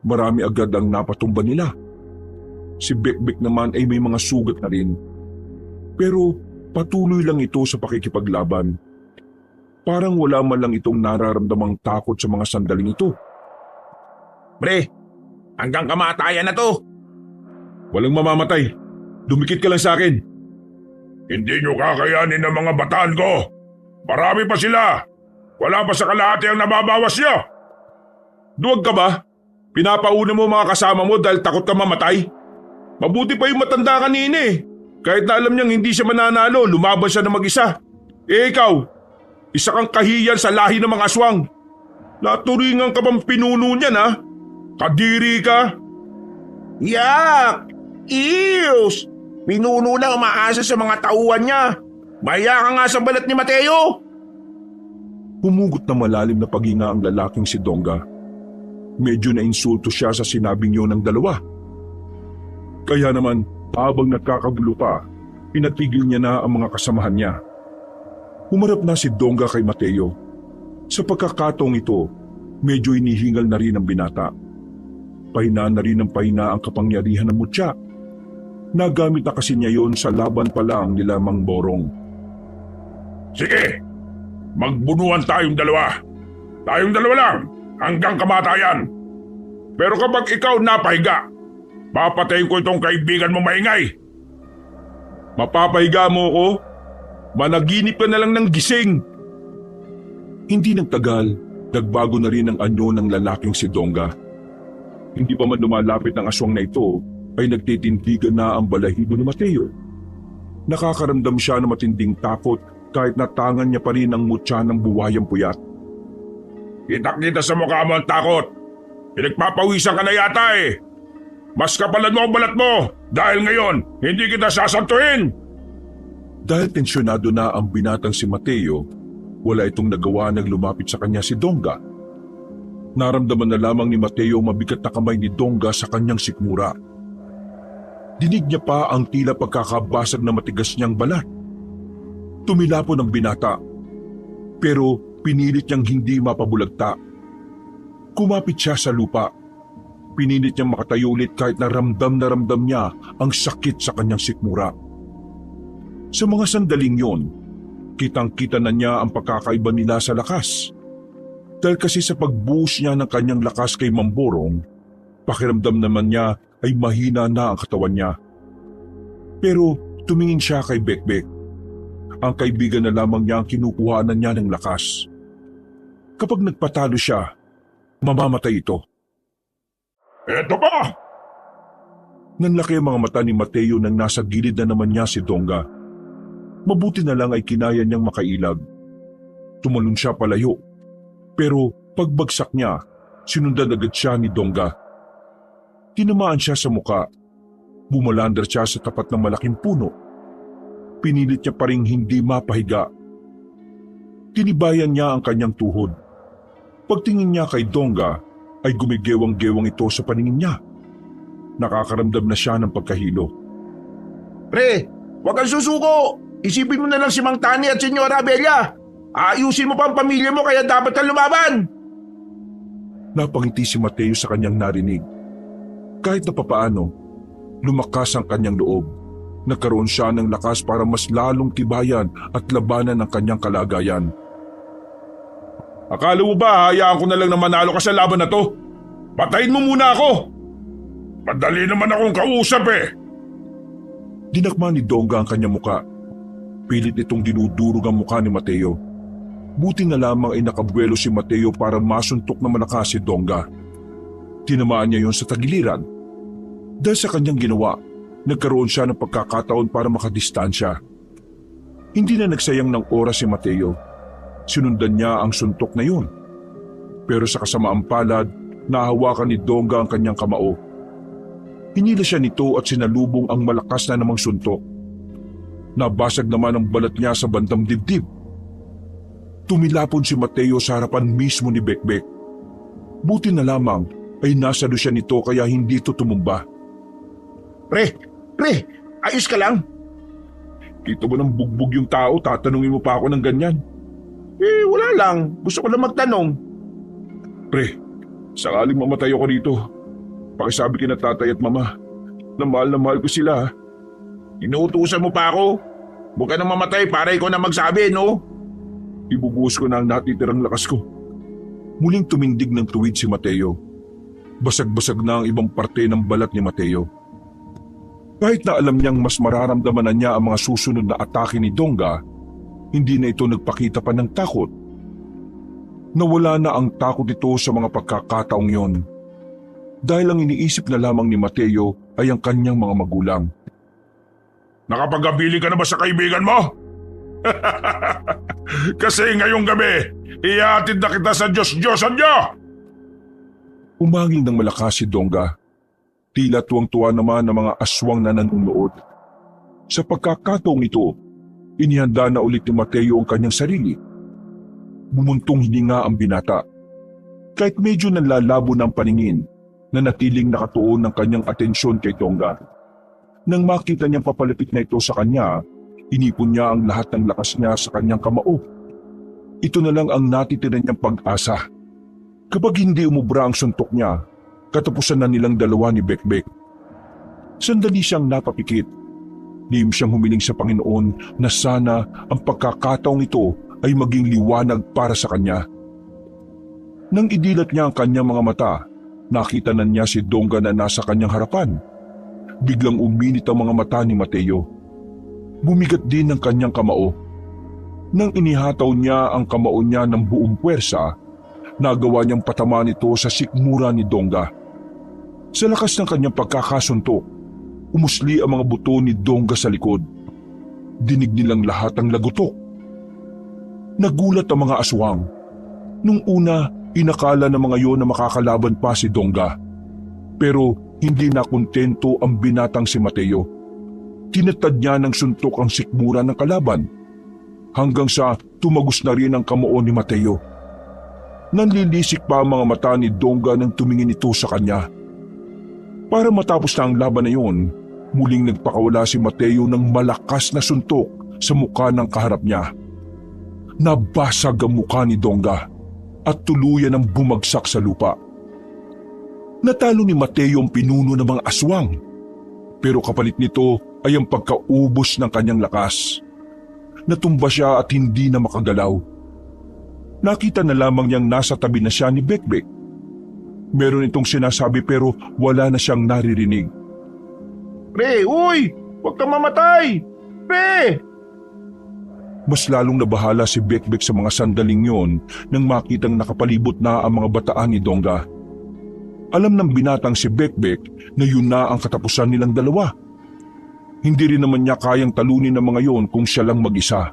marami agad ang napatumba nila. Si Bekbek naman ay may mga sugat na rin. Pero patuloy lang ito sa pakikipaglaban. Parang wala man lang itong nararamdamang takot sa mga sandaling ito. Pre, hanggang kamatayan na to. Walang mamamatay. Dumikit ka lang sa akin. Hindi niyo kakayanin ng mga bataan ko. Marami pa sila. Wala pa sa kalahati ang nababawas niyo. Duwag ka ba? Pinapauna mo mga kasama mo dahil takot ka mamatay? Mabuti pa yung matanda kanina eh. Kahit na alam niyang hindi siya mananalo, lumaban siya na mag-isa. Eh ikaw, isa kang kahiyan sa lahi ng mga aswang. Naturingan ka bang pinuno niyan ha? Kadiri ka? Yak! Ews! Pinuno lang umaasa sa mga tauhan niya. Maya ka nga sa balat ni Mateo. Humugot na malalim na paghinga ang lalaking si Donga. Medyo nainsulto siya sa sinabing yun ng dalawa. Kaya naman, habang nagkakagulo pa, pinatigil niya na ang mga kasamahan niya. Humarap na si Donga kay Mateo. Sa pagkakataong ito, medyo inihingal na rin ang binata. Pahina na rin ng pahina ang kapangyarihan ng mutya. Nagamit na kasi niya yon sa laban pa lang nila Mang Borong. Sige, magbunuan tayong dalawa. Tayong dalawa lang, hanggang kamatayan. Pero kapag ikaw napahiga, papatayin ko itong kaibigan mo maingay. Mapapahiga mo ko? Managinip ka na lang ng gising. Hindi nagtagal, nagbago na rin ang anyo ng lalaking si Donga. Hindi pa man lumalapit ng aswang na ito, ay nagtitindigan na ang balahibo ni Mateo. Nakakaramdam siya ng matinding takot kahit natangan niya pa rin ang mutya ng buwayang puyat. Kita-kita sa mukha mo ang takot. Pinagpapawisan ka na yata eh. Mas kapalan mo ang balat mo dahil ngayon hindi kita sasantuhin. Dahil tensyonado na ang binatang si Mateo, wala itong nagawa nang lumapit sa kanya si Donga. Naramdaman na lamang ni Mateo ang mabigat na kamay ni Donga sa kanyang sikmura. Dinig niya pa ang tila pagkakabasag na matigas niyang balat. Tumilapon ang binata, pero pinilit niyang hindi mapabulagta. Kumapit siya sa lupa. Pinilit niyang makatayo ulit kahit na ramdam niya ang sakit sa kanyang sikmura. Sa mga sandaling yon, kitang-kita na niya ang pagkakaiba nila sa lakas. Dahil kasi sa pagbuhos niya ng kanyang lakas kay Mamborong, pakiramdam naman niya ay mahina na ang katawan niya. Pero tumingin siya kay Bekbek. Ang kaibigan na lamang niya ang kinukuhanan niya ng lakas. Kapag nagpatalo siya, mamamatay ito. Eto pa! Nanlaki ang mga mata ni Mateo nang nasa gilid na naman niya si Donga. Mabuti na lang ay kinaya niyang makailag. Tumalon siya palayo. Pero pagbagsak niya, sinundan agad siya ni Donga. Tinamaan siya sa muka. Bumalandar siya sa tapat ng malaking puno. Pinilit niya pa ring hindi mapahiga. Tinibayan niya ang kanyang tuhod. Pagtingin niya kay Donga, ay gumigewang-gewang ito sa paningin niya. Nakakaramdam na siya ng pagkahilo. Pre, huwag kang susuko. Isipin mo na lang si Mang Tani at Senyora Abella. Ayusin mo pa ang pamilya mo kaya dapat kang lumaban. Napangiti si Mateo sa kanyang narinig. Kahit na papaano, lumakas ang kanyang loob. Nagkaroon siya ng lakas para mas lalong tibayan at labanan ang kanyang kalagayan. Akala mo ba hayaan ko na lang na manalo ka sa laban na to? Patayin mo muna ako! Madali naman akong kausap eh. Dinakma ni Dongga ang kanyang muka. Pilit itong dinudurog ang muka ni Mateo. Buti na lamang ay nakabuelo si Mateo para masuntok na malakas si Dongga. Tinamaan niya yon sa tagiliran. Dahil sa kanyang ginawa, nagkaroon siya ng pagkakataon para makadistansya. Hindi na nagsayang ng oras si Mateo. Sinundan niya ang suntok na yun. Pero sa kasamaang palad, nahawakan ni Dongga ang kanyang kamao. Hinila siya nito at sinalubong ang malakas na namang suntok. Nabasag naman ang balat niya sa bandang dibdib. Tumilapon si Mateo sa harapan mismo ni Bekbek. Buti na lamang ay nasalo siya nito kaya hindi ito tumumba. Pre, ayos ka lang? Kita mo ng bugbog yung tao, tatanungin mo pa ako ng ganyan. Wala lang. Gusto ko lang magtanong. Pre, sakaling mamatay ako dito, pakisabi kina tatay at mama na mahal ko sila. Inuutusan mo pa ako? Huwag ka nang mamatay para ikaw na magsabi, no? Ibubuhos ko na ang natitirang lakas ko. Muling tumindig ng tuwid si Mateo. Basag-basag na ang ibang parte ng balat ni Mateo. Kahit na alam niyang mas mararamdaman na niya ang mga susunod na atake ni Dongga, hindi na ito nagpakita pa ng takot. Nawala na ang takot ito sa mga pagkakataong yon. Dahil ang iniisip na lamang ni Mateo ay ang kanyang mga magulang. Nakapag-abili ka na ba sa kaibigan mo? Kasi ngayong gabi, ihatid na kita sa Diyos-Diyosan niya. Umangil ng malakas si Dongga. Tila tuwang-tuwa naman ng mga aswang na nanunood. Sa pagkakataong ito, inihanda na ulit ni Mateo ang kanyang sarili. Bumuntong hininga ang binata. Kahit medyo nanlalabo ng paningin, nanatiling nakatuon ng kanyang atensyon kay Dongga. Nang makita niyang papalapit na ito sa kanya, inipon niya ang lahat ng lakas niya sa kanyang kamao. Ito na lang ang natitira niyang pag-asa. Kapag hindi umubra ang suntok niya, katapusan na nilang dalawa ni Bekbek. Sandali siyang napapikit. Lihim siyang humiling sa Panginoon na sana ang pagkakataong ito ay maging liwanag para sa kanya. Nang idilat niya ang kanyang mga mata, nakita na niya si Dongga na nasa kanyang harapan. Biglang uminit ang mga mata ni Mateo. Bumigat din ang kanyang kamao. Nang inihataw niya ang kamao niya ng buong puwersa, nagawa niyang patamaan ito sa sikmura ni Dongga. Sa lakas ng kanyang pagkakasuntok, umusli ang mga buto ni Dongga sa likod. Dinig nilang lahat ang lagutok. Nagulat ang mga aswang. Nung una, inakala ng mga yon na makakalaban pa si Dongga. Pero hindi na kontento ang binatang si Mateo. Tinatad niya ng suntok ang sikmura ng kalaban hanggang sa tumagos na rin ang kamao ni Mateo. Nanlilisik pa ang mga mata ni Dongga nang tumingin ito sa kanya. Para matapos na ang laban na iyon, muling nagpakawala si Mateo ng malakas na suntok sa mukha ng kaharap niya. Nabasag ang mukha ni Dongga at tuluyan ang bumagsak sa lupa. Natalo ni Mateo ang pinuno ng mga aswang, pero kapalit nito ay ang pagkaubos ng kanyang lakas. Natumba siya at hindi na makagalaw. Nakita na lamang niyang nasa tabi na siya ni Bekbek. Meron itong sinasabi pero wala na siyang naririnig. Pre, uy! Huwag kang mamatay! Pre! Mas lalong nabahala si Bekbek sa mga sandaling yon nang makitang nakapalibot na ang mga bataan ni Dongga. Alam ng binatang si Bekbek na yun na ang katapusan nilang dalawa. Hindi rin naman niya kayang talunin ng mga yon kung siya lang mag-isa.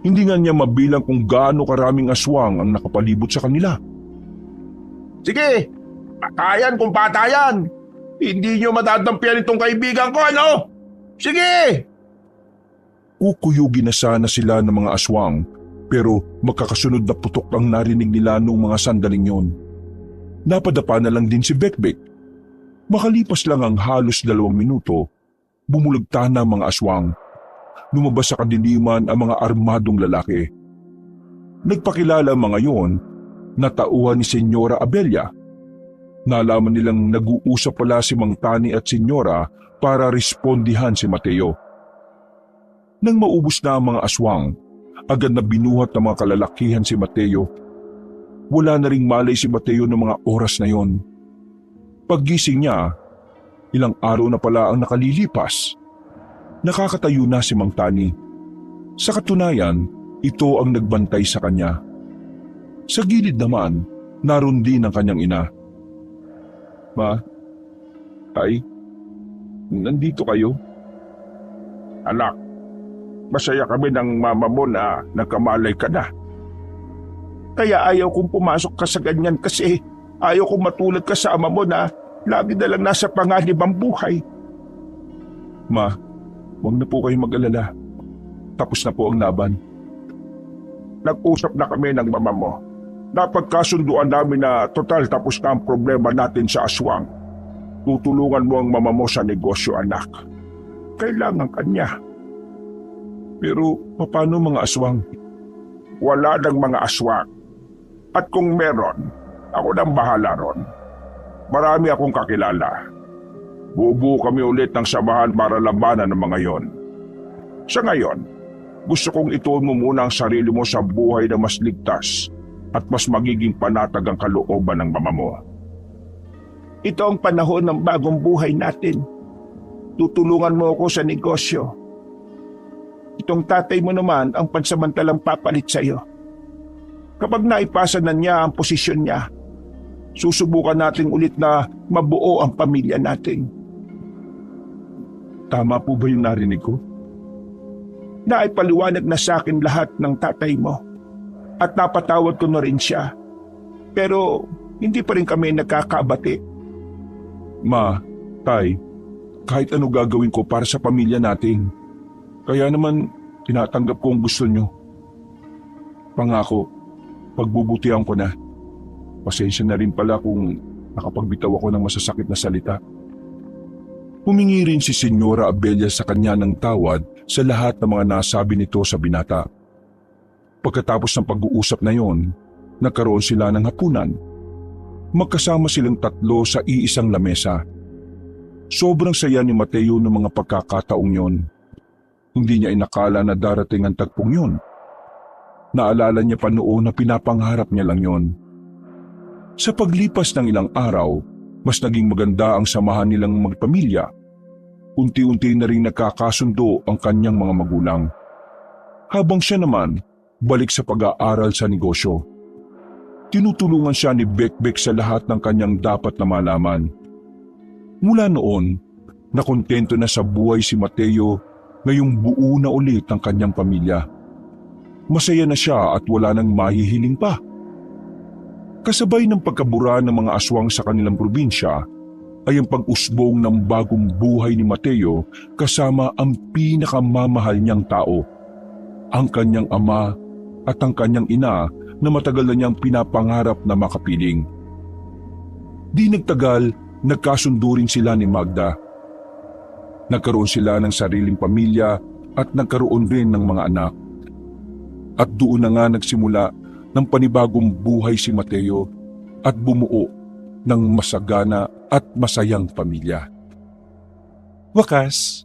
Hindi nga niya mabilang kung gaano karaming aswang ang nakapalibot sa kanila. Sige, patayan kung patayan. Hindi niyo madadampian itong kaibigan ko, ano? Sige! Kukuyugin na sana sila ng mga aswang pero magkakasunod na putok ang narinig nila noong mga sandaling yon. Napadapa na lang din si Bekbek. Makalipas lang ang halos 2 minuto, bumulagta na ang mga aswang. Lumabas sa kadiliman ang mga armadong lalaki. Nagpakilala ang mga yon na tauhan ni Senyora Abelia. Nalaman nilang nag-uusap pala si Mang Tani at Senyora para respondihan si Mateo. Nang maubos na ang mga aswang, agad na binuhat ng mga kalalakihan si Mateo. Wala na ring malay si Mateo ng mga oras na yon. Paggising niya, Ilang araw na pala ang nakalilipas. Nakakatayo na si Mang Tani. Sa katunayan, ito ang nagbantay sa kanya. Sa gilid naman, naroon din ang kanyang ina. Ma, Tay, nandito kayo? Anak, masaya kami ng mama mo na nagkamalay ka na. Kaya ayaw kong pumasok ka sa ganyan kasi ayaw kong matulad ka sa ama mo na lagi na lang nasa panganib ang buhay. Ma, huwag na po kayong mag-alala. Tapos na po ang laban. Nag-usap na kami ng mama mo. Napagkasunduan namin na total tapos na ang problema natin sa aswang. Tutulungan mo ang mama mo sa negosyo, anak. Kailangan kanya. Pero paano mga aswang? Wala ng mga aswang. At kung meron, ako nang bahala ron. Marami akong kakilala. Bubuo kami ulit ng samahan para labanan ng mga yon. Sa ngayon, gusto kong ituon mo muna ang sarili mo sa buhay na mas ligtas at mas magiging panatag ang kalooban ng mama mo. Ito ang panahon ng bagong buhay natin. Tutulungan mo ako sa negosyo. Itong tatay mo naman ang pansamantalang papalit sa iyo. Kapag naipasa na niya ang posisyon niya, susubukan natin ulit na mabuo ang pamilya natin. Tama po ba yung narinig ko? Naipaliwanag na sa akin lahat ng tatay mo at napatawad ko na rin siya. Pero hindi pa rin kami nagkakabati. Ma, Tay, kahit ano gagawin ko para sa pamilya natin. Kaya naman, tinatanggap ko ang gusto nyo. Pangako, pagbubutihan ko na. Pasensya na rin pala kung nakapagbitaw ako ng masasakit na salita. Humingi rin si Senyora Abelia sa kanya ng tawad sa lahat ng mga nasabi nito sa binata. Pagkatapos ng pag-uusap na yon, nagkaroon sila ng hapunan. Magkasama silang tatlo sa iisang lamesa. Sobrang saya ni Mateo ng mga pagkakataong yon. Hindi niya inakala na darating ang tagpong yon. Naalala niya pa noon na pinapangarap niya lang yon. Sa paglipas ng ilang araw, mas naging maganda ang samahan nilang magpamilya. Unti-unti na rin nagkakasundo ang kanyang mga magulang. Habang siya naman, balik sa pag-aaral sa negosyo. Tinutulungan siya ni Bekbek sa lahat ng kanyang dapat na malaman. Mula noon, nakontento na sa buhay si Mateo ngayong buo na ulit ang kanyang pamilya. Masaya na siya at wala nang mahihiling pa. Kasabay ng pagkabura ng mga aswang sa kanilang probinsya ay ang pag-usbong ng bagong buhay ni Mateo kasama ang pinakamamahal niyang tao, ang kanyang ama at ang kanyang ina na matagal na niyang pinapangarap na makapiling. Di nagtagal, nagkasundo rin sila ni Magda. Nagkaroon sila ng sariling pamilya at nagkaroon rin ng mga anak. At doon na nga nagsimula ng panibagong buhay si Mateo at bumuo ng masagana at masayang pamilya. Wakas,